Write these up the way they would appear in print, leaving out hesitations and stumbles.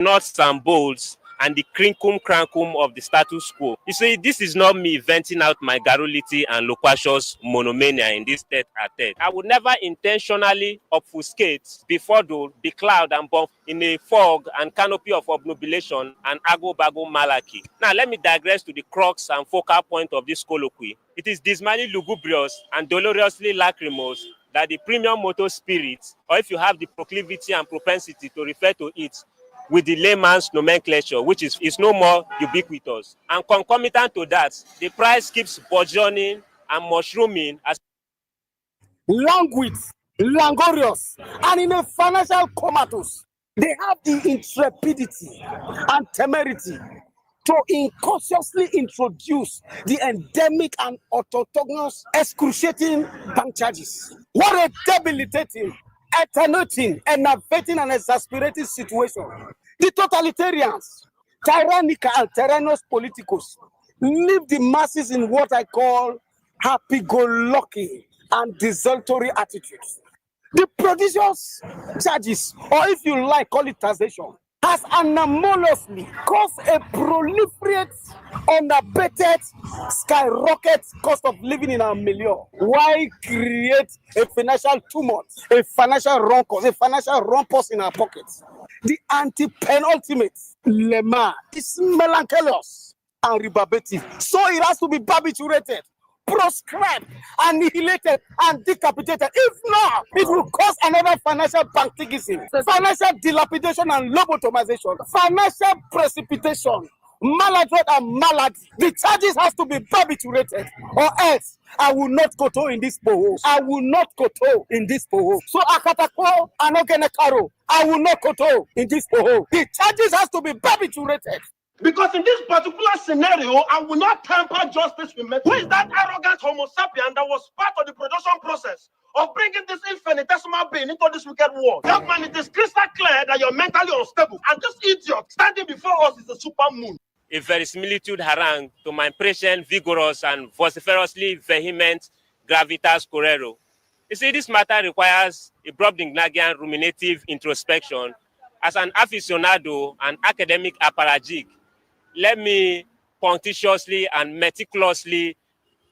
nuts and bolts and the crinkum crankum of the status quo. You see, this is not me venting out my garrulity and loquacious monomania in this tete-a-tete. I would never intentionally obfuscate, befuddle, becloud and bump in a fog and canopy of obnubilation and ago-bago malarkey. Now, let me digress to the crux and focal point of this colloquy. It is dismally lugubrious and dolorously lachrymose that the premium motor spirit, or if you have the proclivity and propensity to refer to it with the layman's nomenclature, which is no more ubiquitous. And concomitant to that, the price keeps burgeoning and mushrooming as languid, languorous, and in a financial comatose. They have the intrepidity and temerity to incautiously introduce the endemic and autochthonous excruciating bank charges. What a debilitating, attenuating, enervating, and exasperating situation. The totalitarians, tyrannical and tyrannous politicos, leave the masses in what I call happy-go-lucky and desultory attitudes. The prodigious charges, or if you like, call it taxation, has anomalously caused a proliferate, unabated, skyrocket cost of living in our milieu. Why create a financial tumult, a financial rumpus, in our pockets? The anti-penultimate lemma is melancholious and rebarbative, so it has to be barbiturated, proscribed, annihilated, and decapitated. If not, it will cause another financial bankigism, financial dilapidation and lobotomization, financial precipitation, maladroit and malady. The charges has to be barbiturated, or else I will not koto in this poho. I will not koto in this poho. So Akatakwo and Ogenekaro, I will not koto in this poho. The charges has to be barbiturated. Because in this particular scenario, I will not tamper justice with me. Who is that arrogant homo sapien that was part of the production process of bringing this infinitesimal being into this wicked world? Young man, it is crystal clear that you're mentally unstable. And this idiot standing before us is a super moon. A verisimilitude harangue to my prescient, vigorous, and vociferously vehement gravitas correro. You see, this matter requires a Brobdingnagian ruminative introspection. As an aficionado and academic apparatchik, let me punctiliously and meticulously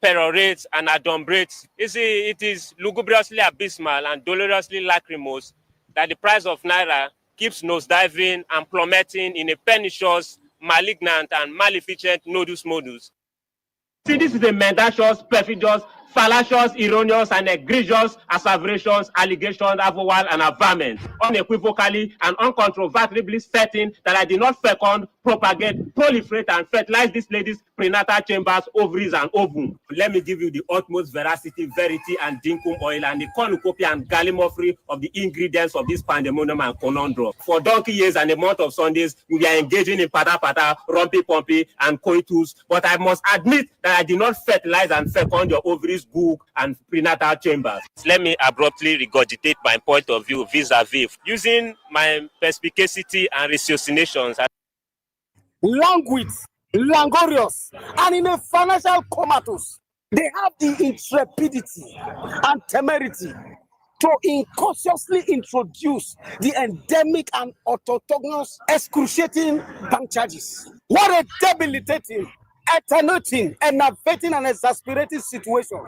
perorate and adumbrate. You see, it is lugubriously abysmal and dolorously lachrymose that the price of Naira keeps nosediving and plummeting in a pernicious, malignant, and maleficent nodus modus. See, this is a mendacious, perfidious, fallacious, erroneous, and egregious asseverations, allegations, avowal, and averment, unequivocally and uncontrovertibly certain that I did not fecund, propagate, proliferate, and fertilize this lady's prenatal chambers, ovaries, and ovum. Let me give you the utmost veracity, verity, and dinkum oil, and the cornucopia and gallimaufry of the ingredients of this pandemonium and conundrum. For donkey years and a month of Sundays, we are engaging in pata-pata, rumpy-pumpy, and coitus, but I must admit that I did not fertilize and fecund your ovaries, gook, and prenatal chambers. Let me abruptly regurgitate my point of view vis-a-vis, using my perspicacity and ratiocinations. Languid, languorous, and in a financial comatose. They have the intrepidity and temerity to incautiously introduce the endemic and autochthonous excruciating bank charges. What a debilitating, attenuating, enervating, and exasperating situation.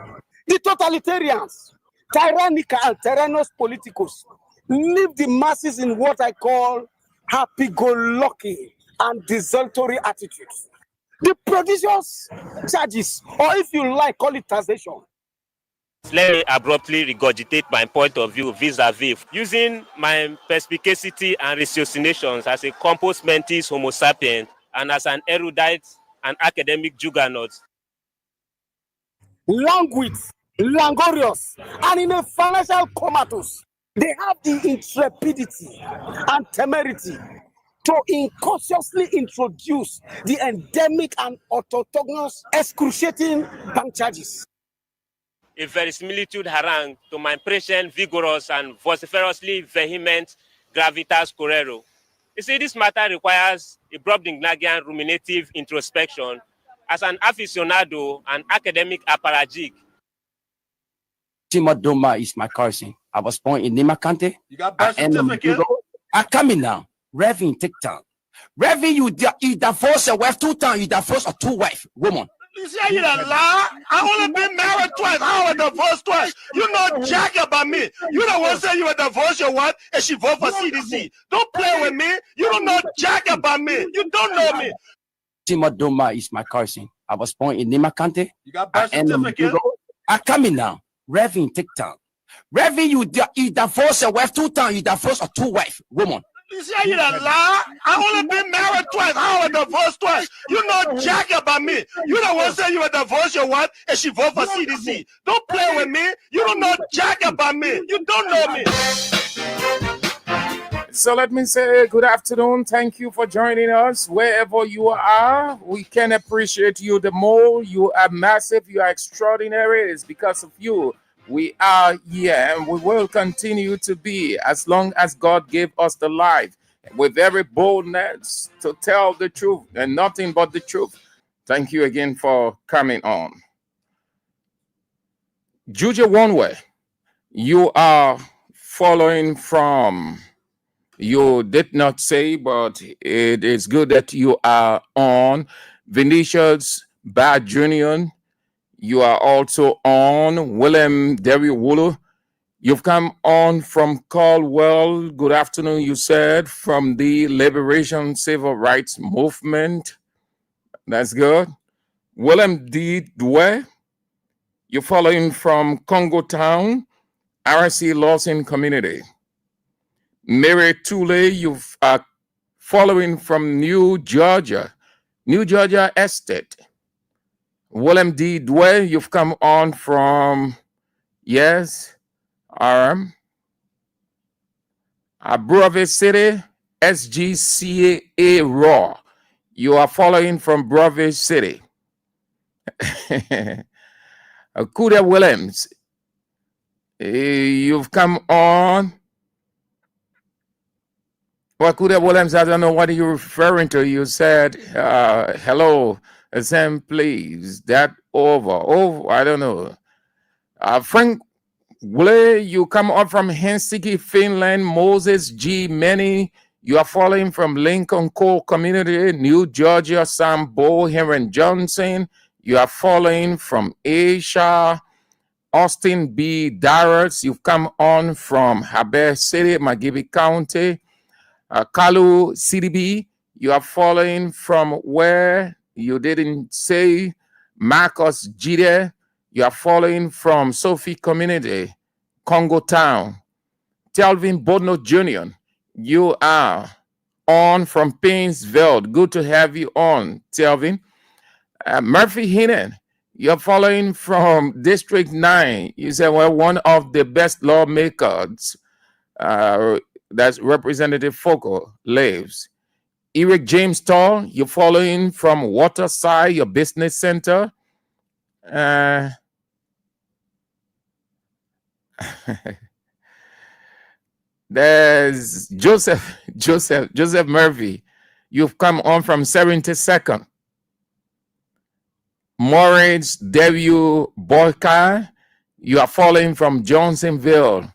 The totalitarians, tyrannical and tyrannous politicos, leave the masses in what I call happy-go-lucky and desultory attitudes. The prodigious charges, or if you like, call it taxation. Let me abruptly regurgitate my point of view vis-a-vis, using my perspicacity and ratiocinations as a compos mentis homo sapien and as an erudite and academic juggernaut. Languid, languorous, and in a financial comatose. They have the intrepidity and temerity to incautiously introduce the endemic and autochthonous excruciating bank charges. A verisimilitude harangue to my prescient, vigorous, and vociferously vehement gravitas correro. You see, this matter requires a Brobdingnagian ruminative introspection. As an aficionado and academic apparatchik, Chimadoma is my cousin. I was born in Nimakante. You got birth certificate? I'm coming now. Revin TikTok. Reverend, you divorce your wife 2 times. You divorce a 2 wife woman. You see how you done lie? I only been married twice. I was divorced twice. You know jack about me. You don't want to say you were divorced your wife and she vote for CDC. Don't play with me. You don't know jack about me. You don't know me. Timadoma is my cousin. I was born in Nimakante. You got birth certificate? I come in now. Reverend, take time. Reverend, you divorce your wife 2 times. You divorce a 2 wife woman. You see how you done lie? I only been married twice. I was divorced twice. You know jack about me. You don't want to say you were divorced your wife and she vote for CDC. Don't play with me. You don't know jack about me. You don't know me. So let me say good afternoon. Thank you for joining us wherever you are. We can appreciate you the more. You are massive. You are extraordinary. It's because of you we are here, and we will continue to be as long as God gave us the life with every boldness to tell the truth and nothing but the truth. Thank you again for coming on. Juju One Way, you are following from, you did not say, but it is good that you are on. Vinicius Bad Jr., you are also on. William Deriwulu, you've come on from Caldwell. Good afternoon, you said, from the Liberation Civil Rights Movement. That's good. William D. Dwe, you're following from Congo Town, RC Lawson Community. Mary Tule, you are following from New Georgia Estate. William D. Dwe, you've come on from, yes, Brove City, SGCA Raw. You are following from Brove City. Kuda Williams, you've come on. Well, Kuda Williams, I don't know what you're referring to. You said, hello, Sam, please. That over. Oh, I don't know. Frank Wille, you come up from Helsinki, Finland. Moses G. Many, you are following from Lincoln Core Community, New Georgia. Sam Bo, Henry Johnson, you are following from Asia. Austin B. Darrett, you've come on from Haber City, Magibi County. Kalu CDB, you are following from where you didn't say. Marcus Jide, you are following from Sophie Community, Congo Town. Telvin Bodno Jr., you are on from Painesville. Good to have you on, Telvin. Murphy Hinen, you're following from District 9. You said, well, one of the best lawmakers. That's Representative Foco lives. Eric James Tall, you're following from Waterside, your business center. There's Joseph Murphy. You've come on from 72nd. Maurice W. Boyka, you are following from Johnsonville.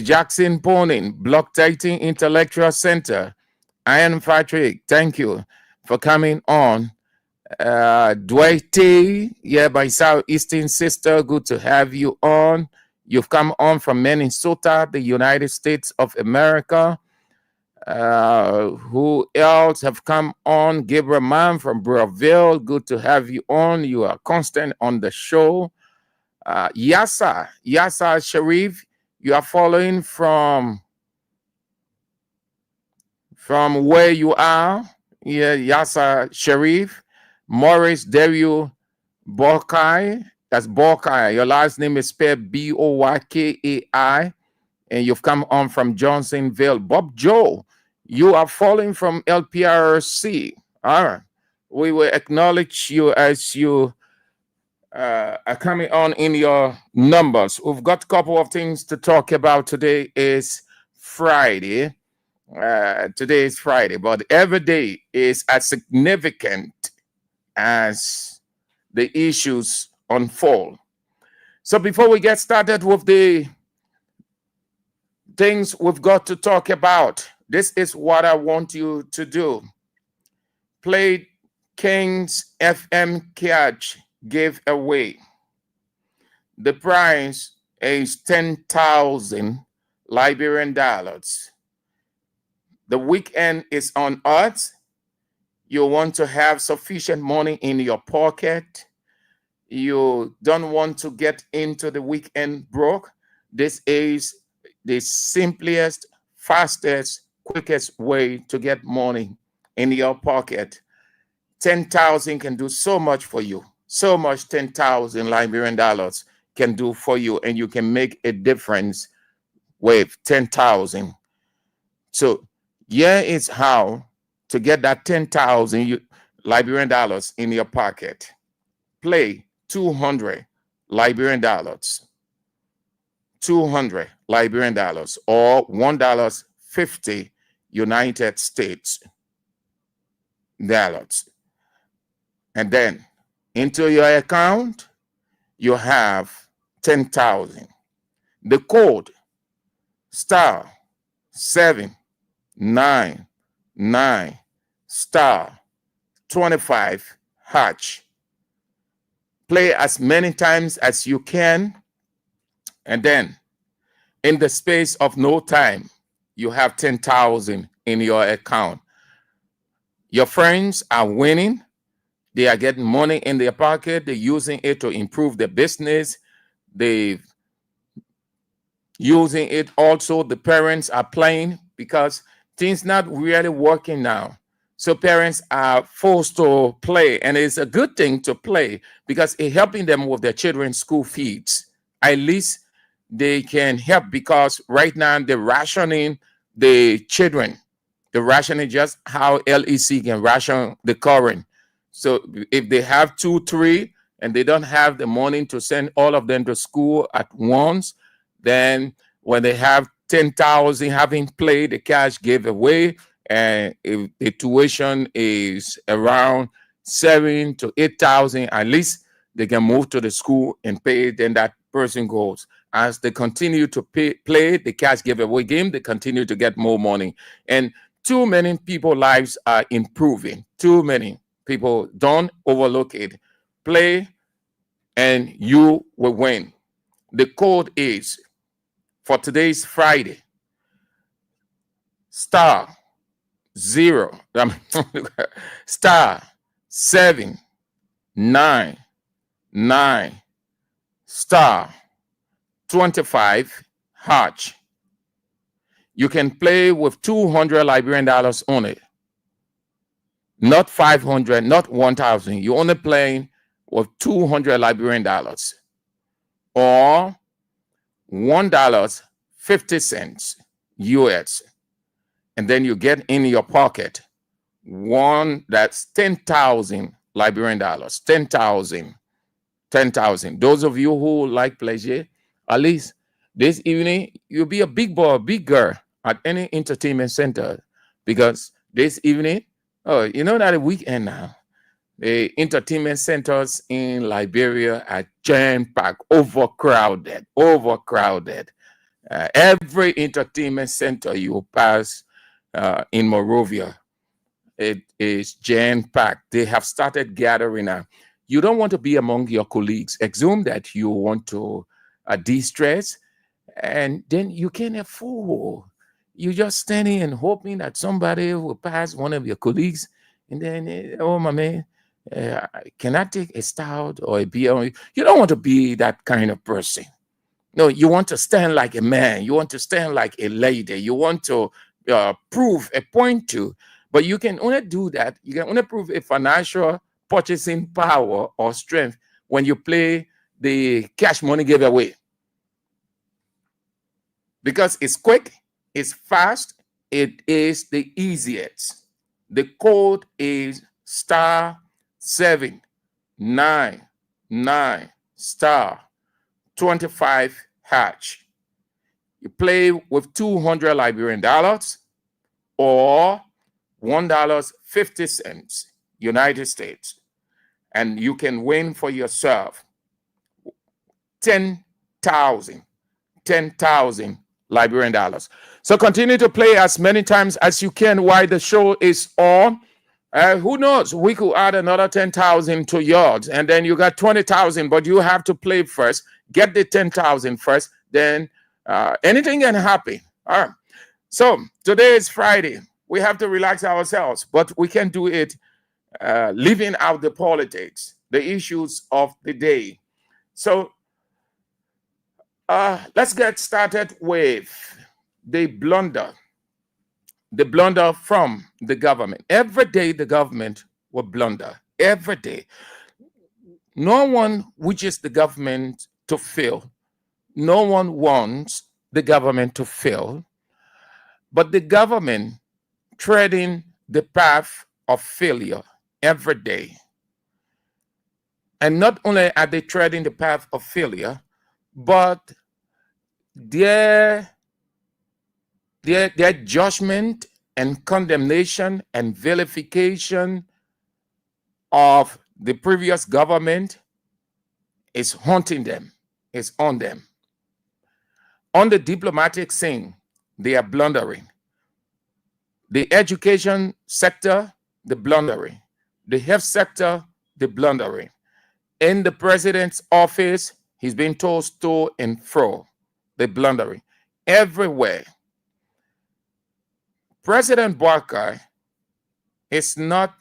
Jackson Poning, Block 13 Intellectual Center. Ian Patrick, thank you for coming on. Dwight T, yeah, my Southeastern sister, good to have you on. You've come on from Minnesota, the United States of America. Who else have come on? Gabriel Mann from Brazil, good to have you on. You are constant on the show. Yasa Sharif, you are following from where you are. Yeah, Yasa Sharif. Morris Derio Borkai. That's Borkai. Your last name is spelled Boykai. And you've come on from Johnsonville. Bob Joe, you are following from LPRC. All right. We will acknowledge you as you are coming on in your numbers. We've got a couple of things to talk about. Today is Friday. Today is Friday, but every day is as significant as the issues unfold. So before we get started with the things we've got to talk about, this is what I want you to do. Play King's FM Catch giveaway. The prize is 10,000 Liberian dollars. The weekend is on us. You want to have sufficient money in your pocket. You don't want to get into the weekend broke. This is the simplest, fastest, quickest way to get money in your pocket. 10,000 can do so much for you. So much 10,000 Liberian dollars can do for you, and you can make a difference with 10,000. So here is how to get that 10,000 Liberian dollars in your pocket. Play 200 Liberian dollars. 200 Liberian dollars or $1.50 United States dollars. And then into your account, you have 10,000. The code star 799 star 25 hatch. Play as many times as you can, and then in the space of no time, you have 10,000 in your account. Your friends are winning. They are getting money in their pocket. They're using it to improve their business. They're using it also. The parents are playing because things not really working now. So parents are forced to play, and it's a good thing to play because it's helping them with their children's school fees. At least they can help, because right now they're rationing the children. They're rationing just how LEC can ration the current. So if they have 2, 3, and they don't have the money to send all of them to school at once, then when they have 10,000 having played the cash giveaway, and if the tuition is around 7,000 to 8,000, at least they can move to the school and pay. Then that person goes. As they continue to play the cash giveaway game, they continue to get more money. And too many people's lives are improving. Too many people. Don't overlook it. Play and you will win. The code is, for today's Friday, star 0 star 799 star 25 hatch. You can play with 200 Liberian dollars on it, not 500, not 1,000. You're only playing with 200 Liberian dollars or $1.50 US. And then you get in your pocket that's 10,000 Liberian dollars. 10,000. Those of you who like pleasure, at least this evening, you'll be a big boy, big girl at any entertainment center, because this evening, you know that the weekend now, the entertainment centers in Liberia are jam-packed, overcrowded. Every entertainment center you pass in Morovia, it is jam-packed. They have started gathering now. You don't want to be among your colleagues. Assume that you want to de-stress, and then you can't afford. You're just standing and hoping that somebody will pass, one of your colleagues, and then, oh, my man, can I take a stout or a beer? You don't want to be that kind of person. No, you want to stand like a man. You want to stand like a lady. You want to prove a point to. But you can only do that. You can only prove a financial purchasing power or strength when you play the cash money giveaway. Because it's quick, it's fast, it is the easiest. The code is star 799 star 25 hatch. You play with 200 Liberian dollars or $1.50 United States, and you can win for yourself 10,000 Liberian dollars. So continue to play as many times as you can while the show is on. Who knows? We could add another 10,000 to yours, and then you got 20,000, but you have to play first, get the 10,000 first, then anything can happen. All right. So today is Friday. We have to relax ourselves, but we can do it leaving out the politics, the issues of the day. So let's get started with the blunder from the government. Every day the government will blunder. Every day. No one wishes the government to fail. No one wants the government to fail. But the government treading the path of failure every day. And not only are they treading the path of failure, but their judgment and condemnation and vilification of the previous government is haunting them, is on them. On the diplomatic scene, they are blundering. The education sector, the blundering. The health sector, the blundering. In the president's office, he's been told to and fro, the blundering. Everywhere. President Barker is not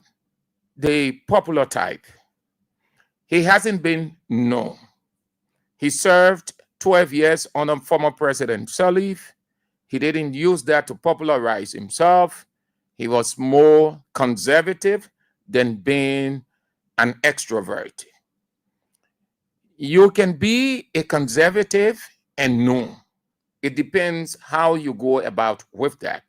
the popular type. He hasn't been known. He served 12 years under former President Sirleaf. He didn't use that to popularize himself. He was more conservative than being an extrovert. You can be a conservative and known. It depends how you go about with that.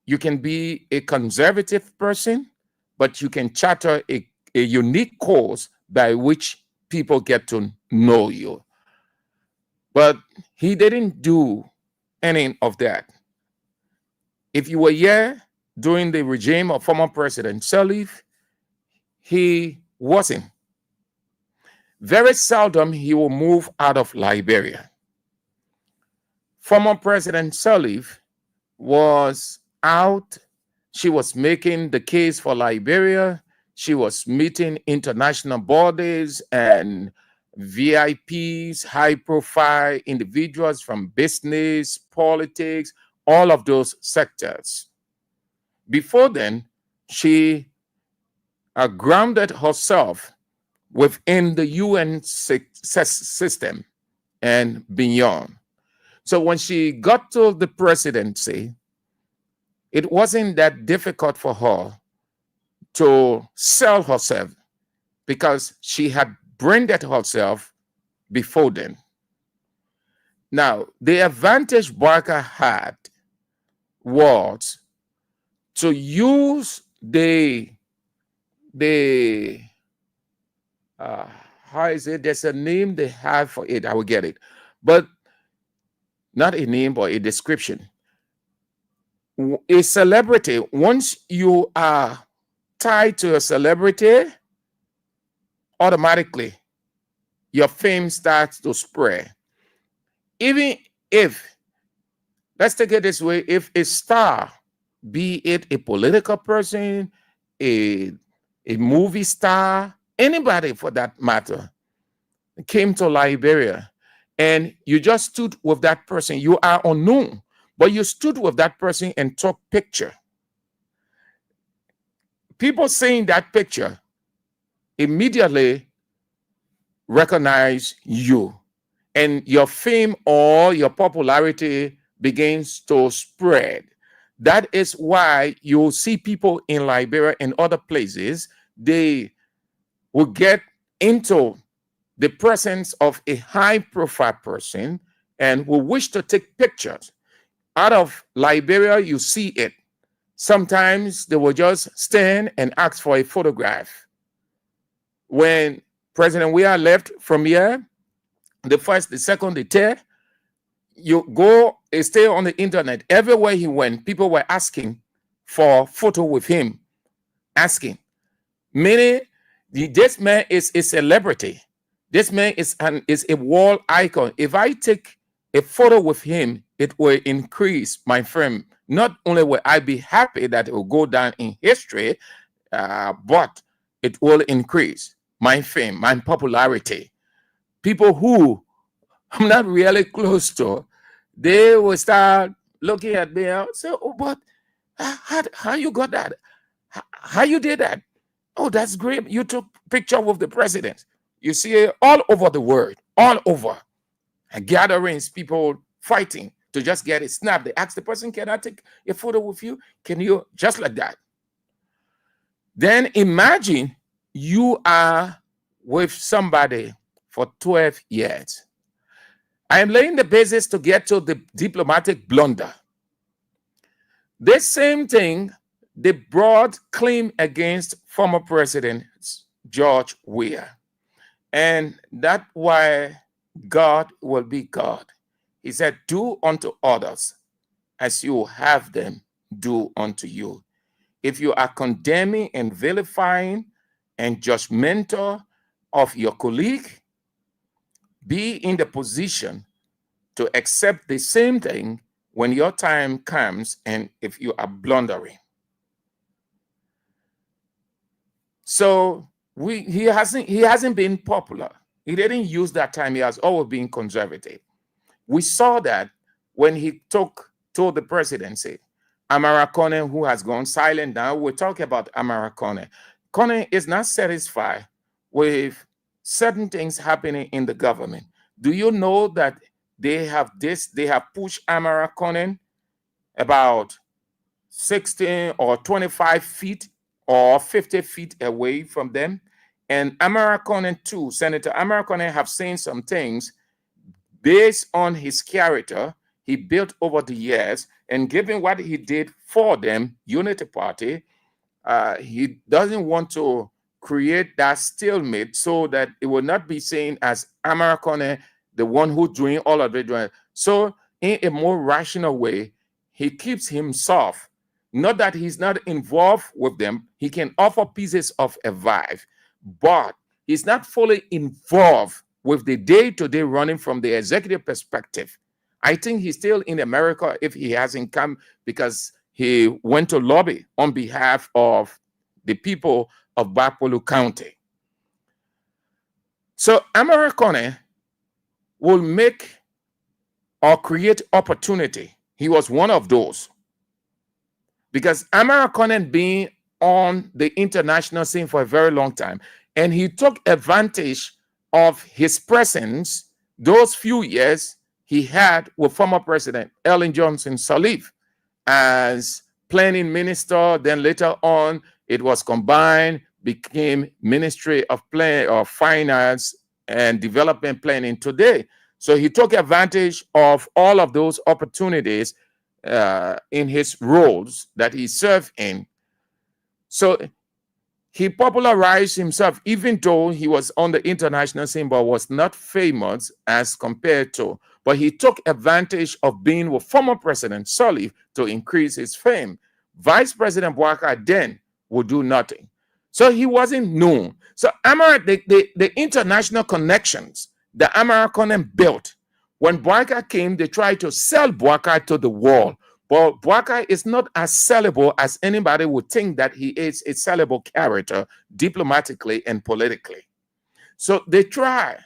You can be a conservative person, but you can charter a unique course by which people get to know you. But he didn't do any of that. If you were here during the regime of former President Sirleaf, he wasn't. Very seldom he will move out of Liberia. Former President Sirleaf was out. She was making the case for Liberia. She was meeting international bodies and VIPs, high-profile individuals from business, politics, all of those sectors. Before then, she grounded herself within the UN system and beyond. So when she got to the presidency, it wasn't that difficult for her to sell herself because she had branded herself before then. Now, the advantage Barker had was to use how is it? There's a name they have for it. I will get it. But not a name, but a description. A celebrity, once you are tied to a celebrity, automatically your fame starts to spread. Even if, let's take it this way, if a star, be it a political person, a movie star, anybody for that matter, came to Liberia and you just stood with that person, you are unknown, but you stood with that person and took picture. People seeing that picture immediately recognize you, and your fame or your popularity begins to spread. That is why you'll see people in Liberia and other places, they will get into the presence of a high-profile person and will wish to take pictures. Out of Liberia, you see it. Sometimes they will just stand and ask for a photograph. When President Weah left from here, the first, the second, the third, you go stay on the internet. Everywhere he went, people were asking for photo with him, asking. Meaning, this man is a celebrity. This man is a world icon. If I take a photo with him, it will increase my fame. Not only will I be happy that it will go down in history, but it will increase my fame, my popularity. People who I'm not really close to, they will start looking at me and say, "Oh, but how you got that? How you did that? Oh, that's great. You took picture with the president." You see it all over the world, all over. Gatherings, people fighting to just get it snapped. They ask the person, "Can I take a photo with you? Can you?" Just like that. Then imagine you are with somebody for 12 years. I am laying the basis to get to the diplomatic blunder. This same thing, they brought claim against former President George Weah. And that's why God will be God. He said, "Do unto others as you have them do unto you." If you are condemning and vilifying and judgmental of your colleague, be in the position to accept the same thing when your time comes and if you are blundering. So he hasn't been popular. He didn't use that time. He has always been conservative. We saw that when he told the presidency. Amara Kone, who has gone silent now, we're talking about Amara Kone. Kone is not satisfied with certain things happening in the government. Do you know that they have pushed Amara Kone about 16 or 25 feet or 50 feet away from them? And Amara Kone too, Senator Amara Kone, have seen some things based on his character he built over the years, and given what he did for them, Unity Party, he doesn't want to create that stalemate so that it will not be seen as Amara Kone, the one who's doing all of it. So in a more rational way, he keeps himself, not that he's not involved with them, he can offer pieces of advice, but he's not fully involved with the day-to-day running from the executive perspective. I think he's still in America if he hasn't come because he went to lobby on behalf of the people of Bapolu County. So Amara Kone will make or create opportunity. He was one of those. Because Amara Kone being on the international scene for a very long time, and he took advantage of his presence those few years he had with former President Ellen Johnson Sirleaf as planning minister. Then later on, it was combined, became Ministry of Finance and Development Planning today. So he took advantage of all of those opportunities in his roles that he served in. So he popularized himself, even though he was on the international scene, but was not famous as compared to. But he took advantage of being with former President Sirleaf to increase his fame. Vice President Bouakai then would do nothing. So he wasn't known. So Amara, the international connections that Amara Kone built, when Bouakai came, they tried to sell Bouakai to the world. But Bouakai is not as sellable as anybody would think that he is a sellable character diplomatically and politically. So they try.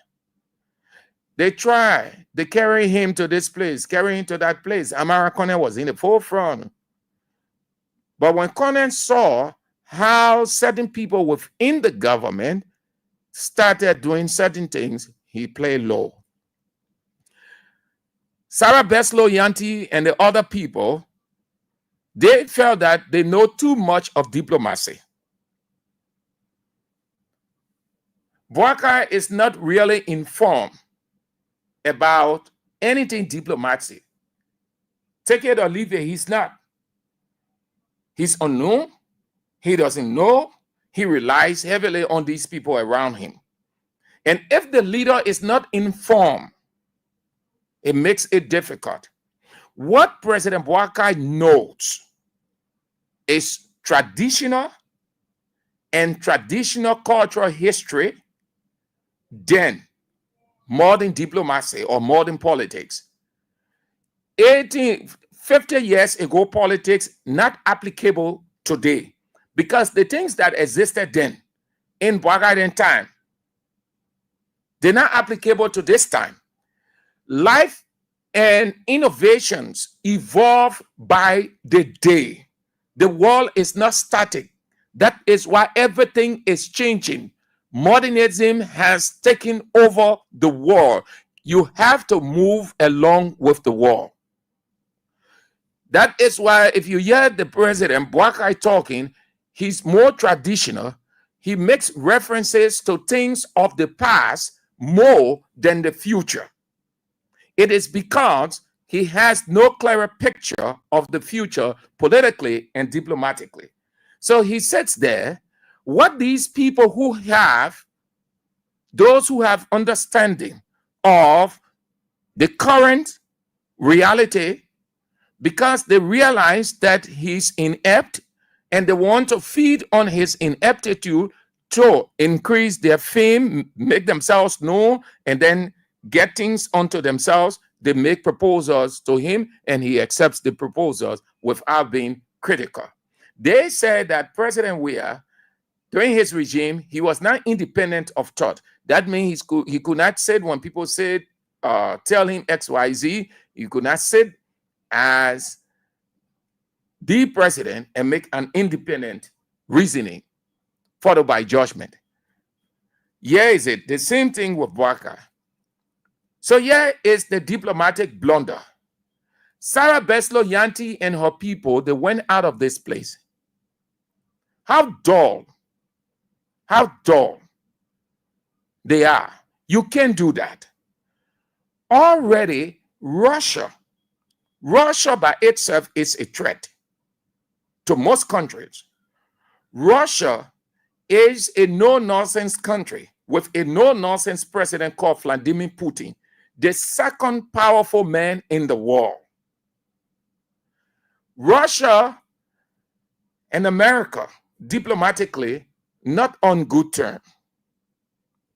They carry him to this place, carry him to that place. Amara Kone was in the forefront. But when Kone saw how certain people within the government started doing certain things, he played low. Sarah Beslow Yanti and the other people, they felt that they know too much of diplomacy. Bouakai is not really informed about anything diplomacy. Take it or leave it, he's not. He's unknown. He doesn't know. He relies heavily on these people around him. And if the leader is not informed, it makes it difficult. What President Bouakai knows is traditional cultural history, then modern diplomacy or modern politics. 50 years ago, politics not applicable today. because the things that existed then in Bwagaren time, they're not applicable to this time. Life and innovations evolve by the day. The world is not static. That is why everything is changing. Modernism has taken over the world. You have to move along with the world. That is why if you hear the president Bwakai talking, he's more traditional. He makes references to things of the past more than the future. It is because he has no clearer picture of the future politically and diplomatically. So he sits there, what these people who have, those who have understanding of the current reality, because they realize that he's inept and they want to feed on his ineptitude to increase their fame, make themselves known, and then get things onto themselves. They make proposals to him and he accepts the proposals without being critical. They said that President Weah, during his regime, he was not independent of thought. That means he could not sit when people said, tell him X, Y, Z. He could not sit as the president and make an independent reasoning followed by judgment. Yeah, is it the same thing with Bwaka? So here is the diplomatic blunder. Sarah Beslo Yanti and her people, they went out of this place. How dull they are. You can't do that. Already, Russia by itself is a threat to most countries. Russia is a no-nonsense country with a no-nonsense president called Vladimir Putin, the second powerful man in the world. Russia and America, diplomatically, not on good terms.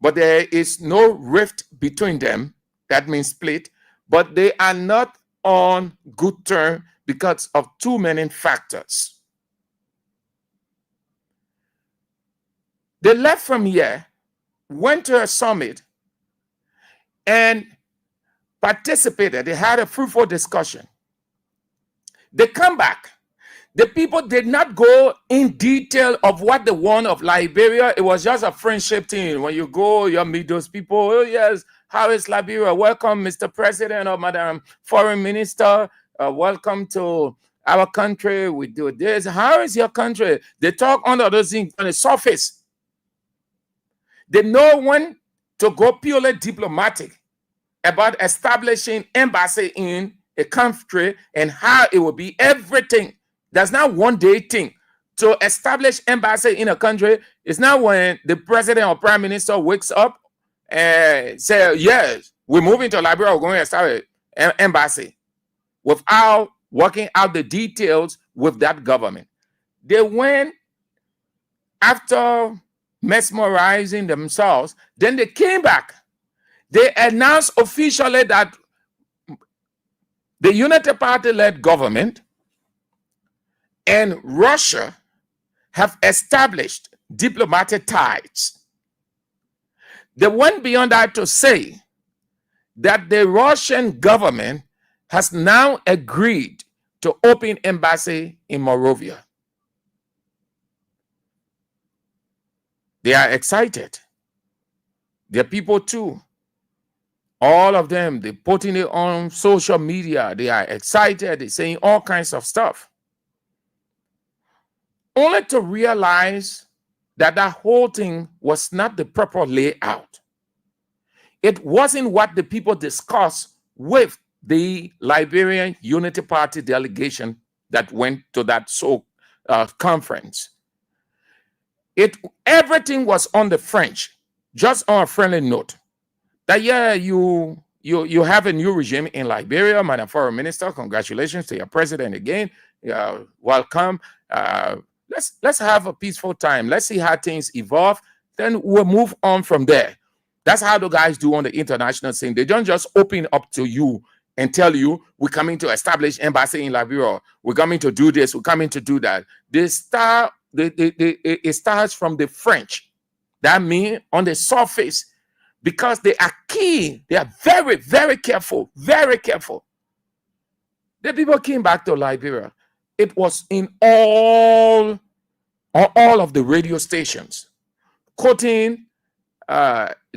But there is no rift between them. That means split. But they are not on good terms because of too many factors. They left from here, went to a summit, and participated. They had a fruitful discussion. They come back. The people did not go in detail of what they want of Liberia. It was just a friendship thing. When you go, you meet those people. Oh, yes, how is Liberia? Welcome, Mr. President or Madam Foreign Minister. Welcome to our country. We do this. How is your country? They talk under those things on the surface. They know when to go purely diplomatic about establishing embassy in a country and how it will be everything. That's not one day thing. To establish embassy in a country is not when the president or prime minister wakes up and says, yes, we're moving to Liberia, we're going to establish an embassy, without working out the details with that government. They went after mesmerizing themselves, then they came back. They announced officially that the Unity Party-led government and Russia have established diplomatic ties. They went beyond that to say that the Russian government has now agreed to open embassy in Monrovia. They are excited. Their people too. All of them, they're putting it on social media. They are excited. They're saying all kinds of stuff. Only to realize that that whole thing was not the proper layout. It wasn't what the people discussed with the Liberian Unity Party delegation that went to that conference. Everything was on the French, just on a friendly note. That yeah, you have a new regime in Liberia, Madam Foreign Minister. Congratulations to your president again. Welcome. Let's have a peaceful time. Let's see how things evolve. Then we'll move on from there. That's how the guys do on the international scene. They don't just open up to you and tell you, we're coming to establish embassy in Liberia. We're coming to do this. We're coming to do that. They start it starts from the French. That means on the surface, because they are keen, they are very, very careful, very careful. The people came back to Liberia. It was in all of the radio stations, quoting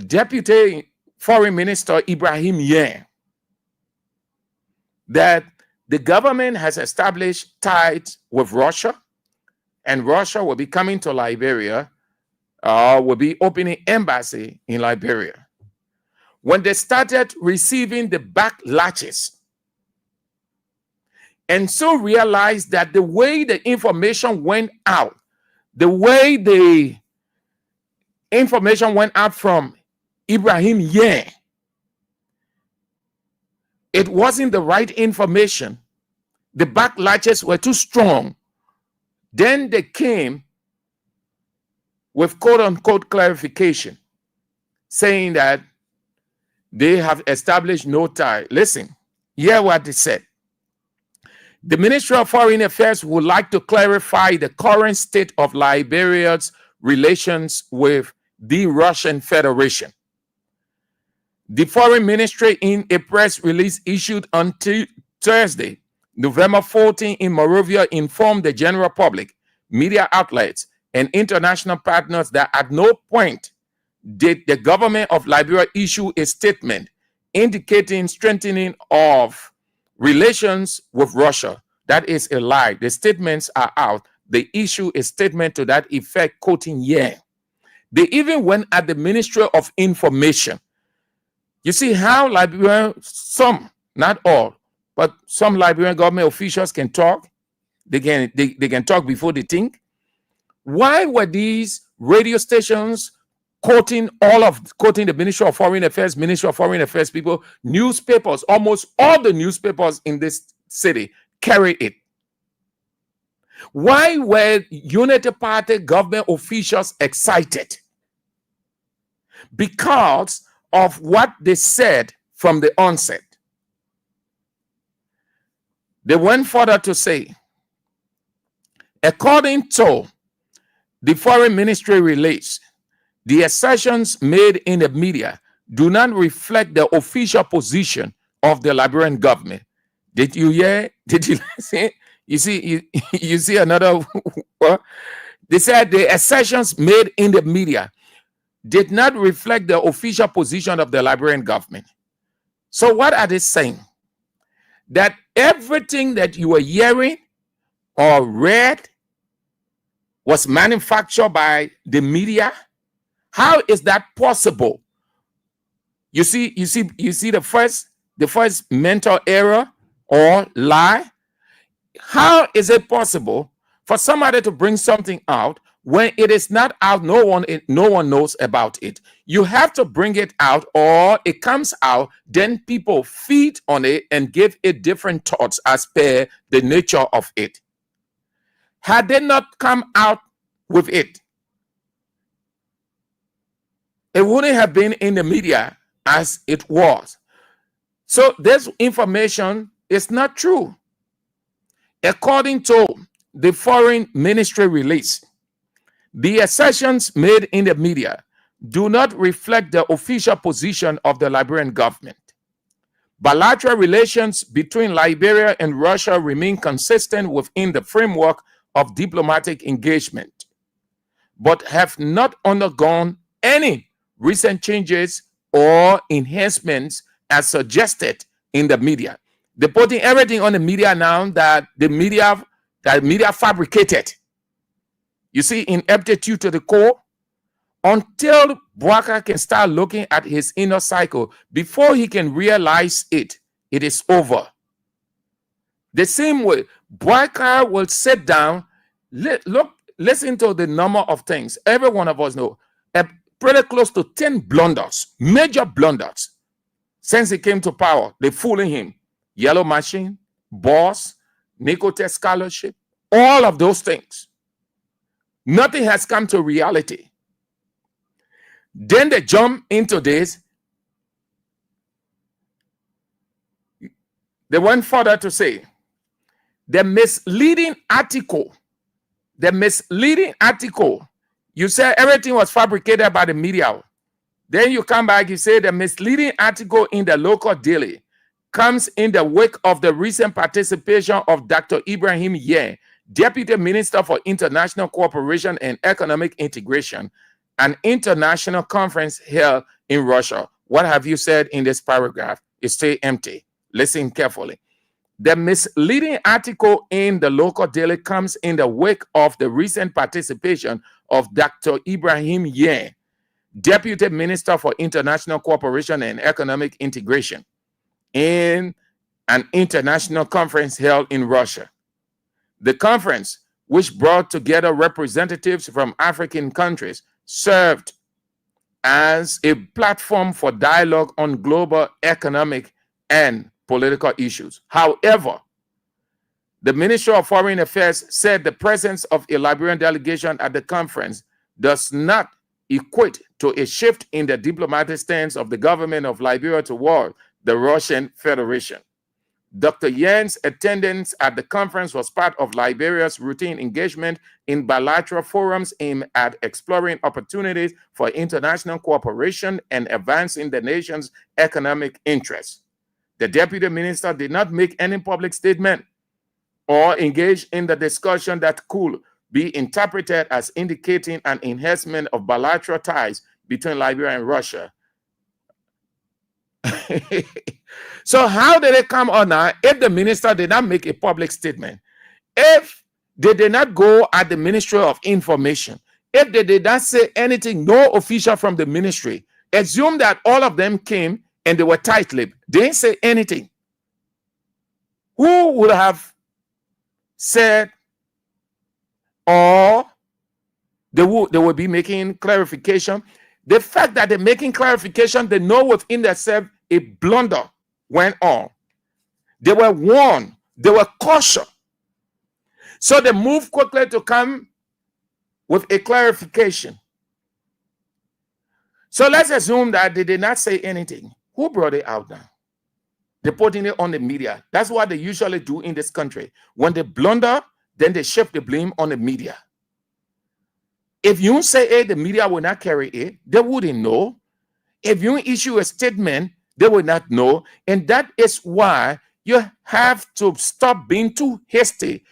Deputy Foreign Minister Ibrahim Yen, that the government has established ties with Russia, and Russia will be coming to Liberia, will be opening embassy in Liberia. When they started receiving the backlashes, and so realized that the way the information went out, the way the information went out from Ibrahim Yen, it wasn't the right information. The backlashes were too strong. Then they came with quote-unquote clarification, saying that they have established no tie. Listen, hear what they said. The Ministry of Foreign Affairs would like to clarify the current state of Liberia's relations with the Russian Federation. The Foreign Ministry, in a press release issued on Thursday, November 14, in Monrovia, informed the general public, media outlets, and international partners that at no point did the government of Liberia issue a statement indicating strengthening of relations with Russia. That is a lie. The statements are out. They issue a statement to that effect, quoting Yen. They even went at the Ministry of Information. You see how Liberian, some, not all, but some Liberian government officials can talk. They can talk before they think. Why were these radio stations quoting the Ministry of Foreign Affairs people, newspapers, almost all the newspapers in this city carry it? Why were Unity Party government officials excited? Because of what they said from the onset. They went further to say, according to the Foreign Ministry release, the assertions made in the media do not reflect the official position of the Liberian government. Did you hear? Did you see? You see another? They said the assertions made in the media did not reflect the official position of the Liberian government. So what are they saying? That everything that you were hearing or read was manufactured by the media? How is that possible? You see the first mental error or lie. How is it possible for somebody to bring something out when it is not out? No one knows about it. You have to bring it out, or it comes out, then people feed on it and give it different thoughts as per the nature of it. Had they not come out with it, it wouldn't have been in the media as it was. So this information is not true. According to the Foreign Ministry release, the assertions made in the media do not reflect the official position of the Liberian government. Bilateral relations between Liberia and Russia remain consistent within the framework of diplomatic engagement, but have not undergone any recent changes or enhancements as suggested in the media. They're putting everything on the media now that the media fabricated. You see, ineptitude to the core. Until Bwaka can start looking at his inner cycle, before he can realize it, it is over. The same way, Bwaka will sit down, listen to the number of things. Every one of us know pretty close to 10 blunders, major blunders, since he came to power. They're fooling him. Yellow machine, boss, Nicotech scholarship, all of those things. Nothing has come to reality. Then they jump into this. They went further to say the misleading article The misleading article, you said everything was fabricated by the media. Then you come back, you say the misleading article in the local daily comes in the wake of the recent participation of Dr. Ibrahim Yen, Deputy Minister for International Cooperation and Economic Integration, an international conference held in Russia. What have you said in this paragraph? It stays empty. Listen carefully. The misleading article in the local daily comes in the wake of the recent participation of Dr. Ibrahim Yen, Deputy Minister for International Cooperation and Economic Integration, in an international conference held in Russia. The conference, which brought together representatives from African countries, served as a platform for dialogue on global economic and political issues. However, the Ministry of Foreign Affairs said the presence of a Liberian delegation at the conference does not equate to a shift in the diplomatic stance of the government of Liberia toward the Russian Federation. Dr. Yen's attendance at the conference was part of Liberia's routine engagement in bilateral forums aimed at exploring opportunities for international cooperation and advancing the nation's economic interests. The deputy minister did not make any public statement or engage in the discussion that could be interpreted as indicating an enhancement of bilateral ties between Liberia and Russia. So how did it come on now if the minister did not make a public statement? If they did not go at the Ministry of Information, if they did not say anything, no official from the ministry, assume that all of them came and they were tight-lipped. They didn't say anything. Who would have said, or they will be making clarification? The fact that they're making clarification, they know within themselves a blunder went on. They were warned. They were cautioned. So they moved quickly to come with a clarification. So let's assume that they did not say anything. Who brought it out now? They're putting it on the media. That's what they usually do in this country. When they blunder, then they shift the blame on the media. If you say it, the media will not carry it. They wouldn't know. If you issue a statement, they will not know. And that is why you have to stop being too hasty.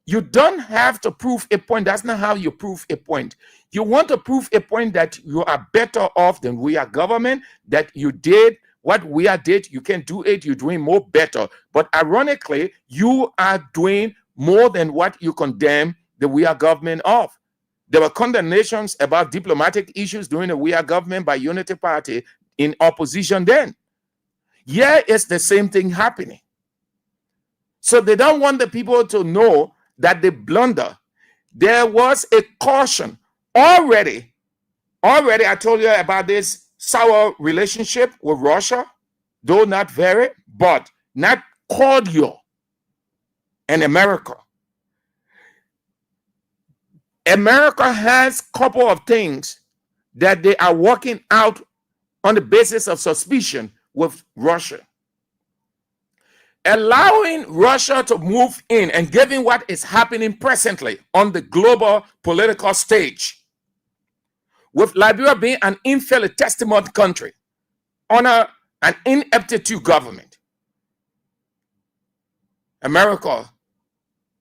You don't have to prove a point. That's not how you prove a point. You want to prove a point that you are better off than we are government, that you did what we are did. You can do it. You're doing more better. But ironically, you are doing more than what you condemn the we are government of. There were condemnations about diplomatic issues during the we are government by Unity Party in opposition then. Yeah, it's the same thing happening. So they don't want the people to know that they blunder. There was a caution already. I told you about this sour relationship with Russia, though not very, but not cordial, and America. America has a couple of things that they are working out on the basis of suspicion with Russia. Allowing Russia to move in and given what is happening presently on the global political stage, with Liberia being an infinitesimal country under an ineptitude government, America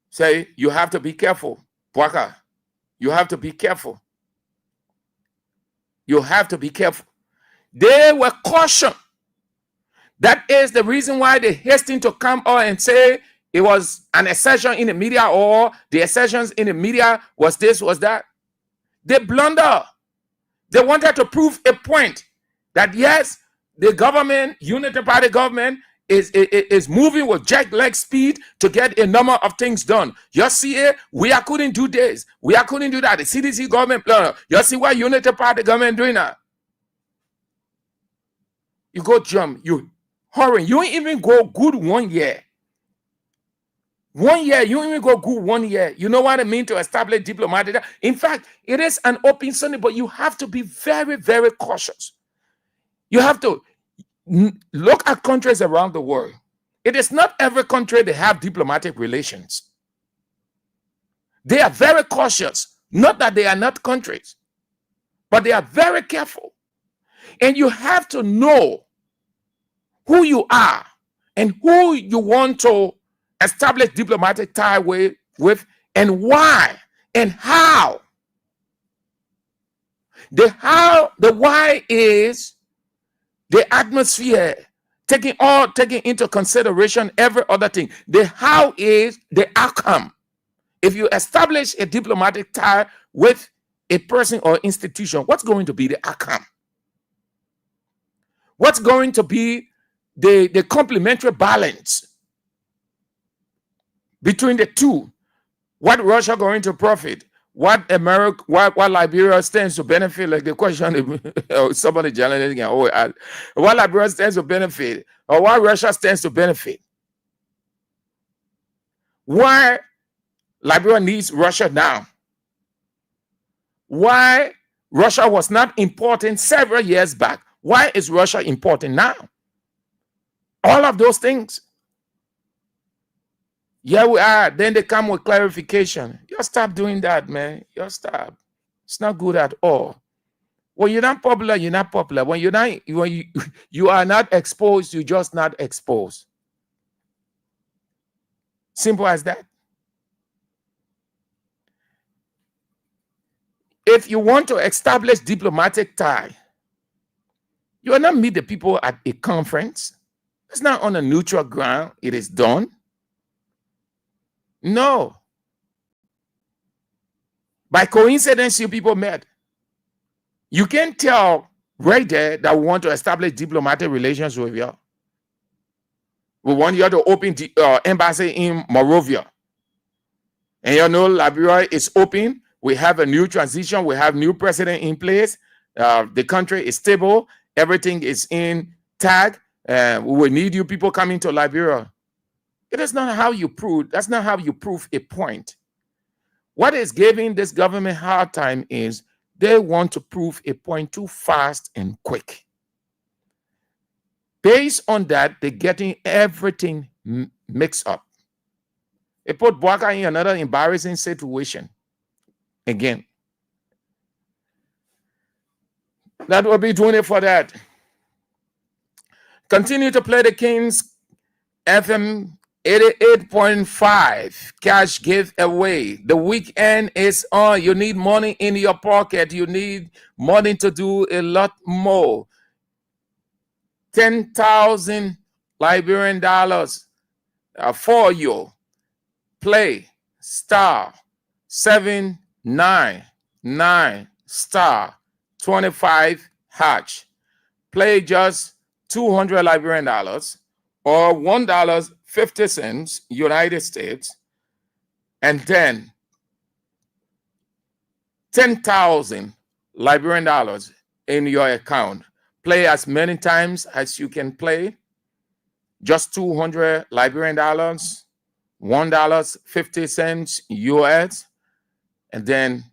say you have to be careful, Bwaka. You have to be careful. You have to be careful. They were cautioned. That is the reason why they hastened to come out and say it was an assertion in the media, or the assertions in the media was this, was that. They blunder. They wanted to prove a point that yes, the government, Unity Party government, is moving with jack-leg speed to get a number of things done. You see it? We are couldn't do this. We are couldn't do that. The CDC government, you see what Unity Party government doing now? You go jump, you hurry. You ain't even go good 1 year. 1 year, you even go good 1 year. You know what I mean to establish diplomatic. In fact, it is an open Sunday, but you have to be very, very cautious. You have to look at countries around the world. It is not every country they have diplomatic relations. They are very cautious. Not that they are not countries, but they are very careful. And you have to know who you are and who you want to establish diplomatic tie with and why and how. The why is the atmosphere, taking into consideration every other thing. The how is the outcome. If you establish a diplomatic tie with a person or institution, what's going to be the outcome? What's going to be the complementary balance between the two? What Russia going to profit? What America, what Liberia stands to benefit? Like the question somebody challenging, what Liberia stands to benefit, or what Russia stands to benefit? Why Liberia needs Russia now? Why Russia was not important several years back? Why is Russia important now? All of those things. Yeah, we are. Then they come with clarification. You stop doing that, man. You stop. It's not good at all. When you're not popular, you're not popular. When you are not exposed, you're just not exposed. Simple as that. If you want to establish diplomatic tie, you will not meet the people at a conference. It's not on a neutral ground. It is done. No. By coincidence, you people met. You can tell right there that we want to establish diplomatic relations with you. We want you to open the embassy in Morovia. And you know, Liberia is open. We have a new transition. We have new president in place. The country is stable. Everything is in tag. We will need you people coming to Liberia. It is not how you prove. That's not how you prove a point. What is giving this government hard time is they want to prove a point too fast and quick. Based on that, they're getting everything mixed up. It put Bwaka in another embarrassing situation. Again. That will be doing it for that. Continue to play the Kings FM 88.5 cash giveaway. The weekend is on. You need money in your pocket. You need money to do a lot more. 10,000 Liberian dollars for you. Play star 799 star 25 hatch. Play just 200 Liberian dollars or $1.50 United States, and then 10,000 Liberian dollars in your account. Play as many times as you can play. Just 200 Liberian dollars, $1.50 US, and then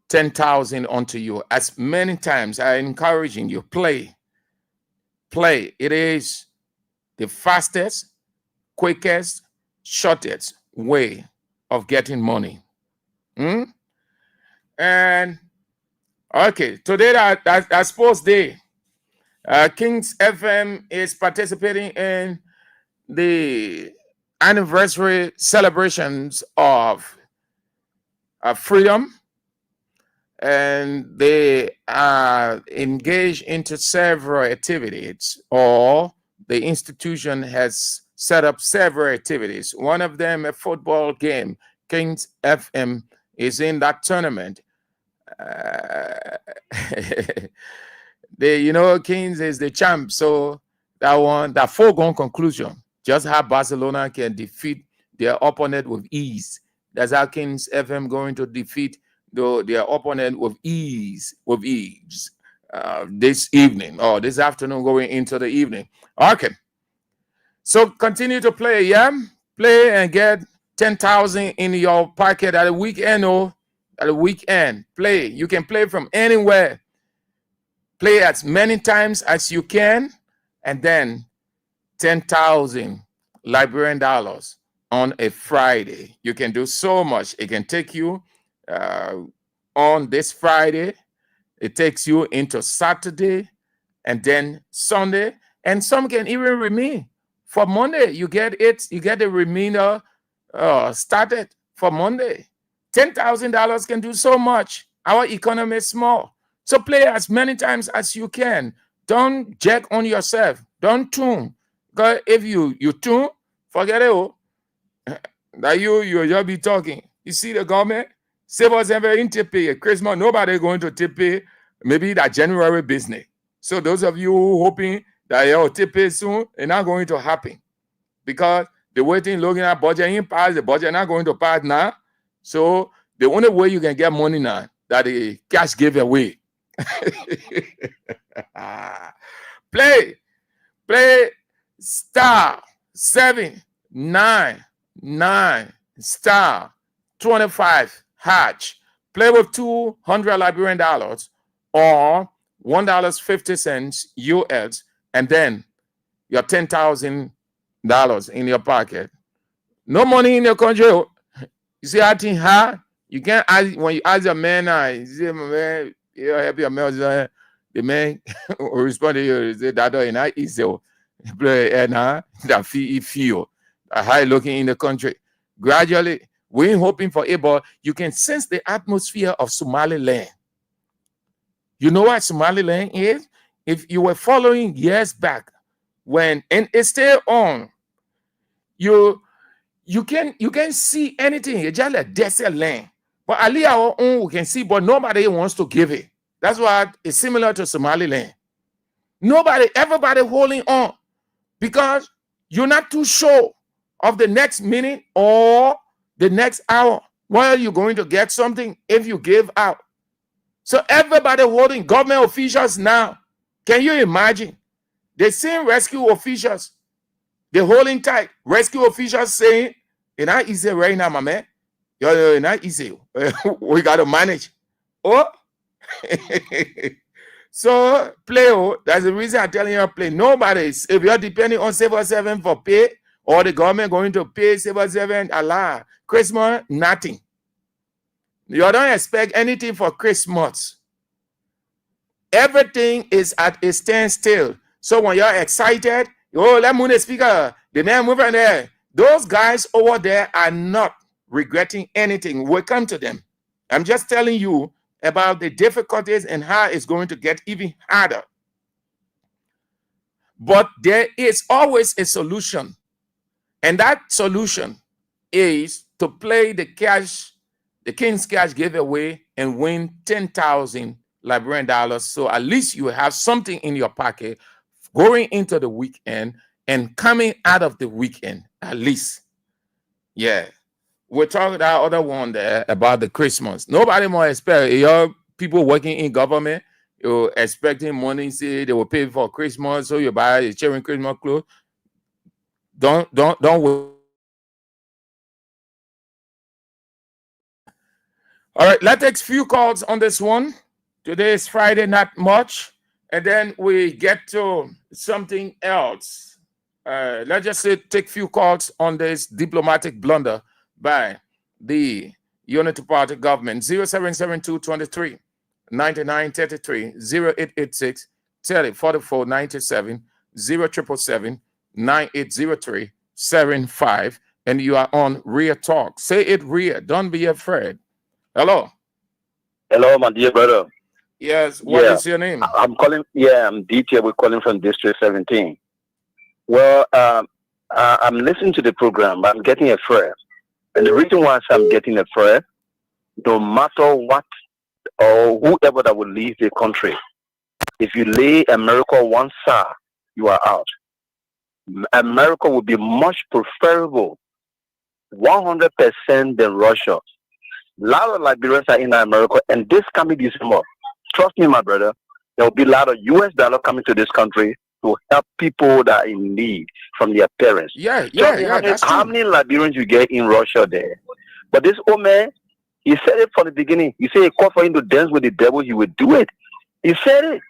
10,000 onto you. As many times, I'm encouraging you, play. Play. It is the fastest, quickest, shortest way of getting money. And okay, today that's sports day. Kings FM is participating in the anniversary celebrations of freedom, and they are engaged into several activities, or the institution has set up several activities. One of them, a football game. Kings FM is in that tournament. Kings is the champ, so that foregone conclusion. Just how Barcelona can defeat their opponent with ease. That's how Kings FM going to defeat their opponent with ease. This evening or this afternoon, going into the evening. Okay. So continue to play, yeah? Play and get 10,000 in your pocket at the weekend, at the weekend. Play. You can play from anywhere. Play as many times as you can, and then 10,000 Liberian dollars on a Friday. You can do so much. It can take you on this Friday. It takes you into Saturday and then Sunday. And some can even remain for Monday. You get the remainder started for Monday. $10,000 can do so much. Our economy is small. So play as many times as you can. Don't jack on yourself. Don't tune. Because if you tune, forget it. That you'll just be talking. You see the government? Save us ever in TP. Christmas, nobody going to TP. Maybe that January business. So those of you who hoping that you'll TP soon, it's not going to happen. Because the waiting, looking at budget in pass, the budget not going to pass now. So the only way you can get money now, that the cash giveaway. Play *799 *25 hatch. Play with $200 Liberian dollars or $1.50 US, and then your $10,000 in your pocket. No money in your country. You see, I think hard. You can't ask when you ask a man, you say, man, you help your man. The man will respond to you, say that is not easy. That feel high looking in the country. Gradually, we're hoping for it, but you can sense the atmosphere of Somaliland. You know what Somaliland is? If you were following years back, when and it's still on, you can see anything. It's just like desert land. But Ali our own we can see, but nobody wants to give it. That's why it's similar to Somaliland. Everybody holding on because you're not too sure of the next minute or the next hour. Where you're going to get something if you give out. So everybody holding, government officials now. Can you imagine? They seen rescue officials. They're holding tight. Rescue officials saying, it's not easy right now, my man. It's not easy. We got to manage. Oh. So play. That's the reason I'm telling you play. Nobody, if you're depending on Saver 7 for pay, or the government going to pay Saver 7, Allah, Christmas, nothing. You don't expect anything for Christmas. Everything is at a standstill. So when you're excited, let me speaker, the man moving there. Those guys over there are not regretting anything. We'll come to them. I'm just telling you about the difficulties and how it's going to get even harder. But there is always a solution. And that solution is to play the King's Cash giveaway and win 10,000 Liberian dollars. So at least you have something in your pocket going into the weekend and coming out of the weekend, at least. Yeah. We're talking that other one there about the Christmas. Nobody more expect your people working in government. You're expecting money, say they will pay for Christmas, so you buy a cheering Christmas clothes. Don't wait. All right, let's take a few calls on this one. Today is Friday, not much. And then we get to something else. Let's just say take a few calls on this diplomatic blunder by the Unity Party government. 0772 23 99 33 0886 44 97 0777 9803 75. And you are on Real Talk. Say it real. Don't be afraid. Hello. Hello, my dear brother. Yes. What is your name? I'm calling. Yeah, I'm DT. We're calling from District 17. Well, I'm listening to the program. I'm getting afraid. And the reason why I'm getting afraid, no matter what or whoever that will leave the country, if you lay America one side, you are out. America would be much preferable, 100% than Russia. A lot of Liberians are in America, and this coming December, trust me, my brother, there will be a lot of US dollar coming to this country to help people that are in need from their parents. How many Liberians you get in Russia there? But this old man, he said it from the beginning. He said he called for him to dance with the devil, he would do it. He said it.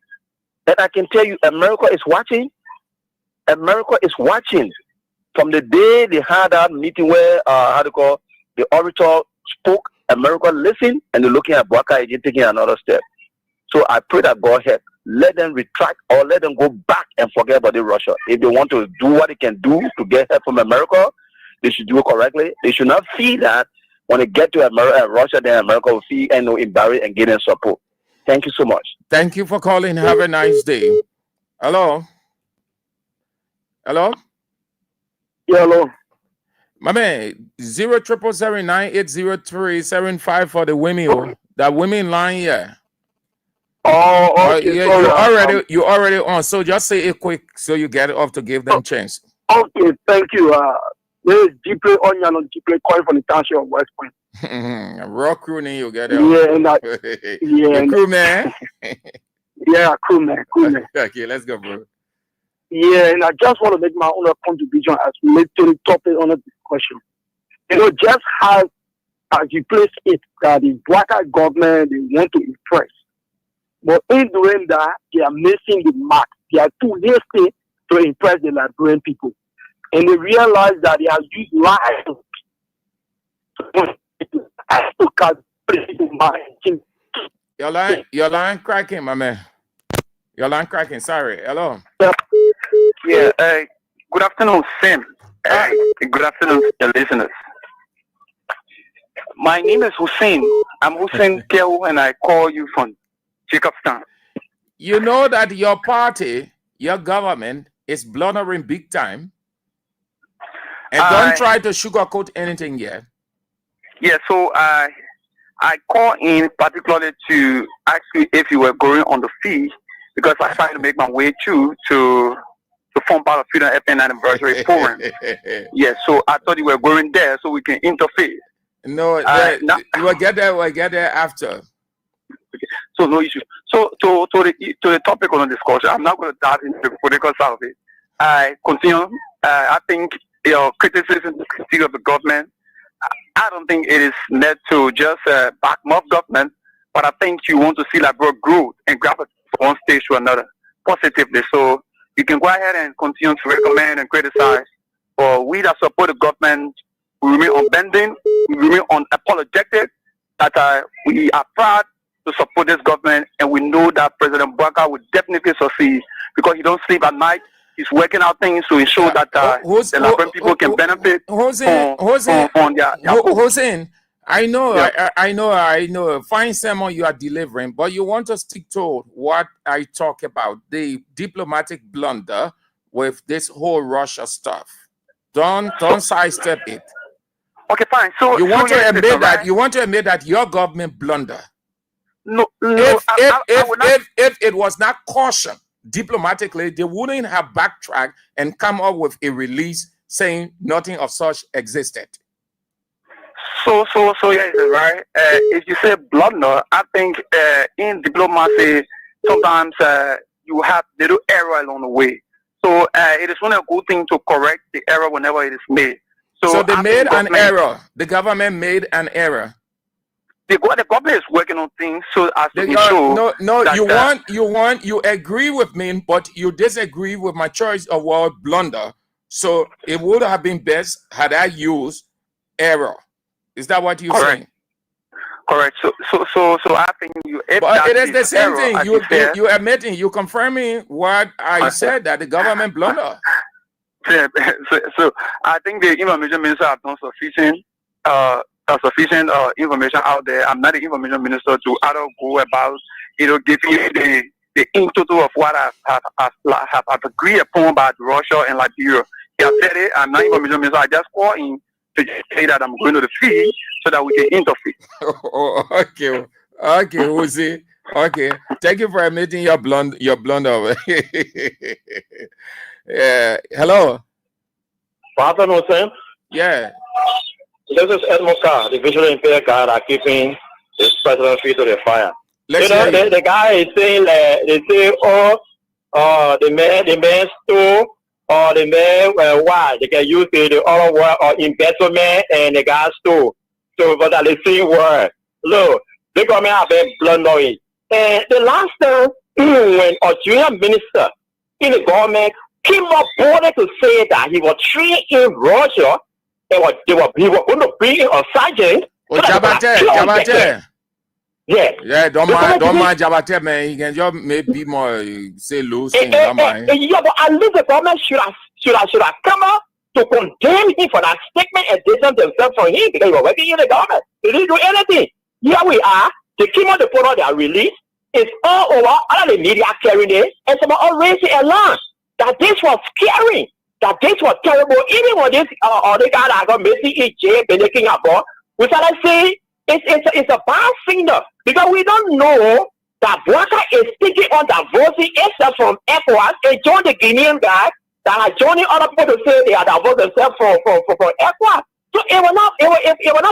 And I can tell you, America is watching. America is watching. From the day they had that meeting where the orator spoke, America listened, and they're looking at Bwaka again taking another step. So I pray that God help. Let them retract or let them go back and forget about the Russia. If they want to do what they can do to get help from America, they should do it correctly. They should not feel that when they get to Russia, then America will feel and embarrassed and get them support. Thank you so much. Thank you for calling. Have a nice day. Hello. Hello. Yeah, hello. My man, 000980375 for the women. That women line here. Oh, okay. You already on. So just say it quick so you get it off to give them chance. Okay, thank you. This is Deeply Onion on Deeply calling from the township of West Point. Raw crew name you get it. Yeah, and the crew man. Yeah, cool man. Okay, let's go, bro. Yeah, and I just want to make my own contribution as related to the topic on the discussion. Just as you place it, that the Bwaka government, they want to impress. But in doing that, they are missing the mark. They are too hasty to impress the Liberian people. And they realize that they have used lies to calculate the mind. Your line cracking, my man. Your line cracking. Sorry. Hello. Yeah. Good afternoon, Sam. Good afternoon, the listeners. My name is Hussein. I'm Hussein Keu, and I call you from Jacobstown. You know that your party, your government, is blundering big time, and don't try to sugarcoat anything yet. Yeah. So I call in particularly to ask you if you were going on the field, because I'm trying to make my way to form part of Freedom FN anniversary forum. Yeah, so I thought you were going there so we can interface. No, you will get there. We'll get there after. Okay. So no issue. So to the topic on the discussion, I'm not going to dive into the political side of it. I continue. I think your criticism of the government, I don't think it is meant to just back up government, but I think you want to see Liberia grow and gravitate from one stage to another positively. So you can go ahead and continue to recommend and criticize. For we that support the government, we remain unbending, we remain unapologetic, that we are proud to support this government, and we know that President Bwaka will definitely succeed because he don't sleep at night. He's working out things to ensure that the Liberian people can benefit on their Hussein, I know. Fine sermon you are delivering, but you want to stick to what I talk about, the diplomatic blunder with this whole Russia stuff. Don't sidestep it. Okay, fine. So you want to admit that right? You want to admit that your government blunder. No. If it was not cautioned diplomatically, they wouldn't have backtracked and come up with a release saying nothing of such existed. So yeah, right. If you say blunder, I think in diplomacy sometimes you have little error along the way. So it is only a good thing to correct the error whenever it is made. So they made an error. The government made an error. The government is working on things so as to ensure. No. You agree with me, but you disagree with my choice of word blunder. So it would have been best had I used error. Is that what you're saying? Correct. So I think you. But it is the same thing. You admitting, you confirming what I said, that the government blunder. So I think the information minister have done sufficient information out there. I'm not the information minister to go about giving you the in total of what I have agreed upon by Russia and Liberia. He has said it. I'm not information minister. I just call in to say that I'm going to the field so that we can interfere. Okay, Jose. Okay, thank you for admitting your blunder. Yeah. Hello. Father no Sam. Yeah. This is Edmond Carr, the visually impaired guy that keeping this president feet to the fire. The guy is saying they say, the man stole, or the man why they can use the other word or embezzlement, and the guy stole. So but that the same word. Look, the government have been blundering. And the last time when a junior minister in the government came up boldly to say that he was trained in Russia. He was going to bring in a sergeant. Oh, Jabate. Yeah. Don't mind Jabate, man. He can just maybe more say loose things. Don't mind. Yeah, but at least the government should have come out to condemn him for that statement and distance themselves from him because he was working in the government. They didn't do anything. Here we are. They came out the photo they are released. It's all over. All of the media carrying it, and some are raising alarm that this was scary. That this was terrible. Even when this other guy that got Messi in jail, making a ball, we started saying it's a bad signal because we don't know that Blanca is speaking on divorcing itself from ECOWAS and join the Guinean guy that are joining other people to say they are divorced themselves from ECOWAS. So it was not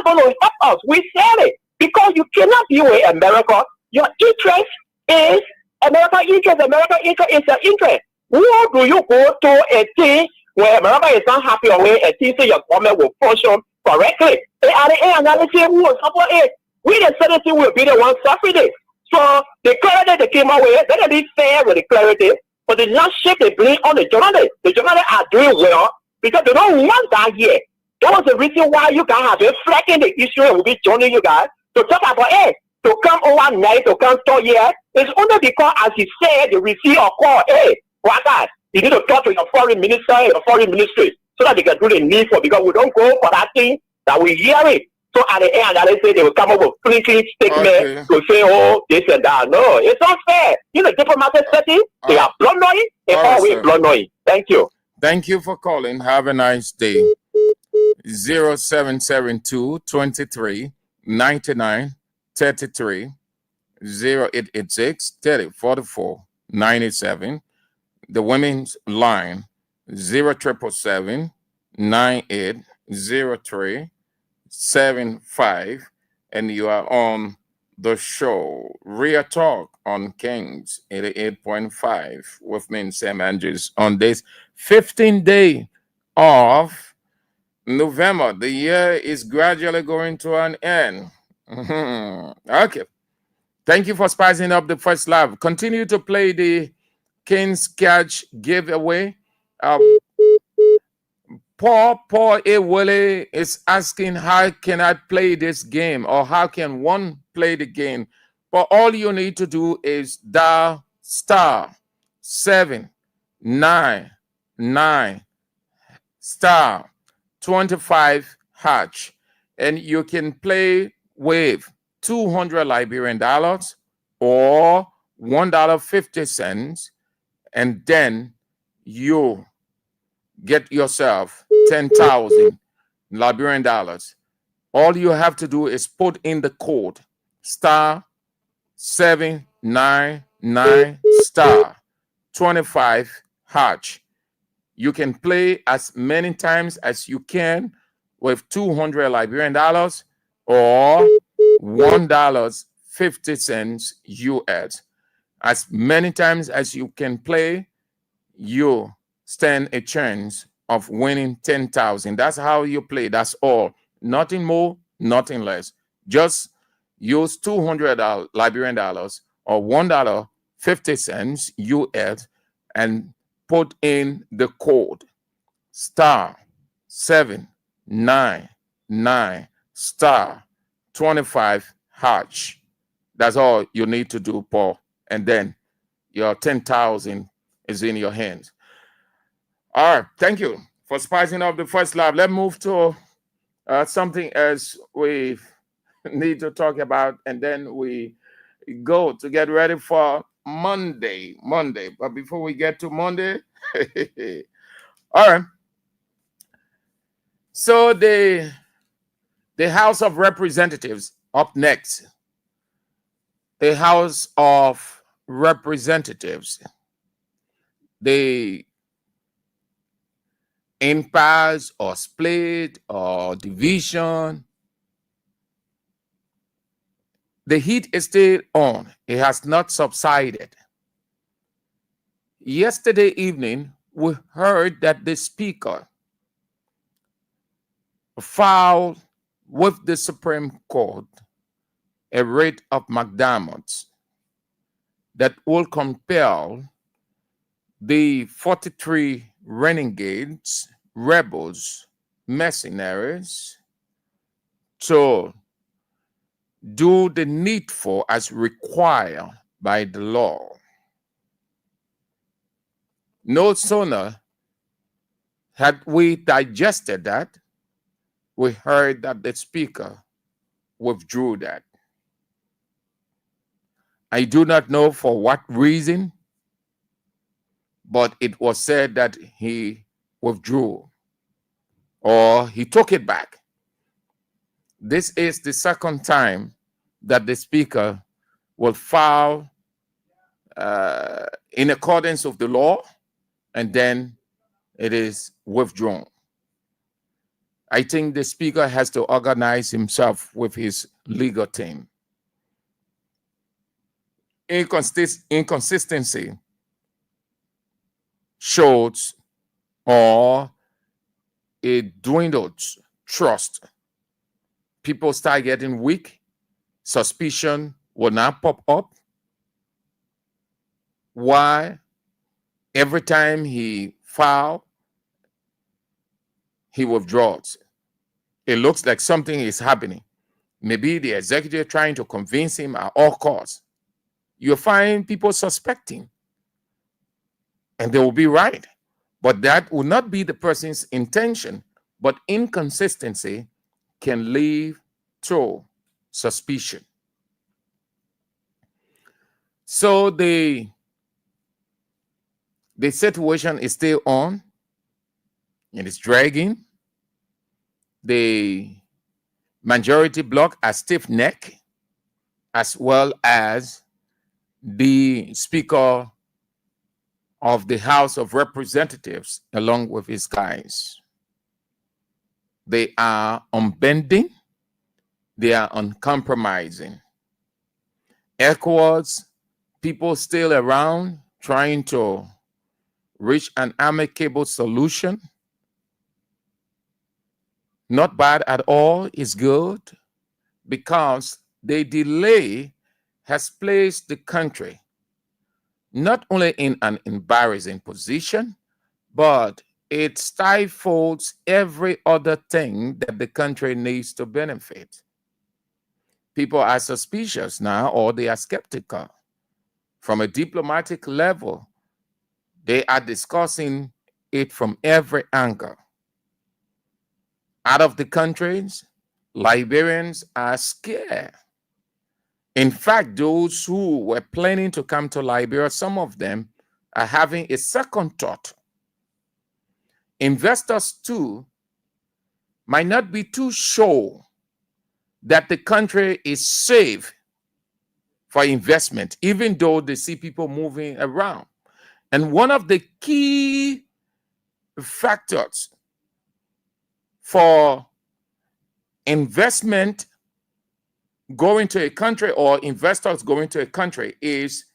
going to help us. We said it because you cannot be with America. Your interest is American interest. American interest is your interest. Where do you go to a thing where America is not happy away and think your government will function correctly? And at the end, another thing who will support it. We the citizen will be the ones suffering it. So the clarity they came out with, they're be fair with the clarity, but they not shape the blame on the journalists. The journalists are doing well because they don't want that here. That was the reason why you guys have been flagging the issue and will be joining you guys to talk about it. To come overnight, to come talk here, it's only because, as he said, you receive a call, hey, what that? You need to talk to your foreign minister and your foreign ministry so that they can do the needful because we don't go for that thing that we hear it. So at the end, they say they will come up with flinching statement to say, oh, this and that. No, it's not fair. In the diplomatic setting, they are blundering and always blundering. Thank you. Thank you for calling. Have a nice day. 0772 23 99 33 0886 30 44 97. The women's line 0777 9803 75, and you are on the show Real Talk on Kings 88.5 with me, Sam Andrews, on this 15th day of November. The year is gradually going to an end. Okay. Thank you for spicing up the first lap. Continue to play the King's Catch giveaway. Paul A. Willie is asking, how can I play this game, or how can one play the game? But all you need to do is dial *799 *25 hatch, and you can play with $200 Liberian dollars or $1.50, and then you get yourself 10,000 Liberian dollars. All you have to do is put in the code *799 *25 hatch. You can play as many times as you can with $200 Liberian dollars or $1.50 US. As many times as you can play, you stand a chance of winning 10,000. That's how you play. That's all. Nothing more, nothing less. Just use $200 Liberian dollars or $1.50 US and put in the code *799 *25 hatch. That's all you need to do, Paul. And then your 10,000 is in your hands. All right. Thank you for spicing up the first lap. Let's move to something else we need to talk about, and then we go to get ready for Monday. But before we get to Monday, all right. So the House of Representatives up next. The House of Representatives, the impasse or split or division, the heat is still on. It has not subsided. Yesterday evening, we heard that the Speaker filed with the Supreme Court a writ of McDermott that will compel the 43 renegades, rebels, mercenaries to do the needful as required by the law. No sooner had we digested that, we heard that the speaker withdrew that. I do not know for what reason, but it was said that he withdrew or he took it back. This is the second time that the speaker will file in accordance with the law, and then it is withdrawn. I think the speaker has to organize himself with his legal team. Inconsistency shows or it dwindles trust. People start getting weak. Suspicion will now pop up. Why? Every time he files, he withdraws. It looks like something is happening. Maybe the executive trying to convince him at all costs. You'll find people suspecting, and they will be right. But that will not be the person's intention. But inconsistency can lead to suspicion. So the situation is still on, and it's dragging. The majority bloc are stiff-necked, as well as the Speaker of the House of Representatives, along with his guys. They are unbending. They are uncompromising. ECOWAS, people still around trying to reach an amicable solution. Not bad at all, it's good, because the delay has placed the country not only in an embarrassing position, but it stifles every other thing that the country needs to benefit. People are suspicious now, or they are skeptical. From a diplomatic level, they are discussing it from every angle. Out of the countries, Liberians are scared. In fact, those who were planning to come to Liberia, some of them are having a second thought. Investors, too, might not be too sure that the country is safe for investment, even though they see people moving around. And one of the key factors for investment going to a country or investors going to a country is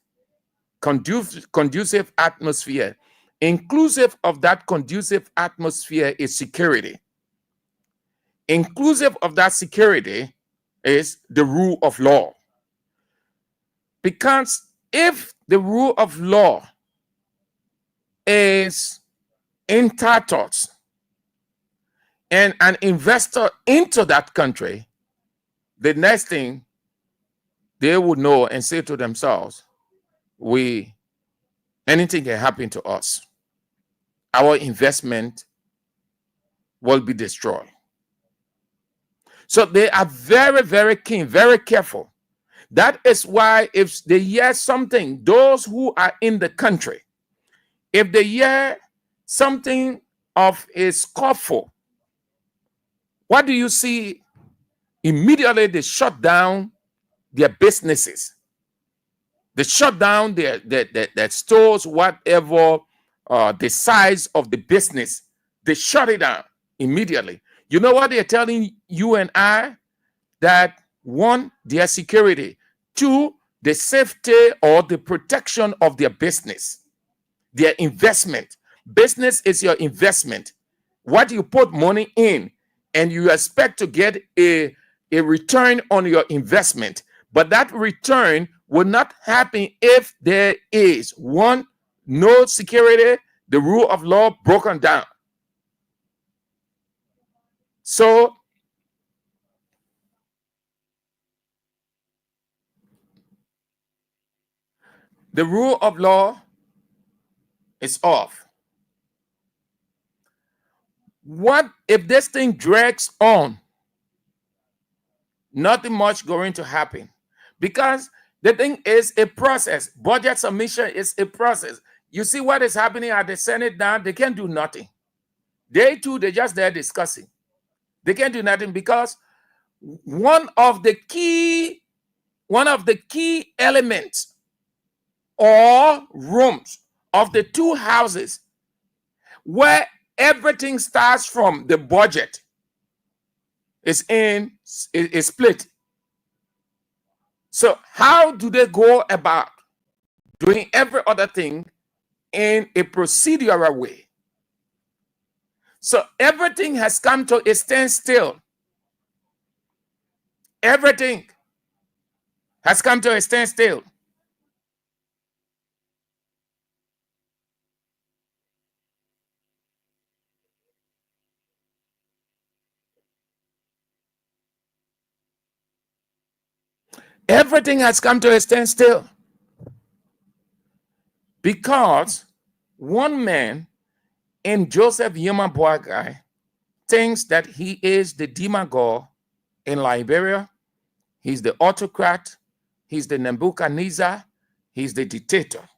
conducive atmosphere. Inclusive of that conducive atmosphere is security. Inclusive of that security is the rule of law. Because if the rule of law is entitled and an investor into that country, the next thing they would know and say to themselves, anything can happen to us. Our investment will be destroyed. So they are very, very keen, very careful. That is why if they hear something, those who are in the country, if they hear something of a scuffle, what do you see? Immediately they shut down their businesses. They shut down their stores, whatever the size of the business. They shut it down immediately. You know what they're telling you and I? That one, their security. Two, the safety or the protection of their business, their investment. Business is your investment. What you put money in, and you expect to get a return on your investment. But that return will not happen if there is one, no security, the rule of law broken down. So the rule of law is off. What if this thing drags on? Nothing much going to happen, because the thing is a process. Budget submission is a process. You see what is happening at the Senate now? They can't do nothing. They just there discussing. They can't do nothing because one of the key elements or rooms of the two houses where everything starts from the budget is split. So how do they go about doing every other thing in a procedural way? So everything has come to a standstill. Everything has come to a standstill. Everything has come to a standstill because one man in Joseph Yuma Boakai thinks that he is the demagogue in Liberia. He's the autocrat. He's the Nebuchadnezzar. He's the dictator.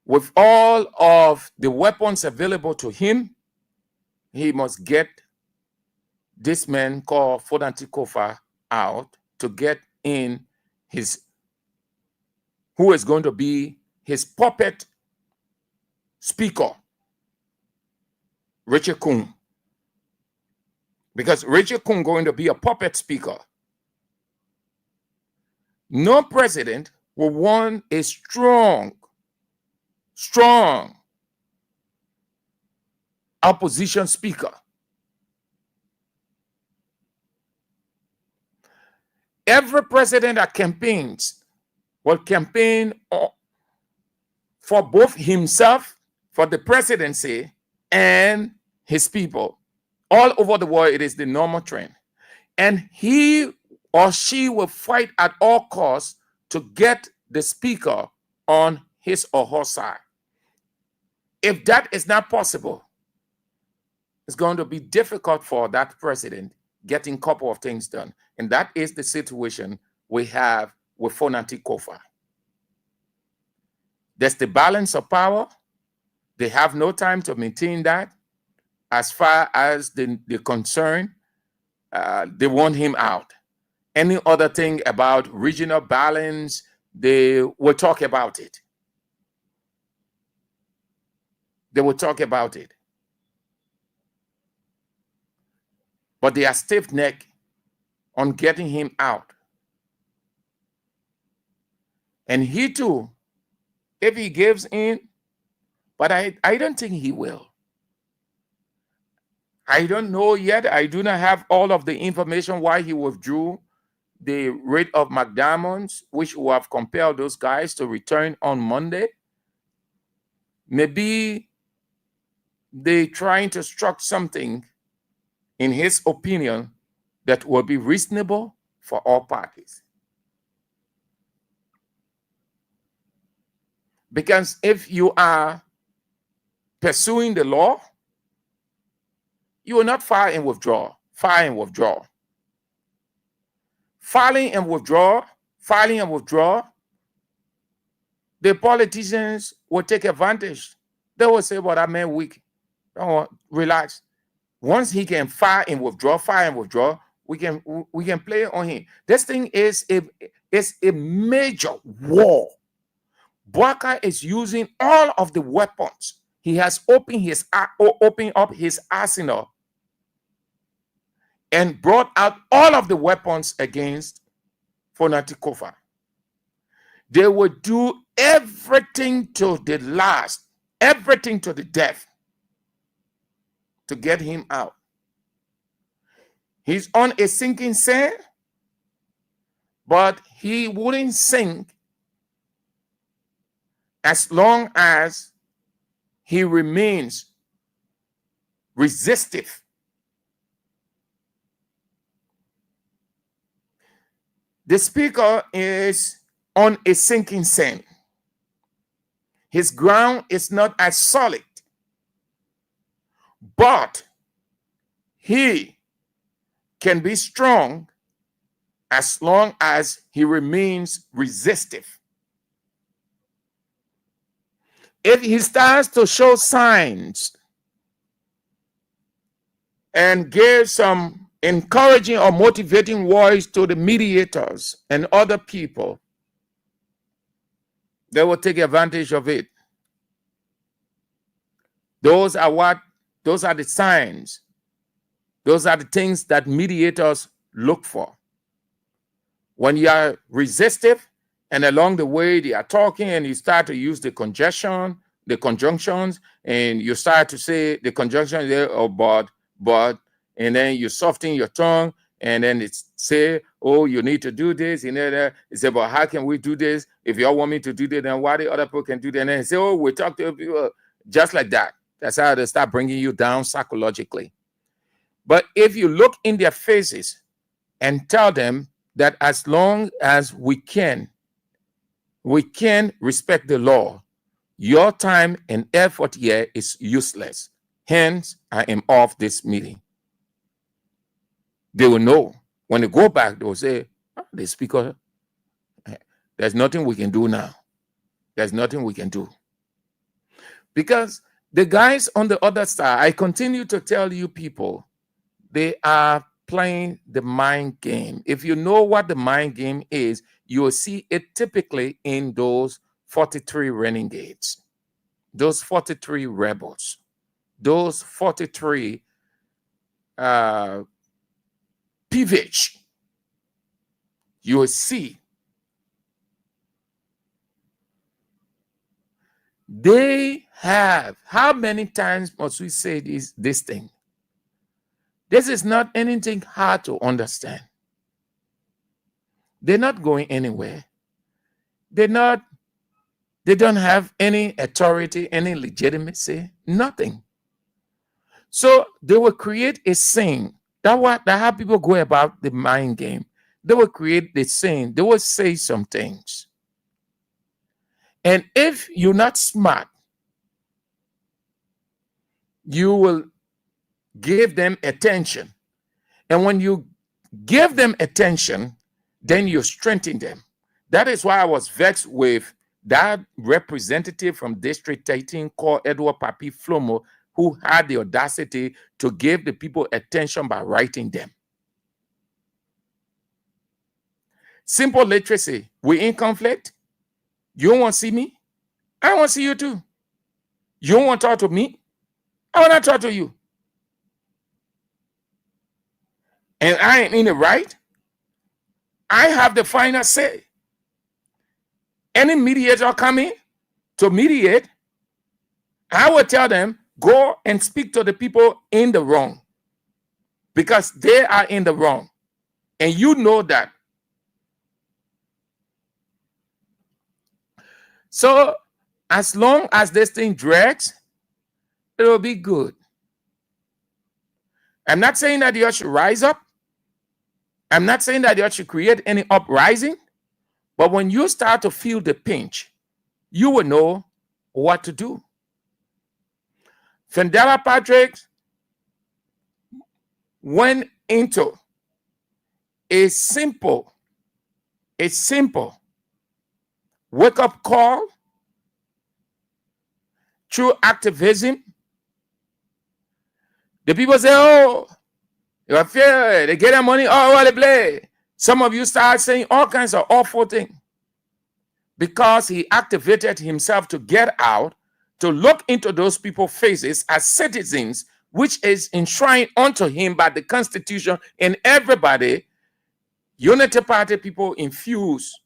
With all of the weapons available to him, he must get this man called Fodanti Kofa out to get in who is going to be his puppet speaker, Richard Kuhn. Because Richard Kuhn going to be a puppet speaker. No president will want a strong opposition speaker. Every president that campaigns will campaign for both himself, for the presidency, and his people. All over the world, it is the normal trend. And he or she will fight at all costs to get the speaker on his or her side. If that is not possible, it's going to be difficult for that president getting a couple of things done. And that is the situation we have with Fodanti Kofa. There's the balance of power. They have no time to maintain that. As far as the concern, they want him out. Any other thing about regional balance, they will talk about it. They will talk about it. But they are stiff-necked on getting him out. And he too, if he gives in, but I don't think he will. I don't know yet. I do not have all of the information why he withdrew the writ of McDermott's, which will have compelled those guys to return on Monday. Maybe they trying to struck something, in his opinion, that will be reasonable for all parties. Because if you are pursuing the law, you will not file and withdraw, file and withdraw. Filing and withdraw, the politicians will take advantage. They will say, well, that man weak. Don't relax. Once he can file and withdraw, we can play on him. This thing is a major war. Boakai is using all of the weapons. He has opened up his arsenal and brought out all of the weapons against Fodanti Kofa. They will do everything to the last, everything to the death to get him out. He's on a sinking sand, but he wouldn't sink as long as he remains resistive. The speaker is on a sinking sand. His ground is not as solid, but he can be strong as long as he remains resistive. If he starts to show signs and give some encouraging or motivating words to the mediators and other people, they will take advantage of it. Those are the signs. Those are the things that mediators look for. When you are resistive and along the way they are talking and you start to use the conjunctions, and you start to say the conjunction there, oh, but, and then you soften your tongue, and then it's say, oh, you need to do this, you know, it's about how can we do this? If y'all want me to do that, then why the other people can do that? And then say, oh, we talk to people just like that. That's how they start bringing you down psychologically. But if you look in their faces and tell them that as long as we can respect the law, your time and effort here is useless. Hence, I am off this meeting. They will know. When they go back, they will say, oh, the speaker, there's nothing we can do now. There's nothing we can do. Because the guys on the other side, I continue to tell you people, they are playing the mind game. If you know what the mind game is, you will see it typically in those 43 renegades, those 43 rebels, those 43 peevage. You will see they have, how many times must we say this thing? This is not anything hard to understand. They're not going anywhere. They don't have any authority, any legitimacy, nothing. So they will create a scene. That how people go about the mind game. They will create the scene. They will say some things. And if you're not smart, you will give them attention. And when you give them attention, then you strengthen them. That is why I was vexed with that representative from District 18 called Edward Papi Flomo, who had the audacity to give the people attention by writing them. Simple literacy. We in conflict. You don't want to see me? I don't want to see you too. You don't want to talk to me? I want to talk to you. And I ain't in the right. I have the final say. Any mediator coming to mediate, I will tell them, go and speak to the people in the wrong, because they are in the wrong. And you know that. So as long as this thing drags, it will be good. I'm not saying that you should rise up. I'm not saying that you should create any uprising. But when you start to feel the pinch, you will know what to do. Fendela Patrick went into a simple wake-up call through activism. The people say, oh, you are fair, they get their money, oh, what they play. Some of you start saying all kinds of awful things because he activated himself to get out, to look into those people's faces as citizens, which is enshrined unto him by the Constitution, and everybody, Unity Party people infused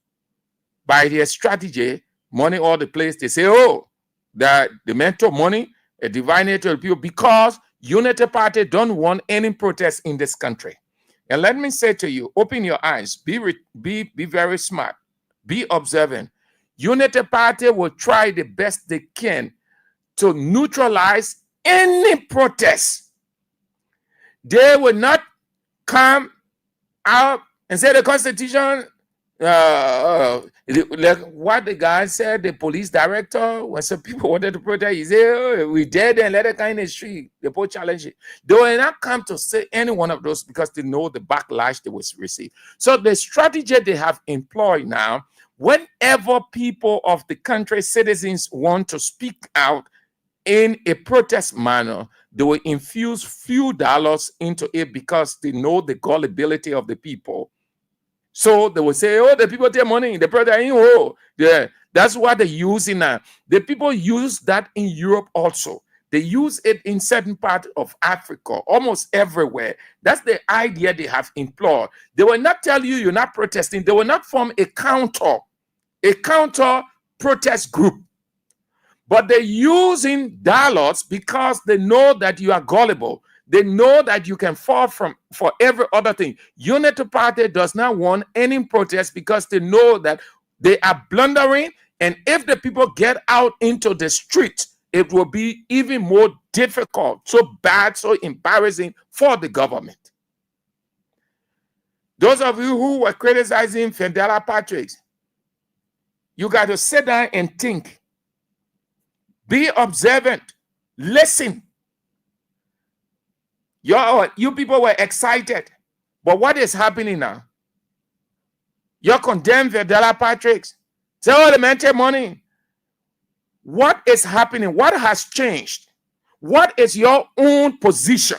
by their strategy, money all the place. They say, oh, the mentor money, a divinator people, because Unity Party don't want any protest in this country. And let me say to you, open your eyes, be very smart, be observant. Unity Party will try the best they can to neutralize any protest. They will not come out and say the Constitution, like what the guy said, the police director, when some people wanted to protest, he said, oh, we dead and let it go in the street. The people challenge it. They will not come to say any one of those because they know the backlash they will receive. So the strategy they have employed now, whenever people of the country, citizens want to speak out in a protest manner, they will infuse few dollars into it because they know the gullibility of the people. So they will say, oh, the people take money, the protest, oh, yeah. That's what they're using now. The people use that in Europe also. They use it in certain parts of Africa, almost everywhere. That's the idea they have employed. They will not tell you you're not protesting. They will not form a counter protest group. But they're using dollars because they know that you are gullible. They know that you can fall for every other thing. Unity Party does not want any protest because they know that they are blundering. And if the people get out into the street, it will be even more difficult, so bad, so embarrassing for the government. Those of you who were criticizing Fendela Patrick, you got to sit down and think. Be observant. Listen. You people were excited. But what is happening now? You condemn Fendela Patrick. Say, oh, the man take money. What is happening? What has changed? What is your own position?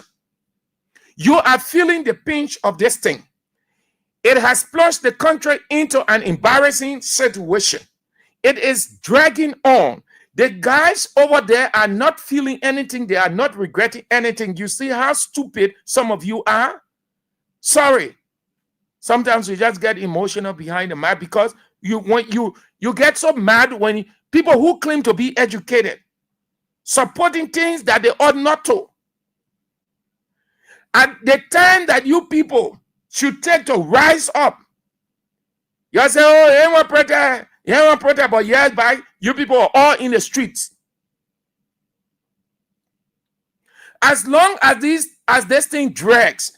You are feeling the pinch of this thing. It has plunged the country into an embarrassing situation. It is dragging on. The guys over there are not feeling anything. They are not regretting anything. You see how stupid some of you are? Sorry. Sometimes we just get emotional behind the mic because you get so mad when people who claim to be educated supporting things that they ought not to. At the time that you people should take to rise up, you say, oh, you want protest. You want protest, but years back, you people are all in the streets. As long as this thing drags,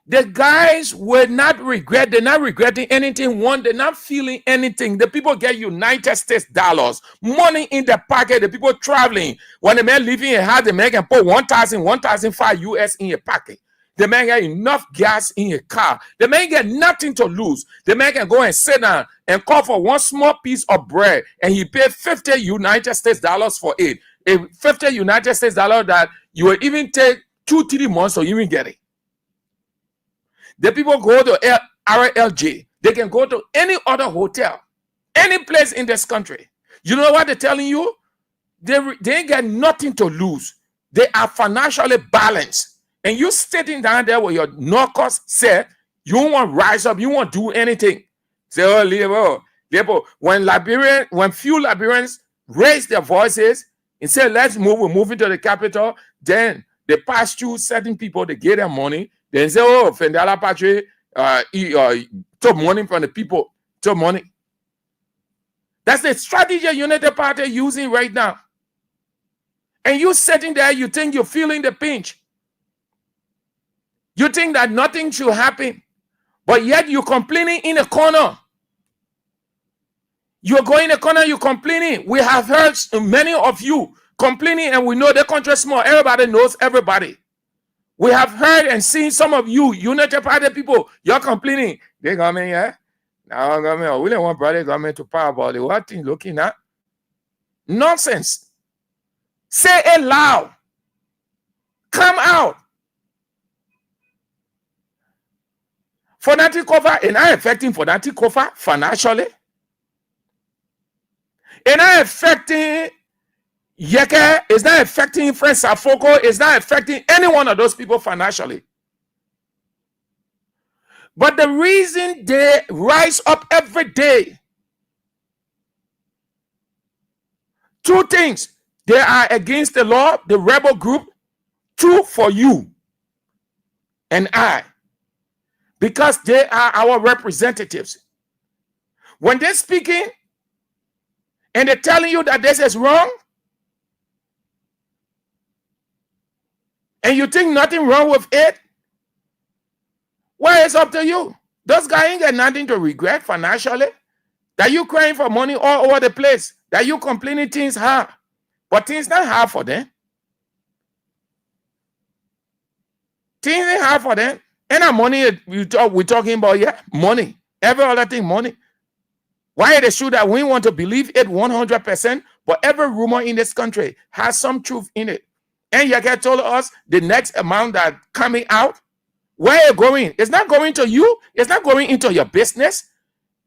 the guys will not regret. They're not regretting anything. One, they're not feeling anything. The people get United States dollars, money in the pocket. The people traveling. When the man living in a house, the man can put 1,005 US in your pocket. The man get enough gas in your car. The man get nothing to lose. The man can go and sit down and call for one small piece of bread, and he paid 50 United States dollars for it. A 50 United States dollars that you will even take 2-3 months to even get it. The people go to RLJ. They can go to any other hotel, any place in this country. You know what they're telling you? They ain't got nothing to lose. They are financially balanced. And you sitting down there with your knuckles set, you want to rise up, you want to do anything. Say, oh, Libo. When few Liberians raise their voices and say, let's move, we're moving to the capital, then they pass through certain people, they get their money, then say, oh, Fendela Patrick took money from the people, took money. That's the strategy Unity Party using right now. And you sitting there, you think you're feeling the pinch. You think that nothing should happen, but yet you're complaining in a corner. You're going in a corner, you're complaining. We have heard many of you complaining, and we know the country is small. Everybody knows everybody. We have heard and seen some of you, Unity Party people, you're complaining. They come in here. Now, we don't want brother government to power about it. What thing looking at? Nonsense. Say it loud. Come out. Fanatic cover is not affecting Fanatic cover financially. It's not affecting Yeke. It's not affecting Friends Safoko. It's not affecting any one of those people financially. But the reason they rise up every day, two things. They are against the law, the rebel group. Two, for you and I. Because they are our representatives. When they're speaking, and they're telling you that this is wrong, and you think nothing wrong with it, well, it's up to you. Those guys ain't got nothing to regret financially. That you crying for money all over the place. That you complaining things hard. But things not hard for them. Things ain't hard for them. And that money we're talking about, yeah, money. Every other thing, money. Why is it true that we want to believe it 100%? But every rumor in this country has some truth in it. And you get told us the next amount that coming out, where it going? It's not going to you. It's not going into your business.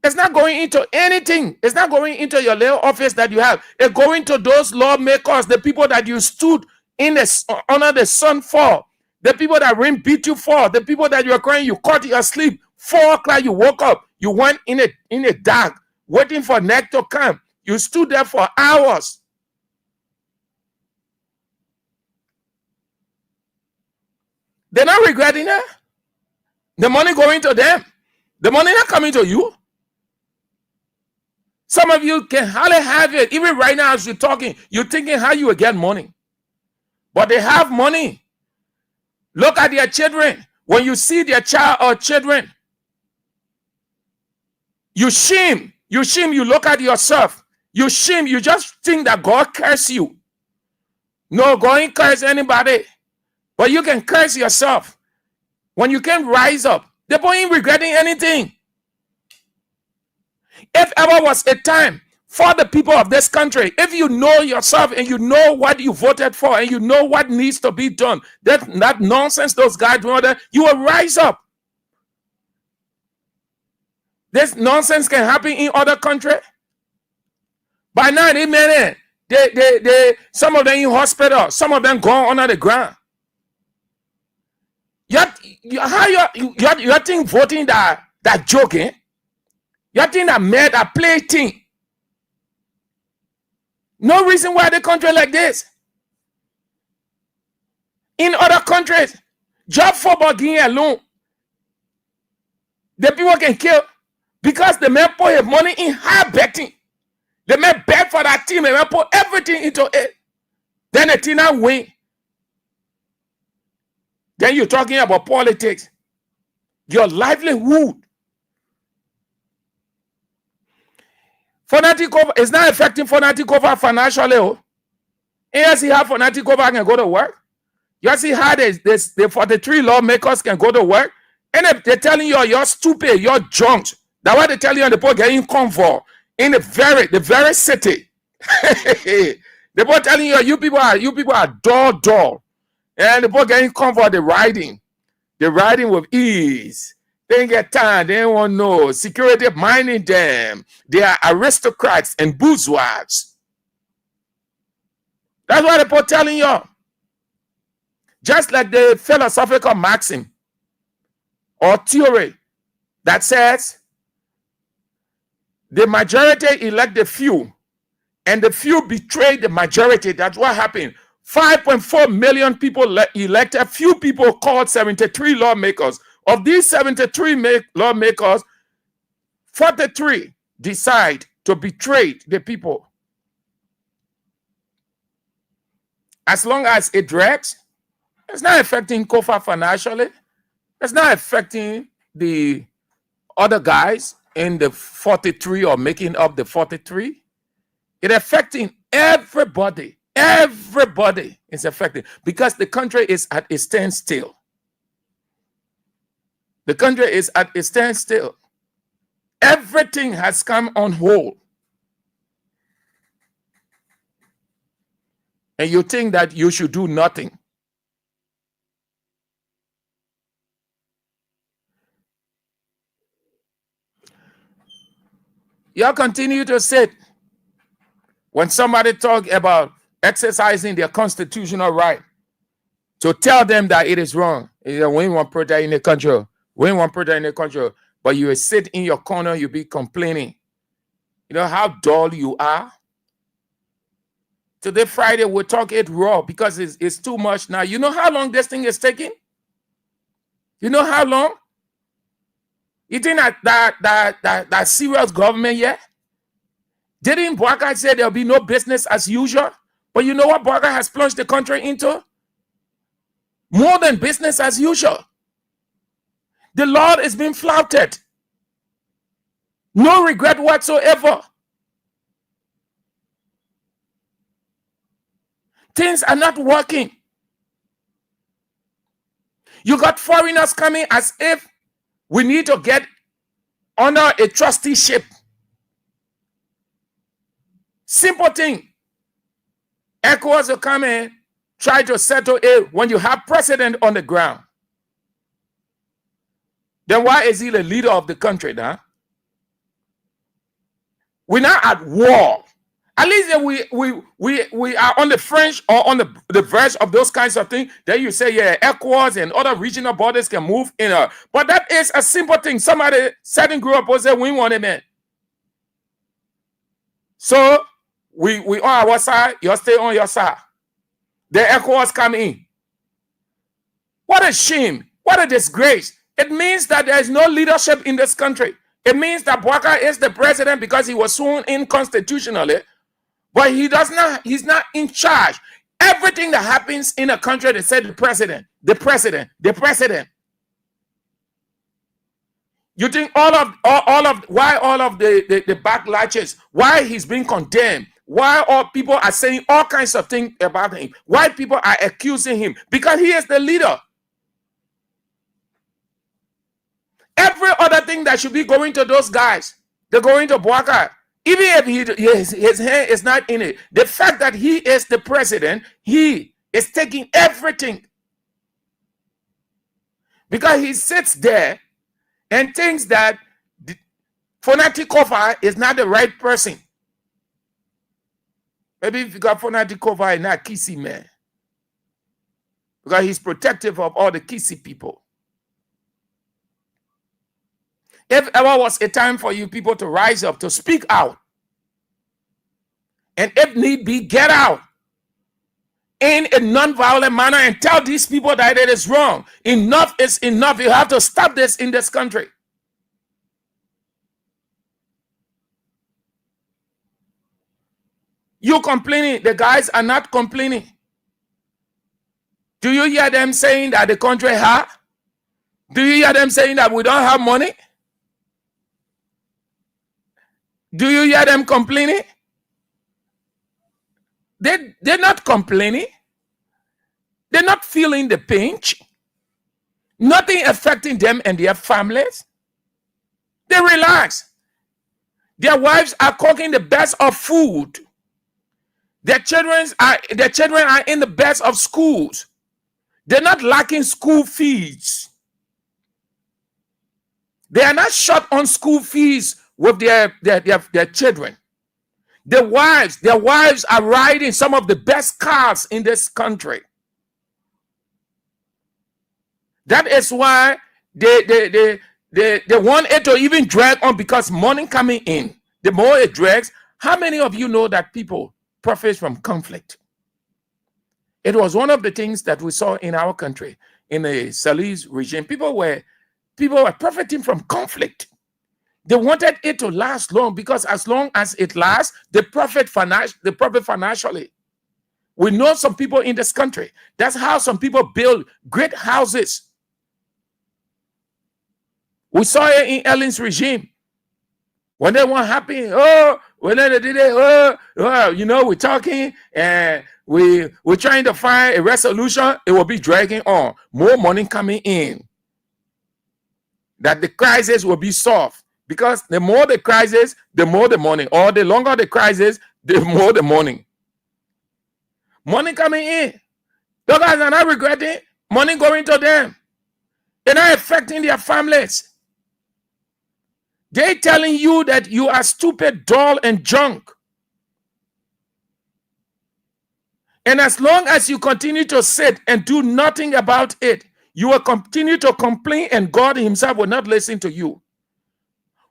It's not going into anything. It's not going into your little office that you have. It's going to those lawmakers, the people that you stood in the under the sun for, the people that rain beat you for, the people that you are crying, you caught your sleep. 4 o'clock, you woke up. You went in a dark, waiting for neck to come. You stood there for hours. They're not regretting that. The money going to them. The money not coming to you. Some of you can hardly have it. Even right now as you're talking, you're thinking how you will get money. But they have money. Look at their children. When you see their child or children, you shame. You shame. You look at yourself. You shame. You just think that God curse you. No, God ain't curse anybody. But you can curse yourself. When you can rise up, the boy ain't regretting anything. If ever was a time for the people of this country, if you know yourself and you know what you voted for and you know what needs to be done, that nonsense those guys do, you will rise up. This nonsense can happen in other countries. By now, they some of them in hospital, some of them gone under the ground. You think voting that joking? You think that made a play thing? No reason why the country like this. In other countries, job football game alone, the people can kill because the man put his money in high betting. The man bet for that team and man put everything into it. Then the team now win. Then you're talking about politics. Your livelihood. Fanatic over is not affecting fanatic over financially. Oh. You see how fanatic over can go to work. You see how the 43 lawmakers can go to work. And if they're telling you you're stupid, you're junked. That's why they're telling you on the boat getting convoy in the very city. The boat telling you people are dull. And the boat getting convoy, they're riding with ease. They ain't get time. They don't want no security minding them. They are aristocrats and bourgeois. That's why the boat telling you. Just like the philosophical maxim or theory that says the majority elect the few and the few betray the majority. That's what happened. 5.4 million people elected. Few people called 73 lawmakers. Of these 73 lawmakers, 43 decide to betray the people. As long as it drags, it's not affecting Kofa financially. It's not affecting the other guys in the 43 or making up the 43. It's affecting everybody. Everybody is affected because the country is at a standstill. The country is at a standstill. Everything has come on hold. And you think that you should do nothing. Y'all continue to sit when somebody talk about exercising their constitutional right to tell them that it is wrong. You know, we want protect in the country. We want protect in the country. But you sit in your corner, you be complaining. You know how dull you are? Today, Friday, we'll talk it raw because it's too much now. You know how long this thing is taking? You know how long? You think that serious government yet? Didn't Bouakai say there'll be no business as usual? But you know what Bouakai has plunged the country into? More than business as usual. The Lord is being flouted. No regret whatsoever. Things are not working. You got foreigners coming as if we need to get under a trusteeship. Simple thing. ECOWAS will come in, try to settle it when you have precedent on the ground. Then why is he the leader of the country now? We're not at war. At least we are on the fringe or on the verge of those kinds of things. Then you say, yeah, ECOWAS and other regional borders can move in. But that is a simple thing. Somebody said in group and said, we want it, man. So we on our side, you stay on your side. The ECOWAS come in. What a shame. What a disgrace. It means that there is no leadership in this country. It means that Bouakai is the president because he was sworn in constitutionally, but he's not in charge. Everything that happens in a country, they say the president. You think all of the backlashes, why he's being condemned, why all people are saying all kinds of things about him, why people are accusing him, because he is the leader. Every other thing that should be going to those guys, they're going to Bouakai. Even if his hand is not in it, the fact that he is the president, he is taking everything. Because he sits there and thinks that Fonatikova is not the right person. Maybe if you got Fonatikova, he's not Kisi man. Because he's protective of all the Kisi people. If ever was a time for you people to rise up, to speak out, and if need be, get out in a non-violent manner and tell these people that it is wrong. Enough is enough. You have to stop this in this country. You complaining, the guys are not complaining. Do you hear them saying that the country hard? Do you hear them saying that we don't have money? Do you hear them complaining? They're not complaining. They're not feeling the pinch. Nothing affecting them and their families. They relax. Their wives are cooking the best of food. Their children are in the best of schools. They're not lacking school fees. They are not short on school fees with their children. Their wives are riding some of the best cars in this country. That is why they want it to even drag on, because money coming in. The more it drags, how many of you know that people profit from conflict? It was one of the things that we saw in our country in the Salih's regime. People were profiting from conflict. They wanted it to last long, because as long as it lasts, they profit financially. We know some people in this country. That's how some people build great houses. We saw it in Ellen's regime. When they weren't happy, when they did it, we're talking and we're trying to find a resolution. It will be dragging on. More money coming in. That the crisis will be solved. Because the more the crisis, the more the money. Or the longer the crisis, the more the money. Money coming in. Those guys are not regretting money going to them. They're not affecting their families. They're telling you that you are stupid, dull, and junk. And as long as you continue to sit and do nothing about it, you will continue to complain, and God himself will not listen to you.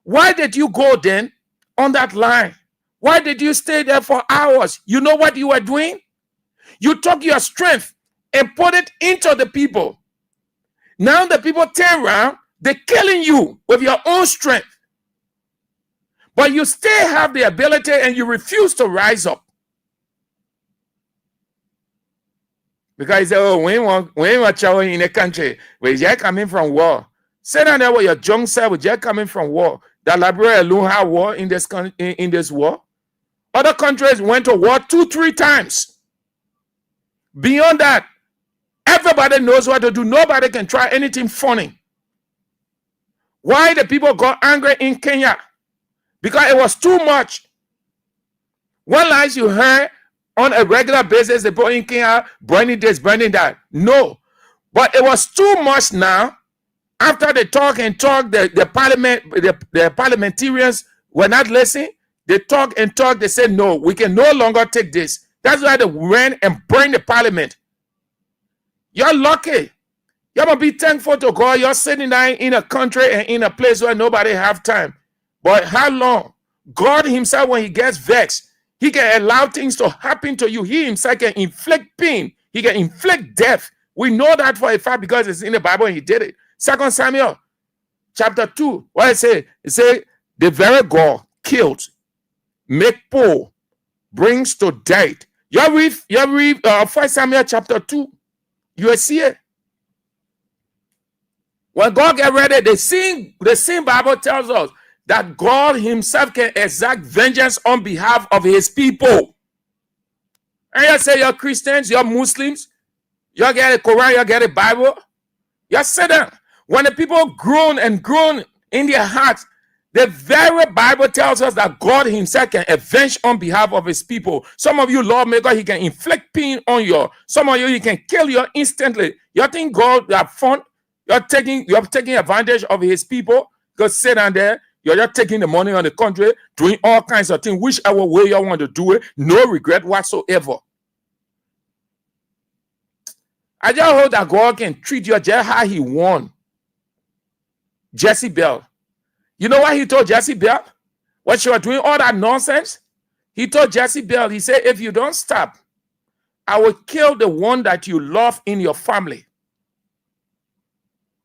Why did you go then on that line? Why did you stay there for hours? You know what you were doing? You took your strength and put it into the people. Now the people turn around, they're killing you with your own strength. But you still have the ability and you refuse to rise up. Because you say, oh, we ain't trouble in the country. We're just coming from war. Say that there with your junk self, we're just coming from war. The Liberia alone had war in this war. Other countries went to war 2-3 times. Beyond that, everybody knows what to do. Nobody can try anything funny. Why the people got angry in Kenya? Because it was too much. One lies you heard on a regular basis, the people in Kenya burning this, burning that. No. But it was too much now. After they talk, the parliamentarians were not listening. They talk, they said, no, we can no longer take this. That's why they went and burned the parliament. You're lucky. You're going to be thankful to God. You're sitting there in a country and in a place where nobody have time. But how long? God himself, when he gets vexed, he can allow things to happen to you. He himself can inflict pain. He can inflict death. We know that for a fact because it's in the Bible and he did it. 2 Samuel chapter 2. What it say? It say, the very God killed, make poor, brings to death. You read 1 Samuel chapter 2. You will see it. When God get ready, the same Bible tells us that God himself can exact vengeance on behalf of his people. And you say you're Christians, you're Muslims, you get a Quran, you get a Bible. You sit down. When the people groan and groan in their hearts, the very Bible tells us that God himself can avenge on behalf of his people. Some of you lawmakers, he can inflict pain on you. Some of you, he can kill you instantly. You think God have fun? You're taking advantage of his people. Because sit down there, you're just taking the money on the country, doing all kinds of things, whichever way you want to do it, no regret whatsoever. I just hope that God can treat you just how he won Jezebel. You know what he told Jezebel? When she was doing all that nonsense, he told Jezebel, he said, if you don't stop, I will kill the one that you love in your family.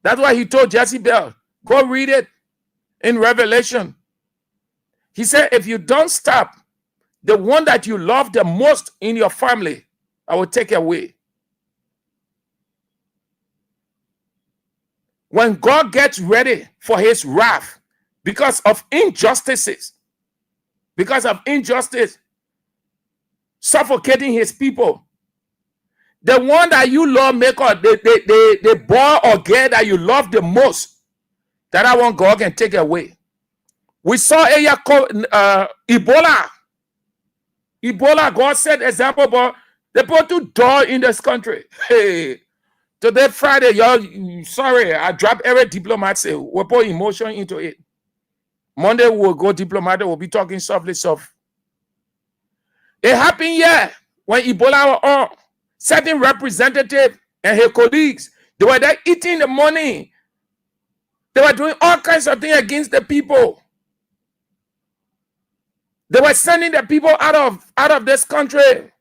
That's why he told Jezebel. Go read it in Revelation. He said, if you don't stop, the one that you love the most in your family, I will take away. When God gets ready for his wrath because of injustice, suffocating his people, the one that you love, the boy or girl that you love the most, that one God can take away. We saw Ebola. Ebola, God set example, but they put to die in this country. Hey, today, Friday, y'all, sorry, I dropped every diplomat, say, we put emotion into it. Monday, we'll go diplomatic, we'll be talking softly. It happened here when Ebola was on. Certain representative and her colleagues, they were there eating the money. They were doing all kinds of things against the people. They were sending the people out of this country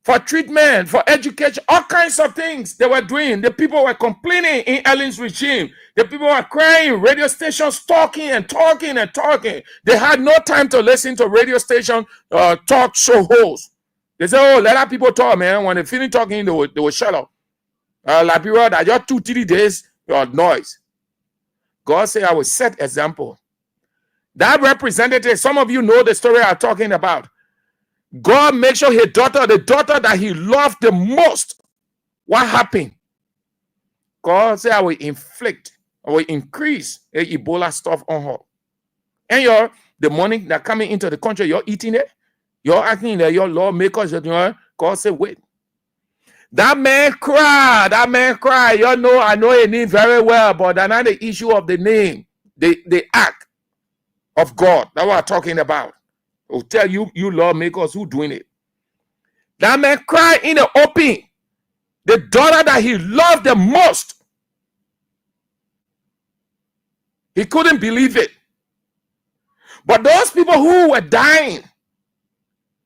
for treatment, for education, all kinds of things they were doing. The people were complaining in Ellen's regime. The people were crying, radio stations talking and talking and talking. They had no time to listen to radio station talk show hosts. They say, oh, let our people talk, man. When they finish talking, they will shut up. Liberia, that just 2-3 days of noise. God said, I will set example. That representative, some of you know the story I'm talking about. God made sure his daughter, the daughter that he loved the most, what happened? God said, I will increase Ebola stuff on her. And the money that coming into the country, you're eating it. You're acting that your lawmakers, God said, wait. That man cried. You know, I know his name very well, but that's not the issue of the name. The act of God. That's what I'm talking about. I'll tell you lawmakers who doing it. That man cried in the open. The daughter that he loved the most. He couldn't believe it. But those people who were dying,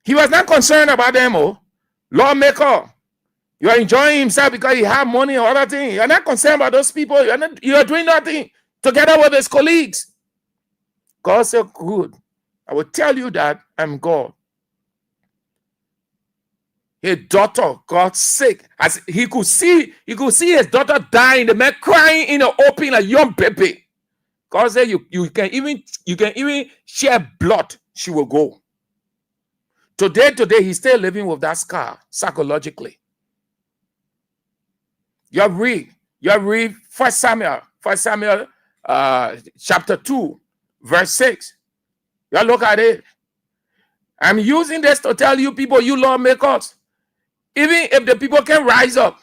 he was not concerned about them. Oh, lawmaker, you are enjoying himself because he have money or other things. You're not concerned about those people. You are doing nothing together with his colleagues. God said, good. I will tell you that I'm God. His daughter got sick. As he could see his daughter dying. The man crying in the open, a young baby. God said, you can even share blood. She will go. Today, he's still living with that scar psychologically. You read 1 Samuel chapter 2, verse 6. You look at it. I'm using this to tell you people, you lawmakers, even if the people can rise up,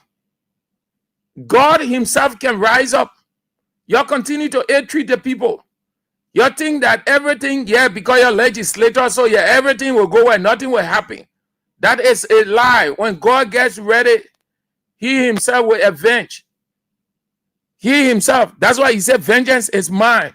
God himself can rise up. You continue to ill-treat the people. You think that everything, because you're legislator, so everything will go and nothing will happen. That is a lie. When God gets ready, he himself will avenge. He himself. That's why he said, vengeance is mine.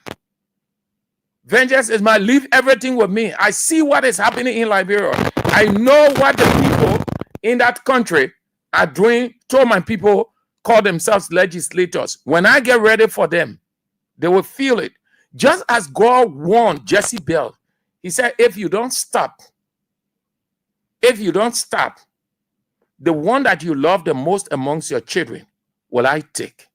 Vengeance is mine. Leave everything with me. I see what is happening in Liberia. I know what the people in that country are doing. So my people call themselves legislators. When I get ready for them, they will feel it. Just as God warned Jezebel, he said, if you don't stop, the one that you love the most amongst your children will I take.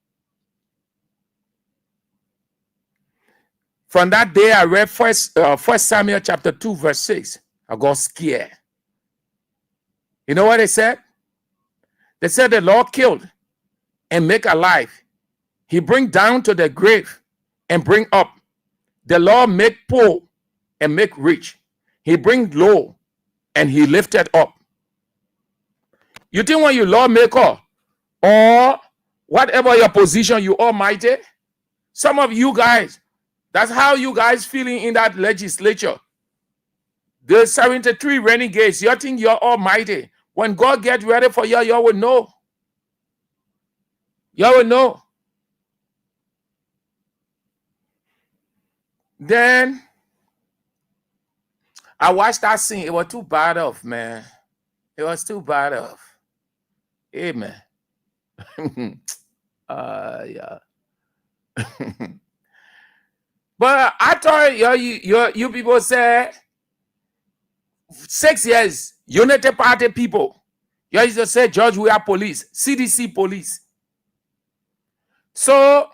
From that day, I read 1 Samuel chapter 2, verse 6. I got scared. You know what they said? They said the Lord killed and make alive. He bring down to the grave and bring up. The Lord make poor and make rich. He bring low and he lifted up. You think when you lawmaker or whatever your position, you almighty? Some of you guys, that's how you guys feeling in that legislature. The 73 renegades, you think you're almighty. When God gets ready for you, you will know. You will know. Then I watched that scene. It was too bad of, man. It was too bad of. Amen. Yeah. But I thought you people said 6 years, Unity Party people. You used to say, George, we are police, CDC police. So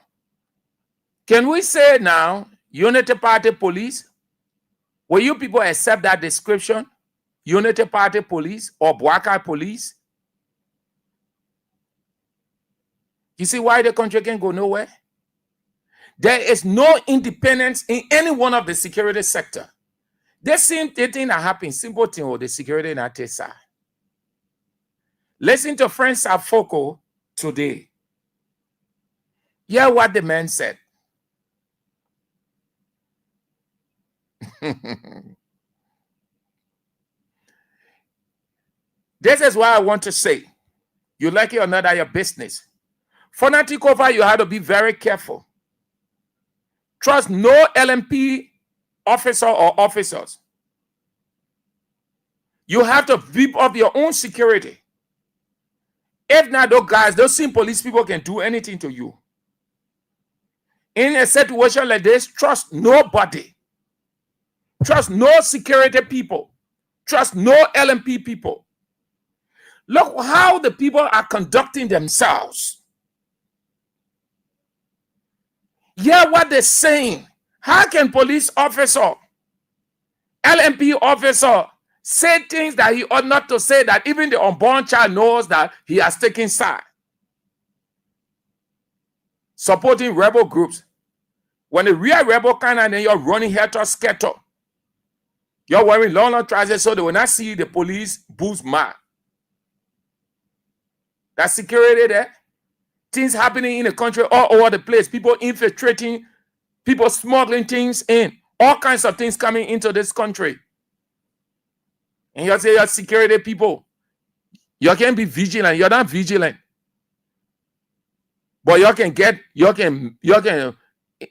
can we say now, Unity Party police? Will you people accept that description? Unity Party police or Bwaka police? You see why the country can go nowhere? There is no independence in any one of the security sector. The same thing that happens, simple thing with the security in Atesa. Listen to Frank Safoko today. Hear what the man said. This is what I want to say. You like it or not, that's your business. For not to take over, you have to be very careful. Trust no LMP officer or officers. You have to beef up your own security. If not, those guys, those same police people can do anything to you. In a situation like this, trust nobody. Trust no security people. Trust no LMP people. Look how the people are conducting themselves. Hear what they're saying. How can police officer, LMP officer, say things that he ought not to say, that even the unborn child knows that he has taken side? Supporting rebel groups. When the real rebel kind and then you're running helter-skelter. You're wearing long trousers so they will not see the police boost mad. That's security there. Things happening in the country all over the place. People infiltrating, people smuggling things in. All kinds of things coming into this country. And you say you're security people. You can be vigilant. You're not vigilant. But you can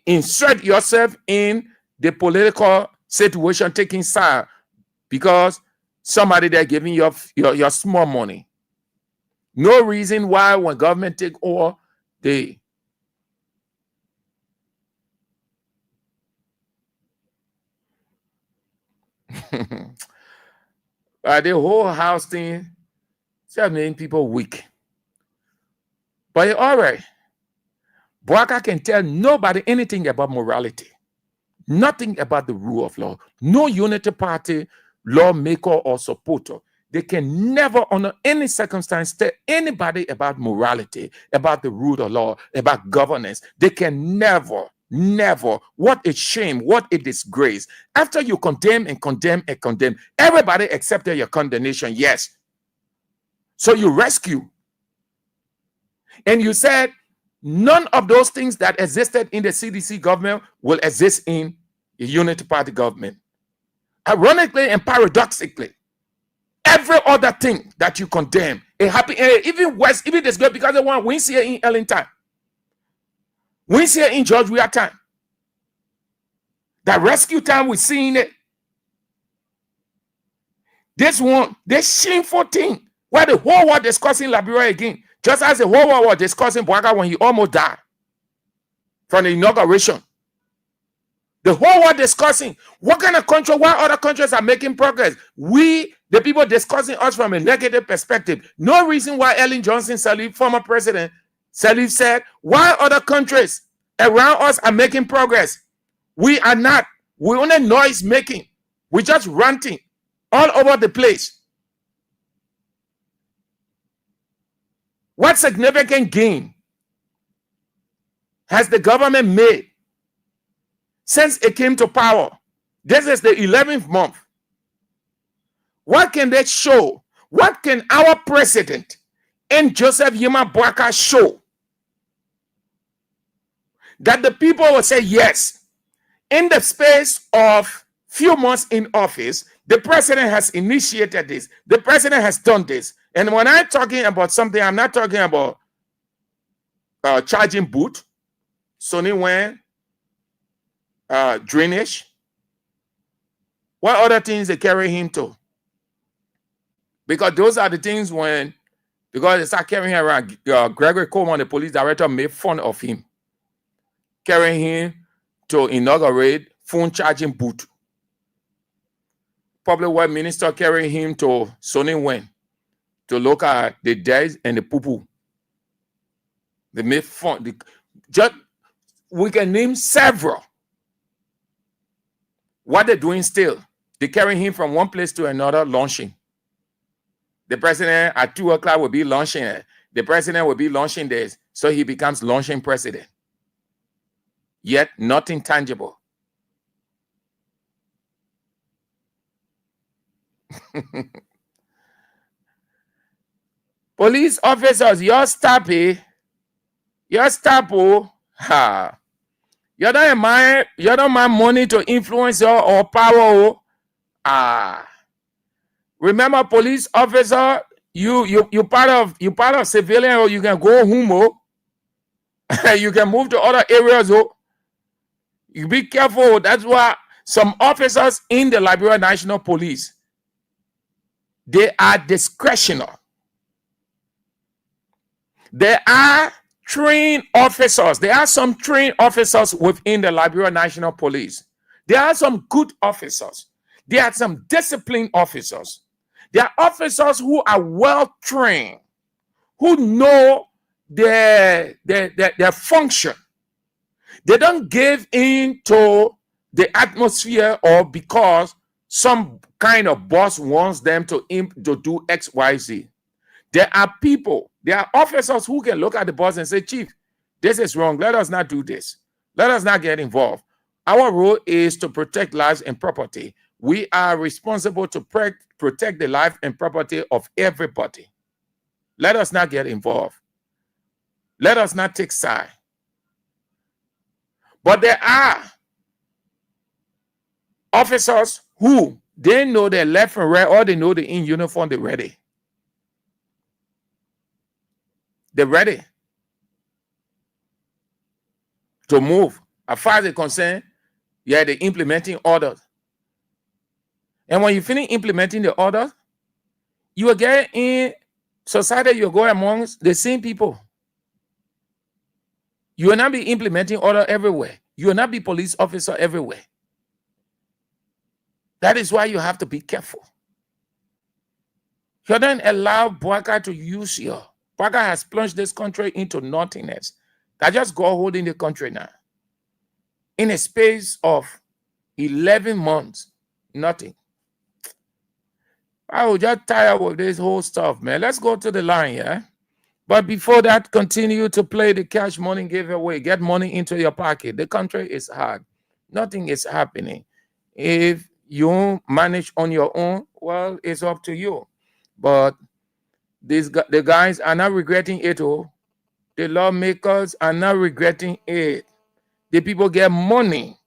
insert yourself in the political situation, taking side because somebody there giving you your small money. No reason why when government take over, The whole house thing just making people weak. But all right. Boaka can tell nobody anything about morality. Nothing about the rule of law. No unity party lawmaker or supporter. They can never, under any circumstance, tell anybody about morality, about the rule of law, about governance. They can never. What a shame, what a disgrace. After you condemn, everybody accepted your condemnation, yes. So you rescue. And you said, none of those things that existed in the CDC government will exist in a unity party government. Ironically and paradoxically, every other thing that you condemn, it happened, even worse, even this good, because the one we see in Ellen time. We see it in George Weah time. That rescue time, we're seeing it. This one, this shameful thing, where the whole world discussing Liberia again. Just as the whole world was discussing Boaka when he almost died from the inauguration. The whole world discussing what kind of country, why other countries are making progress. We, the people discussing us from a negative perspective. No reason why Ellen Johnson Sirleaf, former president, Sirleaf said, why other countries around us are making progress. We are not. We're only noise making. We're just ranting all over the place. What significant gain has the government made since it came to power? This is the 11th month. What can they show? What can our president and Joseph Yema Boaka show that the people will say, yes, in the space of few months in office, the president has initiated this. The president has done this. And when I'm talking about something, I'm not talking about charging boot, Sonny Wen, drainage. What other things they carry him to? Because those are the things because they start carrying him around. Gregory Coleman, the police director, made fun of him, carrying him to inaugurate phone charging booth. Public Works Minister carrying him to Sonny Wen to look at the dead and the poo-poo. They made fun. We can name several. What they're doing still, they carry him from one place to another, launching. The president at 2 o'clock will be launching it. The president will be launching this, so he becomes launching president. Yet nothing tangible. Police officers, your stappy, ha. You don't mind money to influence or power. Remember, police officer, you part of civilian, or you can go home. You can move to other areas. You be careful. That's why some officers in the Liberia National Police, they are discretional. There are trained officers. There are some trained officers within the Liberia National Police. There are some good officers. There are some disciplined officers. There are officers who are well trained, who know their function. They don't give in to the atmosphere or because some kind of boss wants them to do X, Y, Z. There are people, there are officers who can look at the boss and say, Chief, this is wrong. Let us not do this. Let us not get involved. Our role is to protect lives and property. We are responsible to protect the life and property of everybody. Let us not get involved. Let us not take side. But there are officers who they know they're left and right, or they know they're in uniform, they're ready. They're ready to move. As far as they're concerned, yeah, they're implementing orders. And when you finish implementing the orders, you will get in society, you go amongst the same people. You will not be implementing order everywhere. You will not be police officer everywhere. That is why you have to be careful. You don't allow Bwaka to use you. Bwaka has plunged this country into nothingness. I just go holding the country now. In a space of 11 months, nothing. I was just tired with this whole stuff, man. Let's go to the line, yeah? But before that, continue to play the cash money giveaway. Get money into your pocket. The country is hard. Nothing is happening. If you manage on your own, well, it's up to you. But the guys are not regretting it all. The lawmakers are not regretting it. The people get money.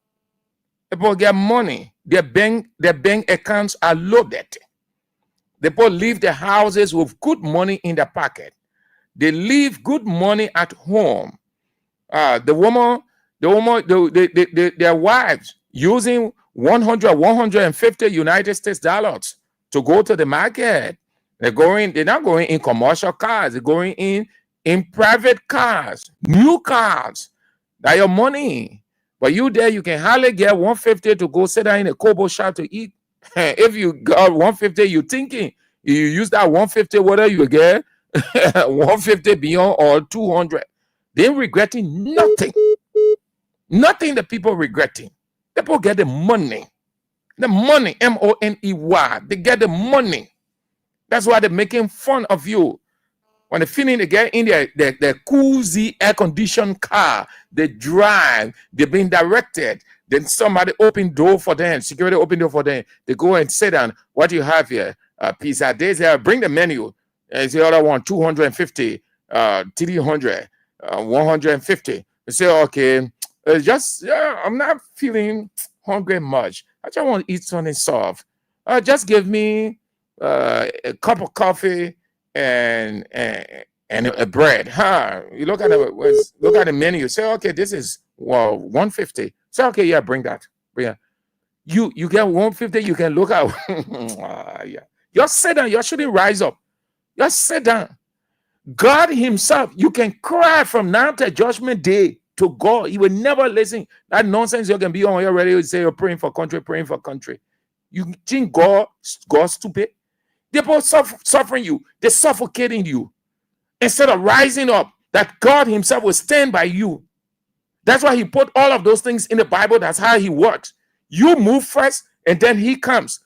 People get money. Their bank accounts are loaded. The people leave their houses with good money in their pocket. They leave good money at home. Their wives using 150 United States dollars to go to the market. They're not going in commercial cars. They're going in private cars, new cars. That's your money. But you there, you can hardly get 150 to go sit down in a Kobo shop to eat. If you got 150, you thinking you use that 150, whether you get 150 beyond or 200. They're regretting nothing. Nothing the people regretting. People get the money. The money, M-O-N-E-Y. They get the money. That's why they're making fun of you. When they finish, they get in their cozy air-conditioned car. They drive. They're being directed. Then somebody open door for them. Security open door for them. They go and sit down. What do you have here? Pizza. They say, bring the menu. It's the other one, 250, 300, 150. They say, okay, I'm not feeling hungry much. I just want to eat something soft. Just give me a cup of coffee and a bread. You look at the menu. Say, okay, this is 150. Say, okay, yeah, bring that. Yeah. You get 150. You can look at. Yeah. Just sit down. You shouldn't rise up. Just sit down. God Himself, you can cry from now to Judgment Day to God. He will never listen. That nonsense you can be on your radio. You say you're praying for country. You think God's stupid? They're suffering you. They're suffocating you. Instead of rising up, that God Himself will stand by you. That's why He put all of those things in the Bible. That's how He works. You move first, and then He comes.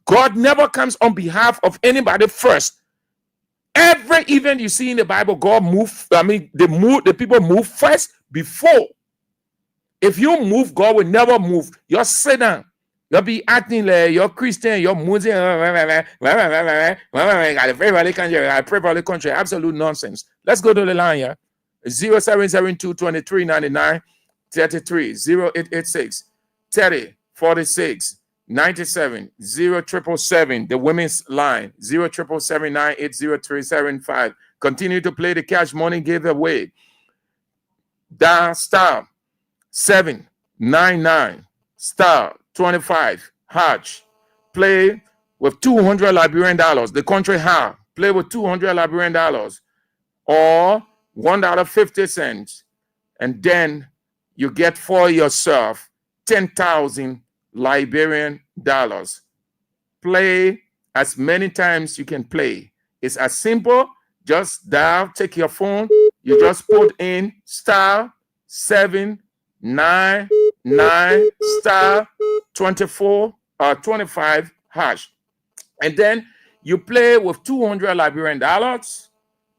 God never comes on behalf of anybody first. Every event you see in the Bible, God move. The people move first before. If you move, God will never move. You're sit down. You'll be acting like you're Christian. You're Muslim. I pray for the country. Absolute nonsense. Let's go to the line here. 0772 2399 33 0886 30 46 97 0777. The women's line 0777980375. Continue to play the cash money giveaway. Dial star 799 star 25 hatch. Play with $200 Liberian dollars. The country how? Play with $200 Liberian dollars or $1.50, and then you get for yourself 10,000 Liberian dollars. Play as many times you can play. It's as simple. Just dial, take your phone. You just put in star 799 star 24 or 25 hash, and then you play with $200 Liberian dollars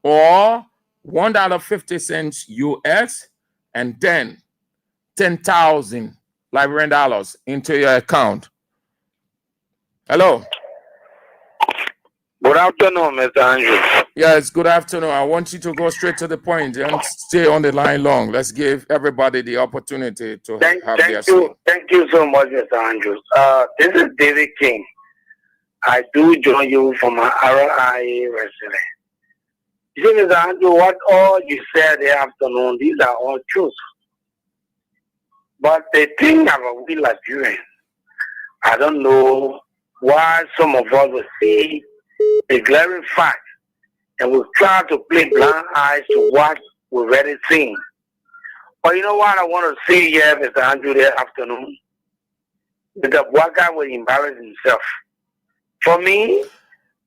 or $1.50 US, and then 10,000 Liberian dollars into your account. Hello. Good afternoon, Mr. Andrews. Yes, good afternoon. I want you to go straight to the point and stay on the line long. Let's give everybody the opportunity to have their say. Thank you so much, Mr. Andrews. This is David King. I do join you from my RIA resident. You see, Mr. Andrews, what all you said this afternoon, these are all truths. But the thing about we Liberians, I don't know why some of us will see the glaring fact and will try to play blind eyes to what we've already seen. But you know what I want to say here, Mr. Andrew, this afternoon? Mr. Bwaga will embarrass himself. For me,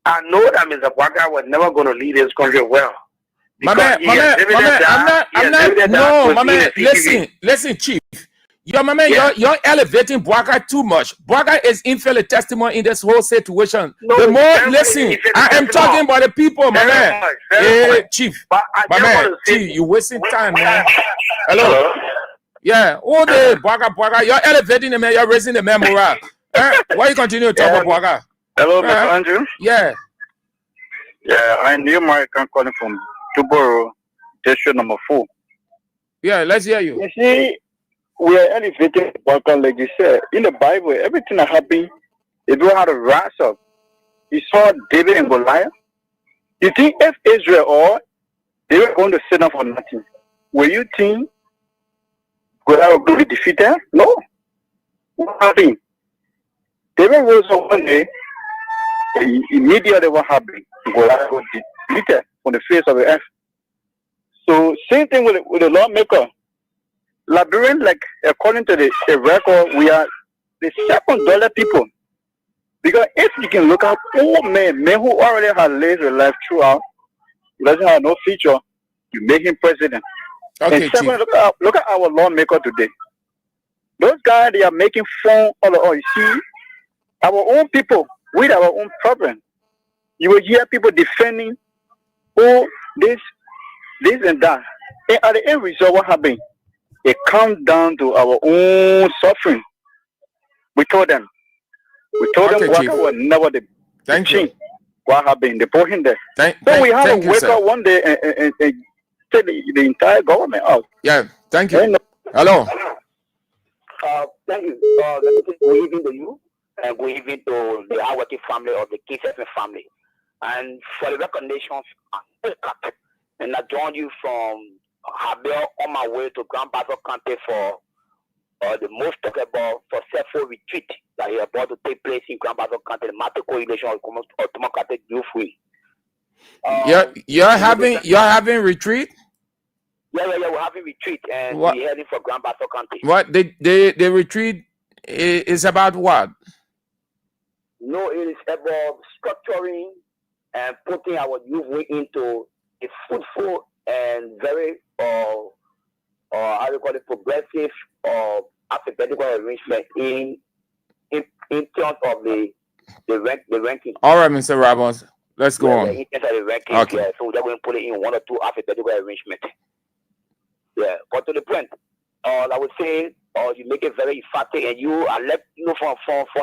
I know that Mr. Bwaga was never going to lead this country well. My man, I'm not, no, my man, listen, Chief. You're elevating Bwaga too much. Bwaga is invalid testimony in this whole situation. No, the more, listen, I am talking about the people, my man. Hey, Chief, my man, Chief, you wasting time, man. Hello? Yeah, all day, Bwaga, you're elevating the man, you're raising the man morale. Why you continue to talk about Bwaga? Hello, Mr. Andrew? Yeah. Yeah, I'm New American calling from Tuboro, district number 4. Yeah, let's hear you. You see, we are elevating Bwaga, like you said. In the Bible, everything that happened, if you had to rise up, you saw David and Goliath. You think if Israel or they were going to sit down for nothing, will you think Goliath will be defeated? No. What happened? David rose up one day, immediately what happened? Goliath was defeated on the face of the earth. So same thing with the lawmaker. Liberian, like according to the record, we are the $7 people. Because if you can look at all men who already have lived their life throughout, who doesn't have no future, you make him president. Okay, and second, look at our lawmaker today. Those guys, they are making fun of all. You see, our own people with our own problem. You will hear people defending, oh, this and that. And at the end result, what happened? It comes down to our own suffering. We told them Waka was never the king. What happened? They put him there. So we have to wake up one day and take the entire government out. Yeah, thank you. Hello. Thank you. Let me say good evening to you and good evening to the hardworking family of the K7 family. And for the recognitions, and I joined you from Habel on my way to Grand Battle County for the most talkable successful retreat that is about to take place in Grand Battle County, the Mato Coalition of Democratic Youth Wing. You're having retreat? Yeah, we're having retreat and we're heading for Grand Battle County. What the retreat is about what? No, it is about structuring and putting our youth wing into a fruitful and very how do you call it, progressive alphabetical arrangement in terms of the ranking. All right, Mr. Ramos, let's go on. In terms of the ranking, okay. Yeah, so we're going to put it in 1 or 2 alphabetical arrangement. Yeah, but to the point, I would say, you make it very emphatic, and you are let from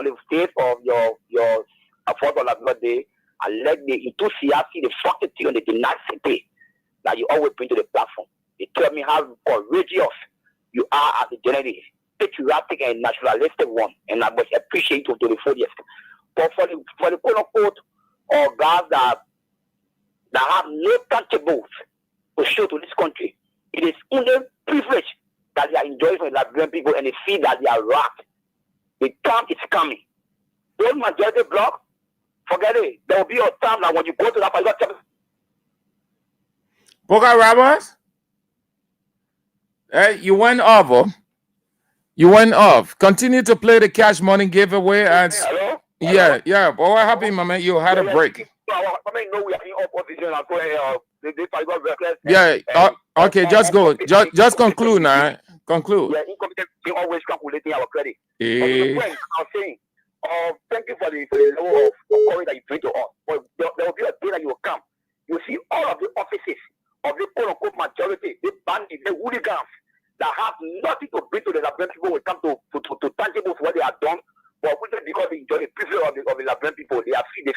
the state of your affordable life day. I like the enthusiasm, the faculty, and the tenacity that you always bring to the platform. You tell me how courageous you are as a journalist, patriotic and nationalistic one, and I must appreciate you to the fullest. But for the quote unquote guys that have no tangibles to show to this country, it is only privilege that they are enjoying from the Liberian people, and they feel that they are wrapped. The time is coming. Those majority bloc, forget it. There will be a time that when you go to that particular Boca Roberts, you went over. You went off. Continue to play the cash money giveaway. And hello? Yeah. But what happened, my man? You had a break. Yeah. Okay. Just go. Just conclude now. Conclude. Yeah, they always calculating our credit. I'm saying, thank you for the level of courage that you bring to us. But there will be a day that you will come. You see all of the offices of the quote-unquote majority, the bandits, the hooligans that have nothing to bring to the Liberian people will come to tangible for what they have done. But because they enjoy the privilege of the Liberian people, they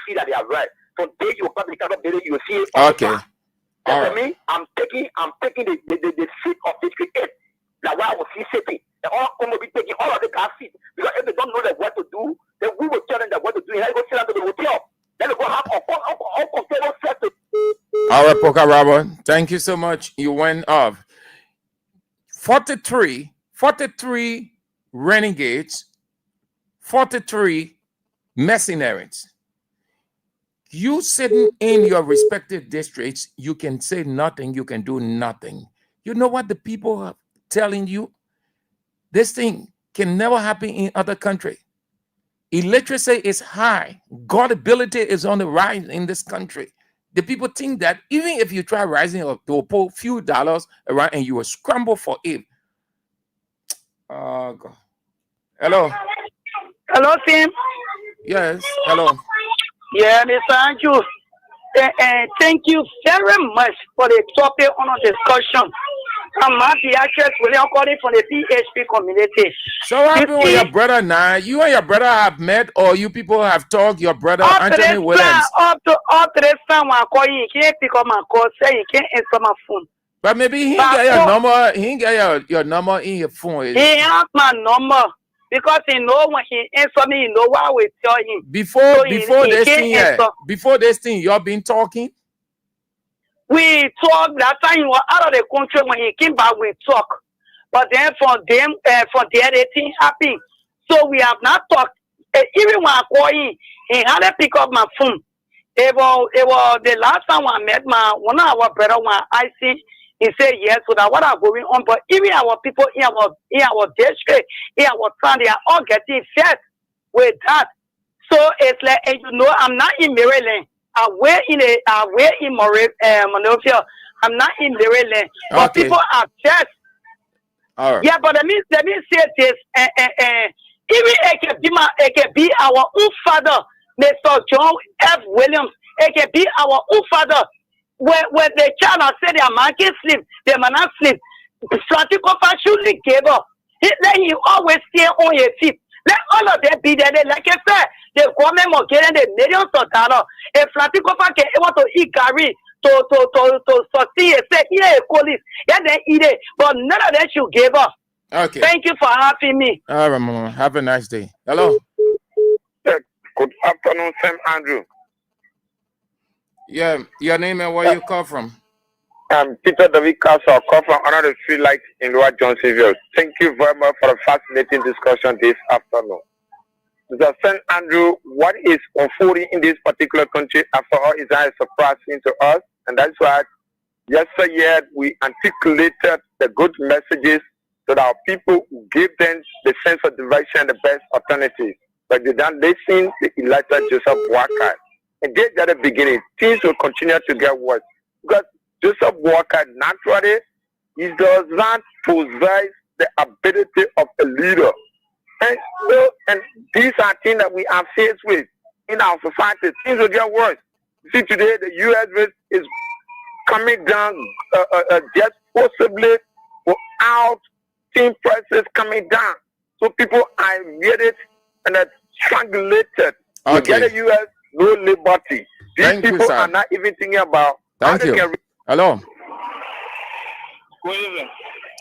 feel that they are right. So today you will come to the kind of day you will see it. Okay. All right. Me, I'm taking the seat of history 8. Like why I was sitting. And all will be taking all of the gas seats. Because if they don't know what to do, then we will tell them that what to do. And they go sit down to the hotel. Then they go have uncomfortable sex. All right, Poca Robert. Thank you so much. You went off. 43 renegades, 43 mercenaries. You sitting in your respective districts, you can say nothing, you can do nothing. You know what the people are telling you? This thing can never happen in other countries. Illiteracy is high. Gullibility is on the rise in this country. The people think that even if you try rising up to a few dollars around and you will scramble for it. Oh, God. Hello. Hello, Tim. Yes. Hello. Yeah, Mr. Andrew. Thank you very much for the topic on the discussion. I'm happy actress William calling from the PHP community. So what happened with your brother now? You and your brother have met, or you people have talked, your brother Anthony Williams? Up to this time when I call you, he can't pick up my call, say he can't answer my phone. But maybe he get your number, he get your number in your phone. He has my number. Because he know when he answer me, he know what I will tell him. Before this thing, you all been talking? We talk that time he was out of the country. When he came back, we talk. But then for there, the thing happened. So we have not talked. Even when I call him, he had to pick up my phone. It was the last time I met one of our brother when I see. He said yes, so that what are going on, but even our people in our district, in our town, they are all getting fed with that. So it's like, and you know, I'm not in Maryland. I'm in Monrovia. I'm not in Maryland, but people are fed. All right. Yeah, but let me say this. Even it can be our own father, Mr. John F. Williams. It can be our own father. When the child say their man can sleep, they may not sleep. Flatikofa surely gave up. Then he always stay on your feet. Let all of them be there. Like I said, the government will get the millions of dollars. If Flatikofa can able to eat Gary to succeed, say, yeah, police, yeah, they eat it. But none of them should give up. Okay. Thank you for having me. All right, Mama. Have a nice day. Hello. Good afternoon, Sam Andrew. Yeah, your name and where you come from? Peter David Castle. I come from another street light in Lower Johnsonville. Thank you very much for the fascinating discussion this afternoon. Mr. St. Andrew, what is unfolding in this particular country after all is not surprising to us, and that's why yesterday we articulated the good messages so that our people give them the sense of direction and the best alternatives. But they don't listen to Elijah Joseph Walker. And get at the beginning, things will continue to get worse. Because Joseph Walker, naturally, he does not possess the ability of a leader. And these are things that we are faced with in our society. Things will get worse. You see, today, the U.S. is coming down just possibly without team prices coming down. So people are getting and are strangulated. Okay. To get the U.S., no liberty. These Thank people you, are not even thinking about Thank you. Hello. Good evening.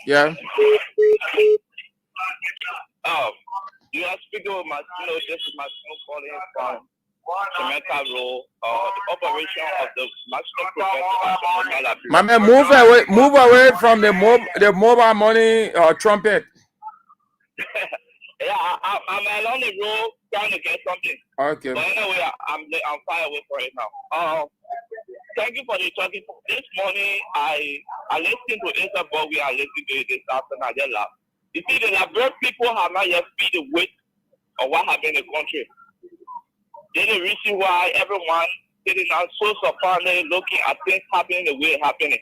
Yeah. You are speaking with Martino. This is Martino calling from Jamaica Road. The operation of the Martino Professor. My man, move away from the mobile money trumpet. Yeah, I'm along the road trying to get something. Okay. But anyway, I'm far away from it now. Thank you for the talking. This morning, I listened to Isabel. We are listening to it this afternoon. I just laughed. You see, the Liberia people have not yet feel the weight of what happened in the country. There's the reason why everyone sitting down so surprisingly looking at things happening the way it's happening.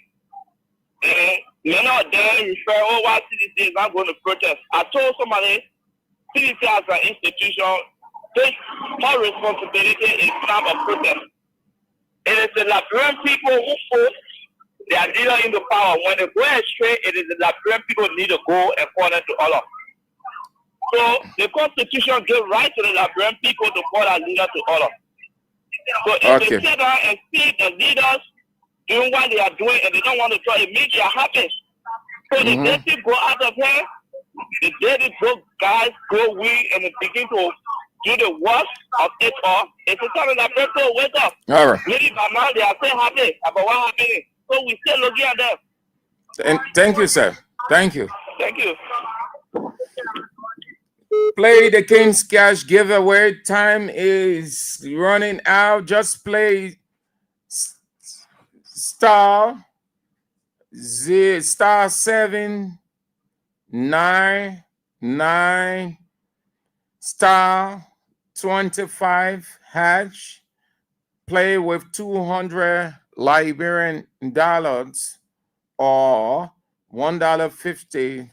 And many of them refer, why CDC is not going to protest. I told somebody, CDC as an institution takes more responsibility in time of protest. It is the Liberian people who put their leader into power. When they go astray, it is the Liberian people need to go according to all of. So the Constitution gives right to the Liberian people to call their leader to order. So if they sit down and see the leaders doing what they are doing and they don't want to try, it means they are happy. So the day they go out of here, the day they go guys go weak and they begin to do the worst of it all, it's the time that people wake up. All right. Maybe by now they are still happy about what happening. So we still looking at them. And thank you, sir. Thank you. Thank you. Play the King's Cash giveaway. Time is running out. Just play star 799 star 25 hash, play with 200 Liberian dollars or $1.50.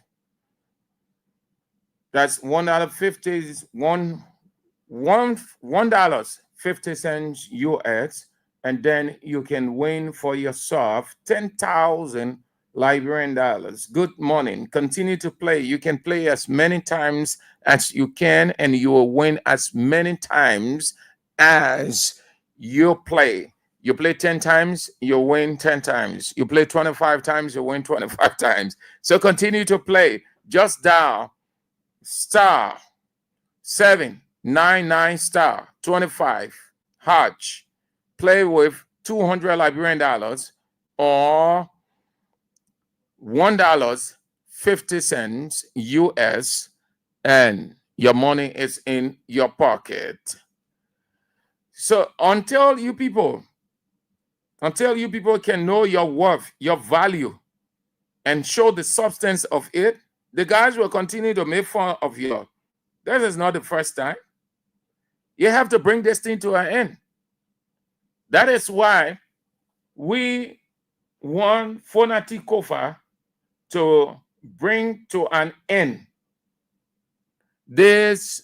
That's $1.50 is $1.50 US, and then you can win for yourself 10,000 Liberian dollars. Good morning. Continue to play. You can play as many times as you can, and you will win as many times as you play. You play 10 times, you win 10 times. You play 25 times, you win 25 times. So continue to play. Just dial star 799 star 25 Hodge. Play with 200 Liberian dollars or $1.50 US, and your money is in your pocket. So until you people can know your worth, your value, and show the substance of it, the guys will continue to make fun of you. This is not the first time. You have to bring this thing to an end. That is why we want Fonati Kofa to bring to an end this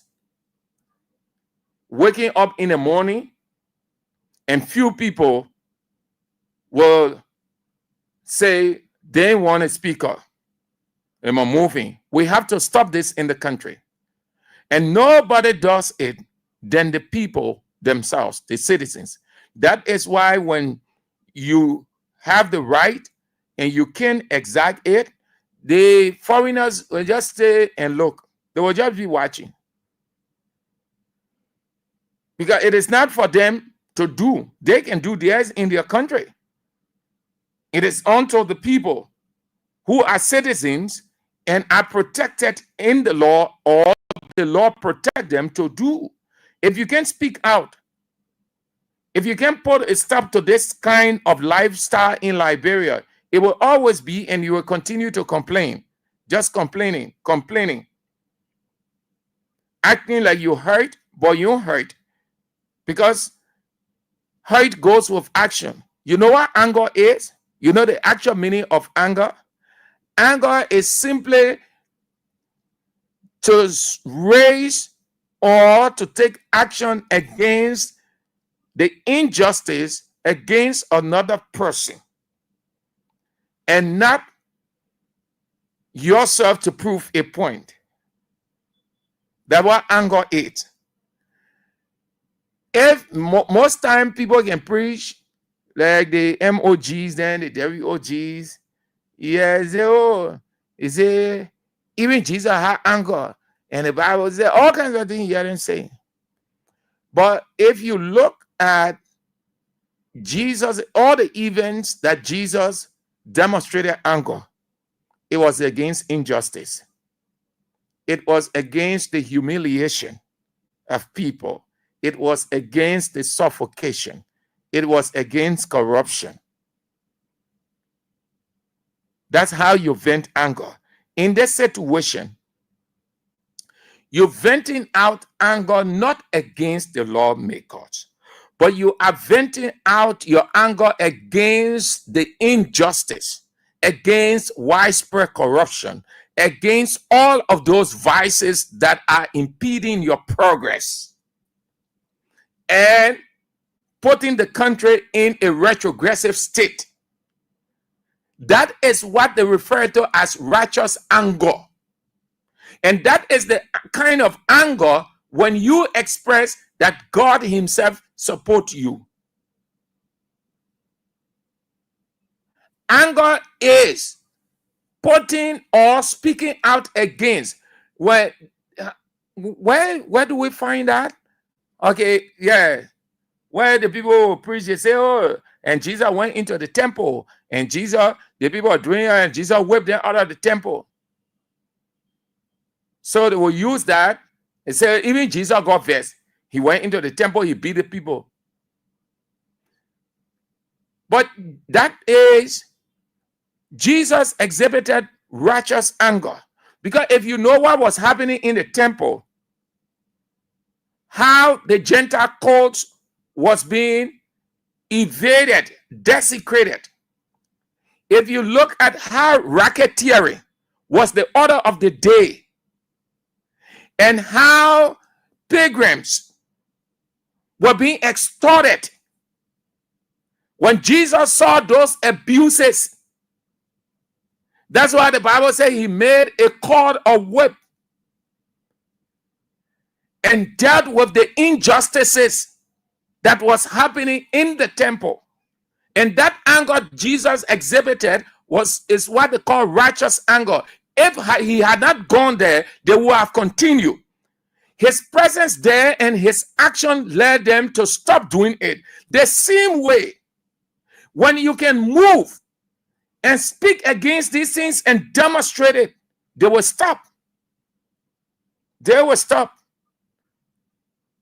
waking up in the morning and few people will say they want a speaker. Am I moving? We have to stop this in the country. And nobody does it than the people themselves, the citizens. That is why when you have the right and you can exact it, the foreigners will just stay and look. They will just be watching. Because it is not for them to do. They can do theirs in their country. It is unto the people who are citizens and are protected in the law, or the law protect them to do. If you can speak out, if you can put a stop to this kind of lifestyle in Liberia, it will always be, and you will continue to complain. Just complaining, acting like you hurt, but you don't hurt. Because hurt goes with action. You know what anger is? You know the actual meaning of anger? Anger is simply to raise or to take action against the injustice against another person, and not yourself to prove a point. That's what anger is. If most time people can preach like the MOGs, then the WOGs, even Jesus had anger, and the Bible says all kinds of things he didn't say. But if you look at Jesus, all the events that Jesus demonstrated anger, it was against injustice. It was against the humiliation of people. It was against the suffocation. It was against corruption. That's how you vent anger. In this situation, you're venting out anger not against the lawmakers, but you are venting out your anger against the injustice, against widespread corruption, against all of those vices that are impeding your progress and putting the country in a retrogressive state. That is what they refer to as righteous anger. And that is the kind of anger when you express that God himself supports you. Anger is putting or speaking out against. Where do we find that? Okay, yeah. Where the people preach, they say, oh, and Jesus went into the temple, and the people are doing it, and Jesus whipped them out of the temple. So they will use that and say, even Jesus got vexed. He went into the temple, he beat the people. But that is, Jesus exhibited righteous anger. Because if you know what was happening in the temple, how the Gentile cults was being evaded, desecrated. If you look at how racketeering was the order of the day, and how pilgrims were being extorted, when Jesus saw those abuses, that's why the Bible says he made a cord of whip and dealt with the injustices that was happening in the temple. And that anger Jesus exhibited is what they call righteous anger. If he had not gone there, they would have continued. His presence there and his action led them to stop doing it. The same way, when you can move and speak against these things and demonstrate it, they will stop. They will stop.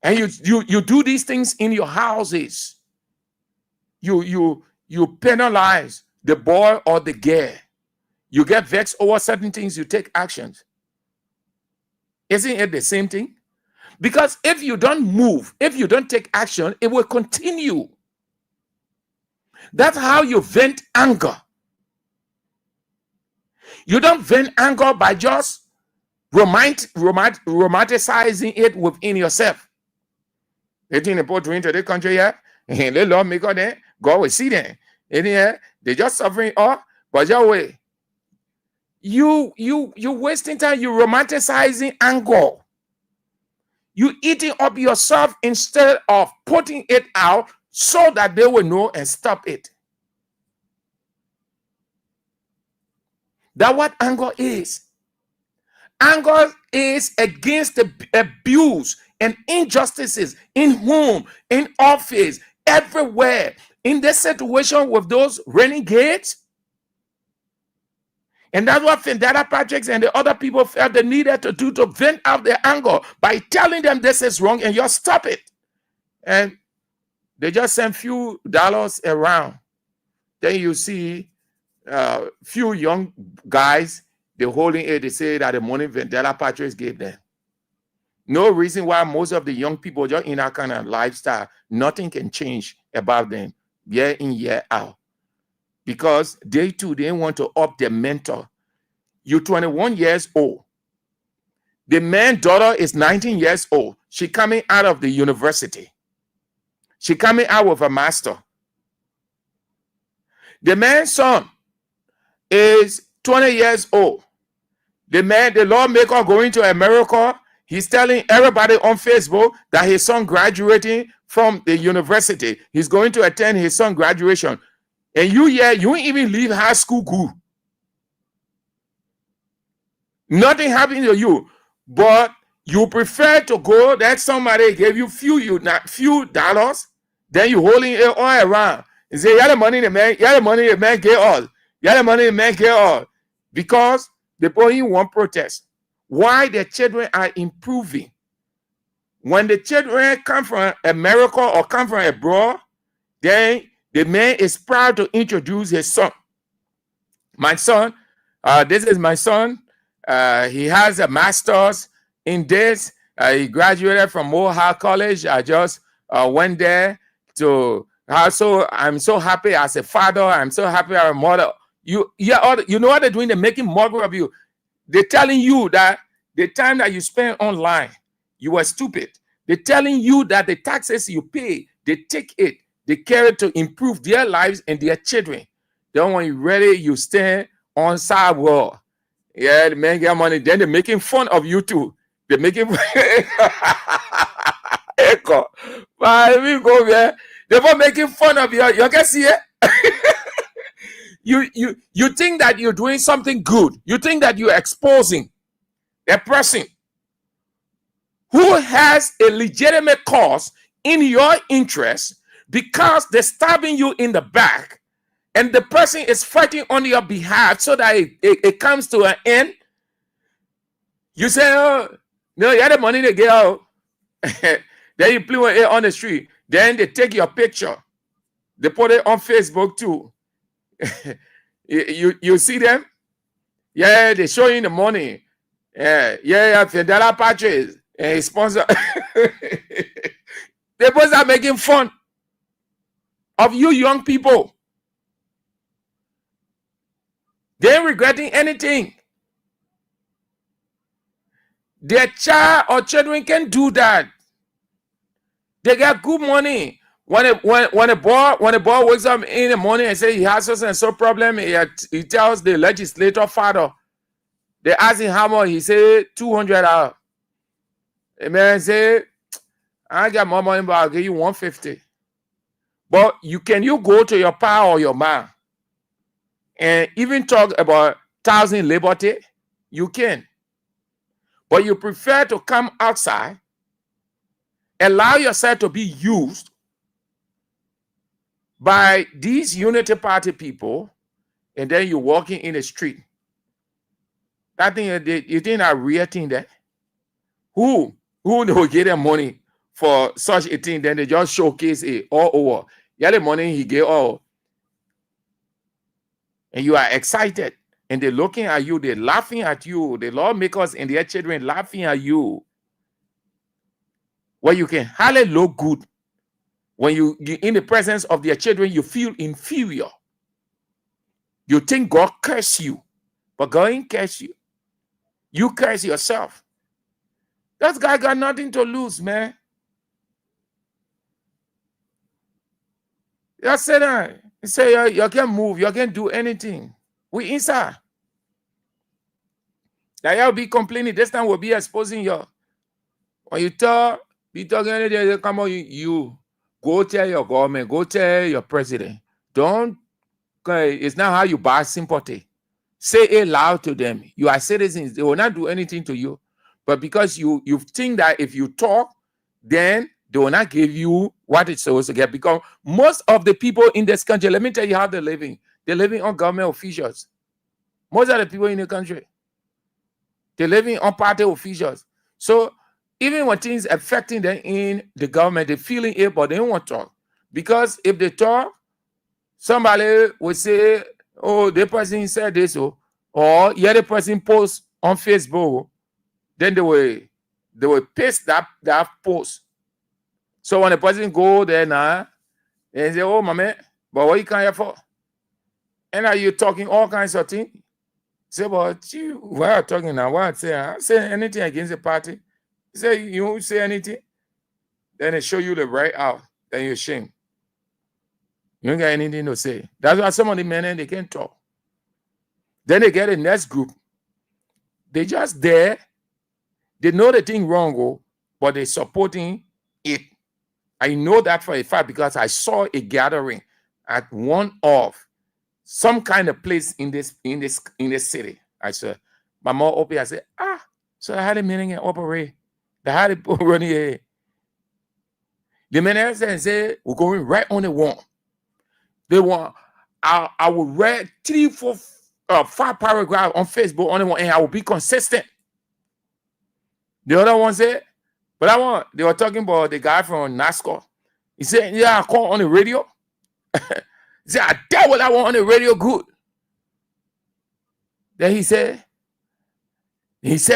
And you do these things in your houses. You penalize the boy or the girl. You get vexed over certain things, you take actions. Isn't it the same thing? Because if you don't move, if you don't take action, it will continue. That's how you vent anger. You don't vent anger by just romanticizing it within yourself. They think they put into the country here, and the Lord make there, God will see them. And here, they just suffering all, but your way. You wasting time, you romanticizing anger. You eating up yourself instead of putting it out so that they will know and stop it. That's what anger is. Anger is against the abuse and injustices in home, in office, everywhere. In this situation with those renegades. And that's what Vendetta Patrick and the other people felt they needed to do to vent out their anger by telling them this is wrong and you stop it. And they just send few dollars around. Then you see few young guys, they're holding it, they say that the money Vendetta Patrick gave them. No reason why most of the young people just in that kind of lifestyle, nothing can change about them year in, year out. Because they too, they want to up their mentor. You're 21 years old. The man's daughter is 19 years old. She coming out of the university. She coming out with a master. The man's son is 20 years old. The lawmaker going to America, he's telling everybody on Facebook that his son graduating from the university. He's going to attend his son graduation. And you ain't even leave high school good. Nothing happened to you. But you prefer to go that somebody gave you few dollars, then you holding it all around. And say, yeah, the money the man get all. Yeah, the money the man get all. Because the boy won't protest. Why the children are improving. When the children come from America or come from abroad, then the man is proud to introduce his son. My son, this is my son. He has a master's in this. He graduated from Mohawk College. I just went there to. I'm so happy as a father. I'm so happy as a mother. You know what they're doing? They're making mockery of you. They're telling you that the time that you spend online, you were stupid. They're telling you that the taxes you pay, they take it. They carry it to improve their lives and their children. Then when you're ready, you stand on sidewalk. Yeah, the man get money. Then they're making fun of you too. They're making echo. Let me go there. They're making fun of you. You can see it. You think that you're doing something good. You think that you're exposing a person who has a legitimate cause in your interest. Because they're stabbing you in the back and the person is fighting on your behalf so that it comes to an end. You say, oh, no, you had the money to get out. Then you play it on the street. Then they take your picture. They put it on Facebook too. you see them? Yeah, they show you in the morning. Yeah, Federa Patches. and sponsor. They both are making fun of you young people. They ain't regretting anything. Their child or children can do that. They get good money. When a boy wakes up in the morning and say he has such and so problem, he tells the legislator father. They ask him how much. He say $200. The man say, I got more money, but I'll give you $150. But you go to your pa or your ma and even talk about thousand liberty? You can. But you prefer to come outside, allow yourself to be used by these Unity Party people, and then you're walking in the street. That thing, you think a real thing there? Who will get them money for such a thing? Then they just showcase it all over. Yeah, the money he gave all. And you are excited. And they're looking at you, they're laughing at you. The lawmakers and their children laughing at you. Well, you can hardly look good. When you in the presence of their children, you feel inferior. You think God curse you, but God ain't curse you. You curse yourself. That guy got nothing to lose, man. Just say that. He say you can't move, you can't do anything. We inside. Now you'll be complaining. This time we'll be exposing you. When you be talking anything, they come on you. Go tell your government, go tell your president. It's not how you buy sympathy. Say it loud to them. You are citizens. They will not do anything to you. But because you think that if you talk, then they will not give you what it's supposed to get. Because most of the people in this country, let me tell you how they're living. They're living on government officials. Most of the people in the country, they're living on party officials. So even when things affecting them in the government, they're feeling it, but they don't want to talk. Because if they talk, somebody will say, oh, the person said this, or yeah, the person post on Facebook, then they will paste that post. So when the person go there now, and say, oh, my man, but what you come here for? And are you talking all kinds of things? Say, but you, why are you talking now? Why I say anything against the party? Say, you won't say anything? Then they show you the right out. Then you're ashamed. You don't got anything to say. That's why some of the men, they can't talk. Then they get the next group. They just there. They know the thing wrong, but they're supporting it. I know that for a fact because I saw a gathering at one of some kind of place in this city. I said, my mom opened. I said, so I had a meeting in operate. They had it running here. The minister said, we're going right on the wall. They want, I will read 3, 4, 5 paragraphs on Facebook on the one, and I will be consistent. The other one said, but they were talking about the guy from NASCAR. He said, yeah, I call on the radio. He said, I tell what I want on the radio good. Then he sent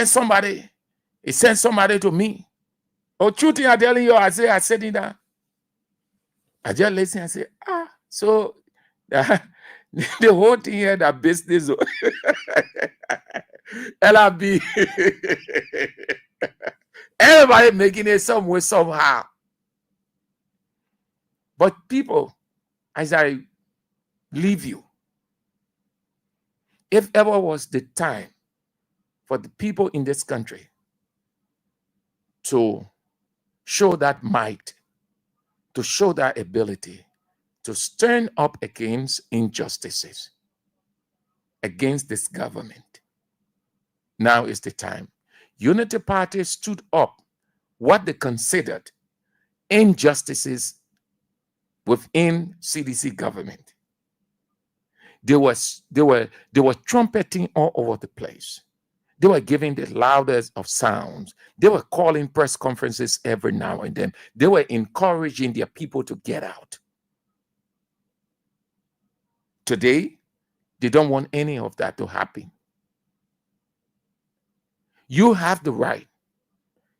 somebody to me. Oh, true thing I'm telling you, I said it down. I just listen and say, so the whole thing here, that business, LRB, everybody making it some way, somehow. But people, as I leave you, if ever was the time for the people in this country to show that might, to show that ability, to stand up against injustices, against this government, now is the time. Unity Party stood up what they considered injustices within CDC government. They were trumpeting all over the place. They were giving the loudest of sounds. They were calling press conferences every now and then. They were encouraging their people to get out. Today, they don't want any of that to happen. You have the right.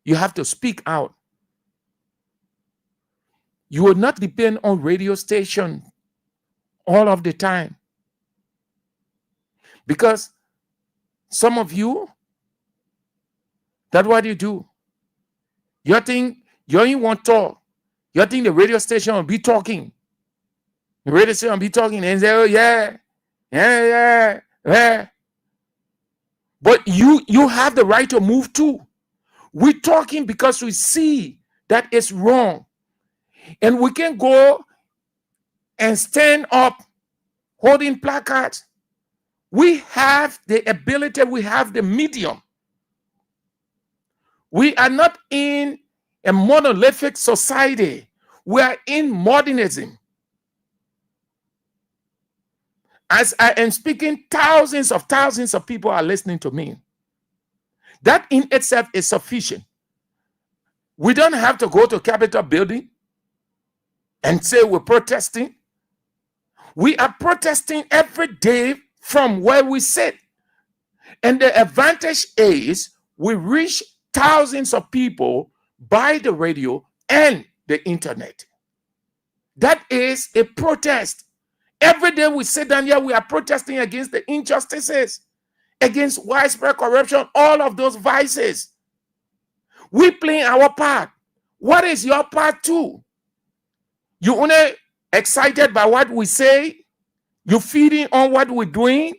You have to speak out. You will not depend on radio station all of the time. Because some of you, that's what you do. You think you only want to talk. You think the radio station will be talking. The radio station will be talking and say, oh, yeah. But you have the right to move too. We're talking because we see that it's wrong. And we can go and stand up holding placards. We have the ability, we have the medium. We are not in a monolithic society. We are in modernism. As I am speaking, thousands of people are listening to me. That in itself is sufficient. We don't have to go to Capitol building and say we're protesting. We are protesting every day from where we sit. And the advantage is we reach thousands of people by the radio and the internet. That is a protest. Every day we sit down here, we are protesting against the injustices, against widespread corruption, all of those vices. We play our part. What is your part too? You only excited by what we say? You feeding on what we're doing?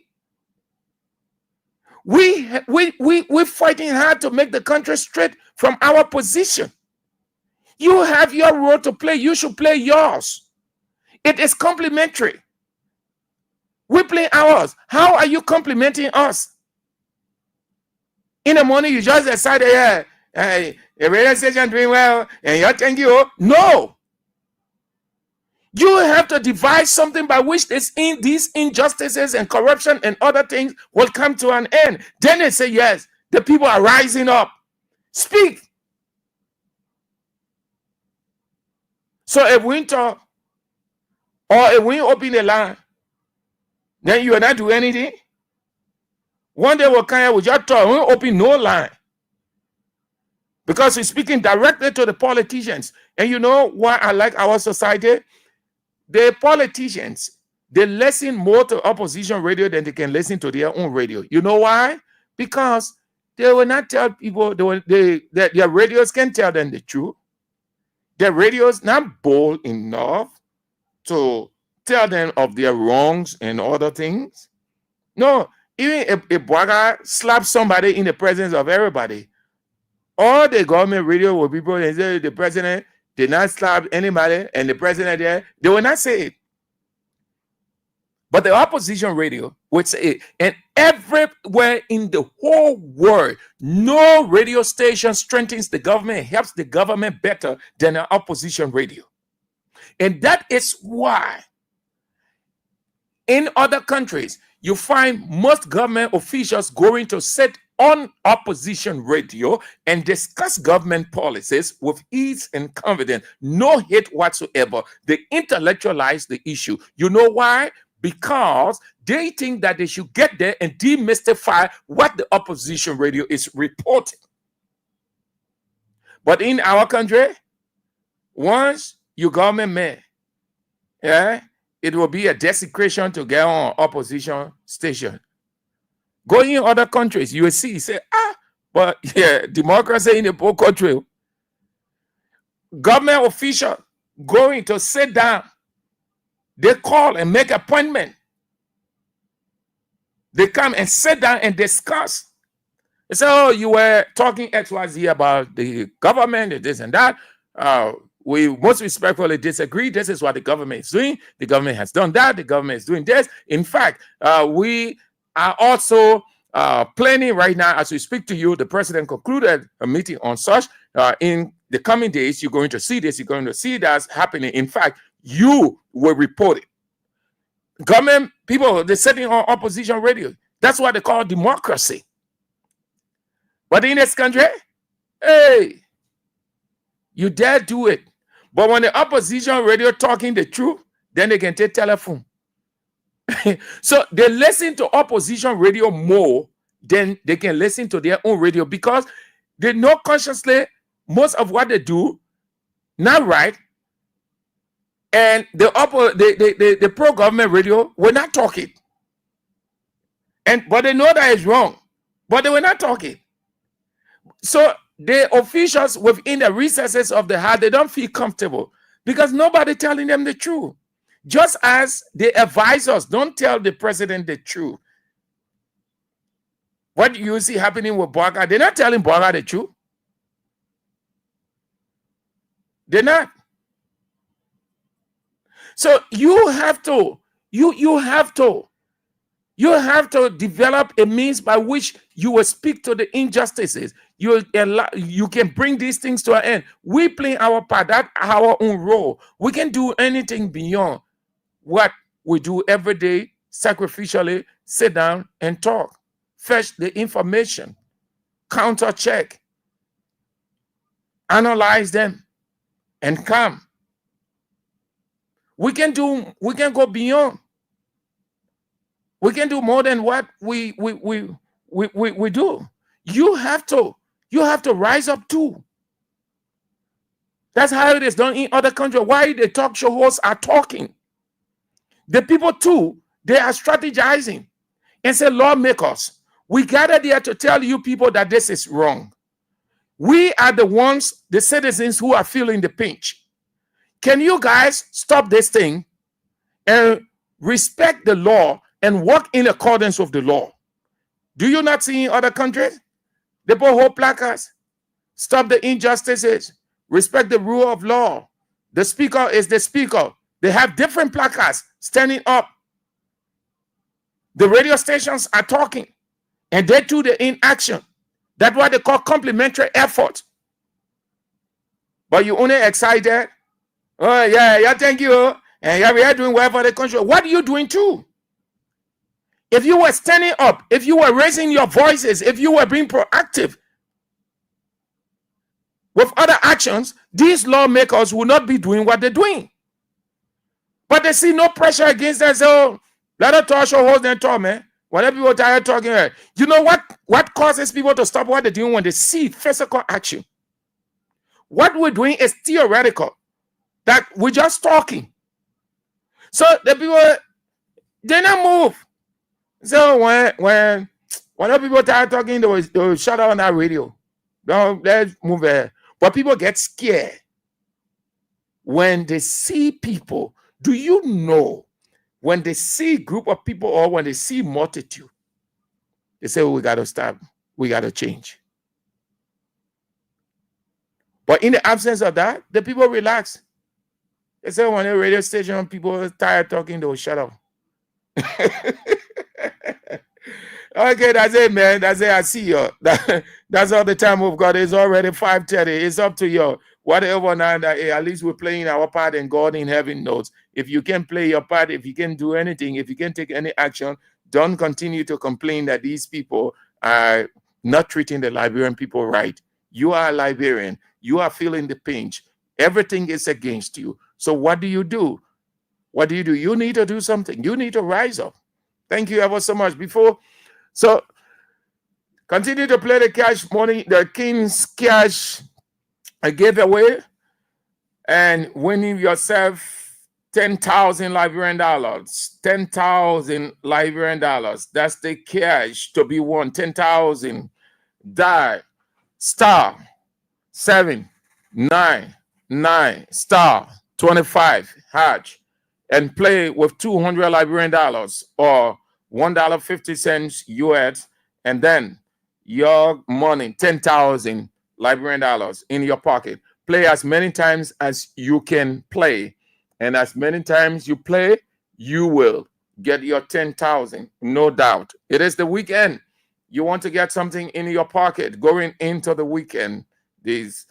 We're fighting hard to make the country straight from our position. You have your role to play. You should play yours. It is complementary. We play ours. How are you complimenting us? In the morning, you just decided, the radio station doing well, and you're thank you. No. You have to devise something by which these injustices and corruption and other things will come to an end. Then they say, yes, the people are rising up. Speak. So if we talk, or if we open the line, then you will not do anything. One day we'll come here, we just talk, we open no line. Because we're speaking directly to the politicians. And you know why I like our society? The politicians, they listen more to opposition radio than they can listen to their own radio. You know why? Because they will not tell people, that their radios can tell them the truth. Their radios not bold enough to tell them of their wrongs and other things. No, even if a blogger slaps somebody in the presence of everybody, all the government radio will be people and say the president did not slap anybody and the president there, they will not say it. But the opposition radio would say it. And everywhere in the whole world, no radio station strengthens the government, helps the government better than an opposition radio. And that is why in other countries, you find most government officials going to sit on opposition radio and discuss government policies with ease and confidence, no hate whatsoever. They intellectualize the issue. You know why? Because they think that they should get there and demystify what the opposition radio is reporting. But in our country, once you government man, it will be a desecration to get on opposition station. Go in other countries, you will see, say, but yeah, democracy in the poor country. Government official going to sit down, they call and make appointment. They come and sit down and discuss. They say, oh, you were talking XYZ about the government and this and that. We most respectfully disagree. This is what the government is doing. The government has done that. The government is doing this. In fact, we are also planning right now, as we speak to you, the president concluded a meeting on such. In the coming days, you're going to see this. You're going to see that's happening. In fact, you will report it. Government people, they're sitting on opposition radio. That's what they call democracy. But in this country, hey, you dare do it. But when the opposition radio talking the truth, then they can take telephone. So they listen to opposition radio more than they can listen to their own radio because they know consciously most of what they do not right, and the pro-government radio were not talking, but they know that it's wrong, but they were not talking. So the officials within the recesses of the heart, they don't feel comfortable because nobody telling them the truth. Just as the advisors don't tell the president the truth. What do you see happening with Boga? They're not telling Boga the truth. They're not. So you have to develop a means by which you will speak to the injustices. You can bring these things to an end. We play our part, that's our own role. We can do anything beyond what we do every day, sacrificially sit down and talk, fetch the information, counter check, analyze them, and come. We can go beyond. We can do more than what we do. You have to rise up too. That's how it is done in other countries. Why the talk show hosts are talking. The people too, they are strategizing and say, lawmakers, we gathered here to tell you people that this is wrong. We are the ones, the citizens who are feeling the pinch. Can you guys stop this thing and respect the law and work in accordance with the law? Do you not see in other countries? They put whole placards. Stop the injustices. Respect the rule of law. The speaker is the speaker. They have different placards standing up. The radio stations are talking. And they too, they're in action. That's what they call complementary effort. But you only excited. Oh, yeah, thank you. And yeah, we are doing well for the country. What are you doing too? If you were standing up, if you were raising your voices, if you were being proactive with other actions, these lawmakers will not be doing what they're doing. But they see no pressure against them. So let us talk show hold them talk, man. Whenever people tired talking, you know what causes people to stop what they're doing when they see physical action? What we're doing is theoretical. That we're just talking. So the people, they not move. So when people start talking, they will shut down that radio. Don't let's move ahead. But people get scared when they see people. Do you know when they see a group of people or when they see multitude, they say, oh, we got to stop. We got to change. But in the absence of that, the people relax. They say when a radio station, people are tired talking, they will shut up. Okay, that's it, man. That's it. I see you. That's all the time we've got. It's already 5:30. It's up to you. Whatever now, at least we're playing our part and God in heaven knows. If you can play your part, if you can do anything, if you can take any action, don't continue to complain that these people are not treating the Liberian people right. You are a Liberian. You are feeling the pinch. Everything is against you. So what do you do? What do? You need to do something. You need to rise up. Thank you ever so much. So continue to play the cash money, the King's Cash giveaway, and winning yourself 10,000 Liberian dollars. 10,000 Liberian dollars. That's the cash to be won. 10,000. Die. Star 799 star 25 hatch and play with 200 Liberian dollars or $1.50 US, and then your money, 10,000 Liberian dollars in your pocket. Play as many times as you can play, and as many times you play, you will get your 10,000, no doubt. It is the weekend. You want to get something in your pocket going into the weekend. This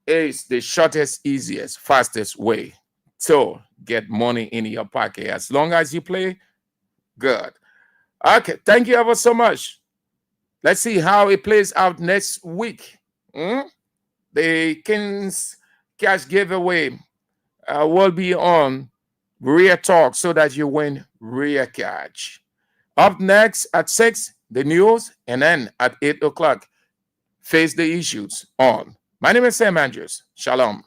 is the shortest, easiest, fastest way to get money in your pocket. As long as you play, good. Okay, thank you ever so much. Let's see how it plays out next week. The King's Cash giveaway will be on Real Talk so that you win Real Cash. Up next at 6, the news, and then at 8 o'clock, Face the Issues on My name is Sam Andrews. Shalom.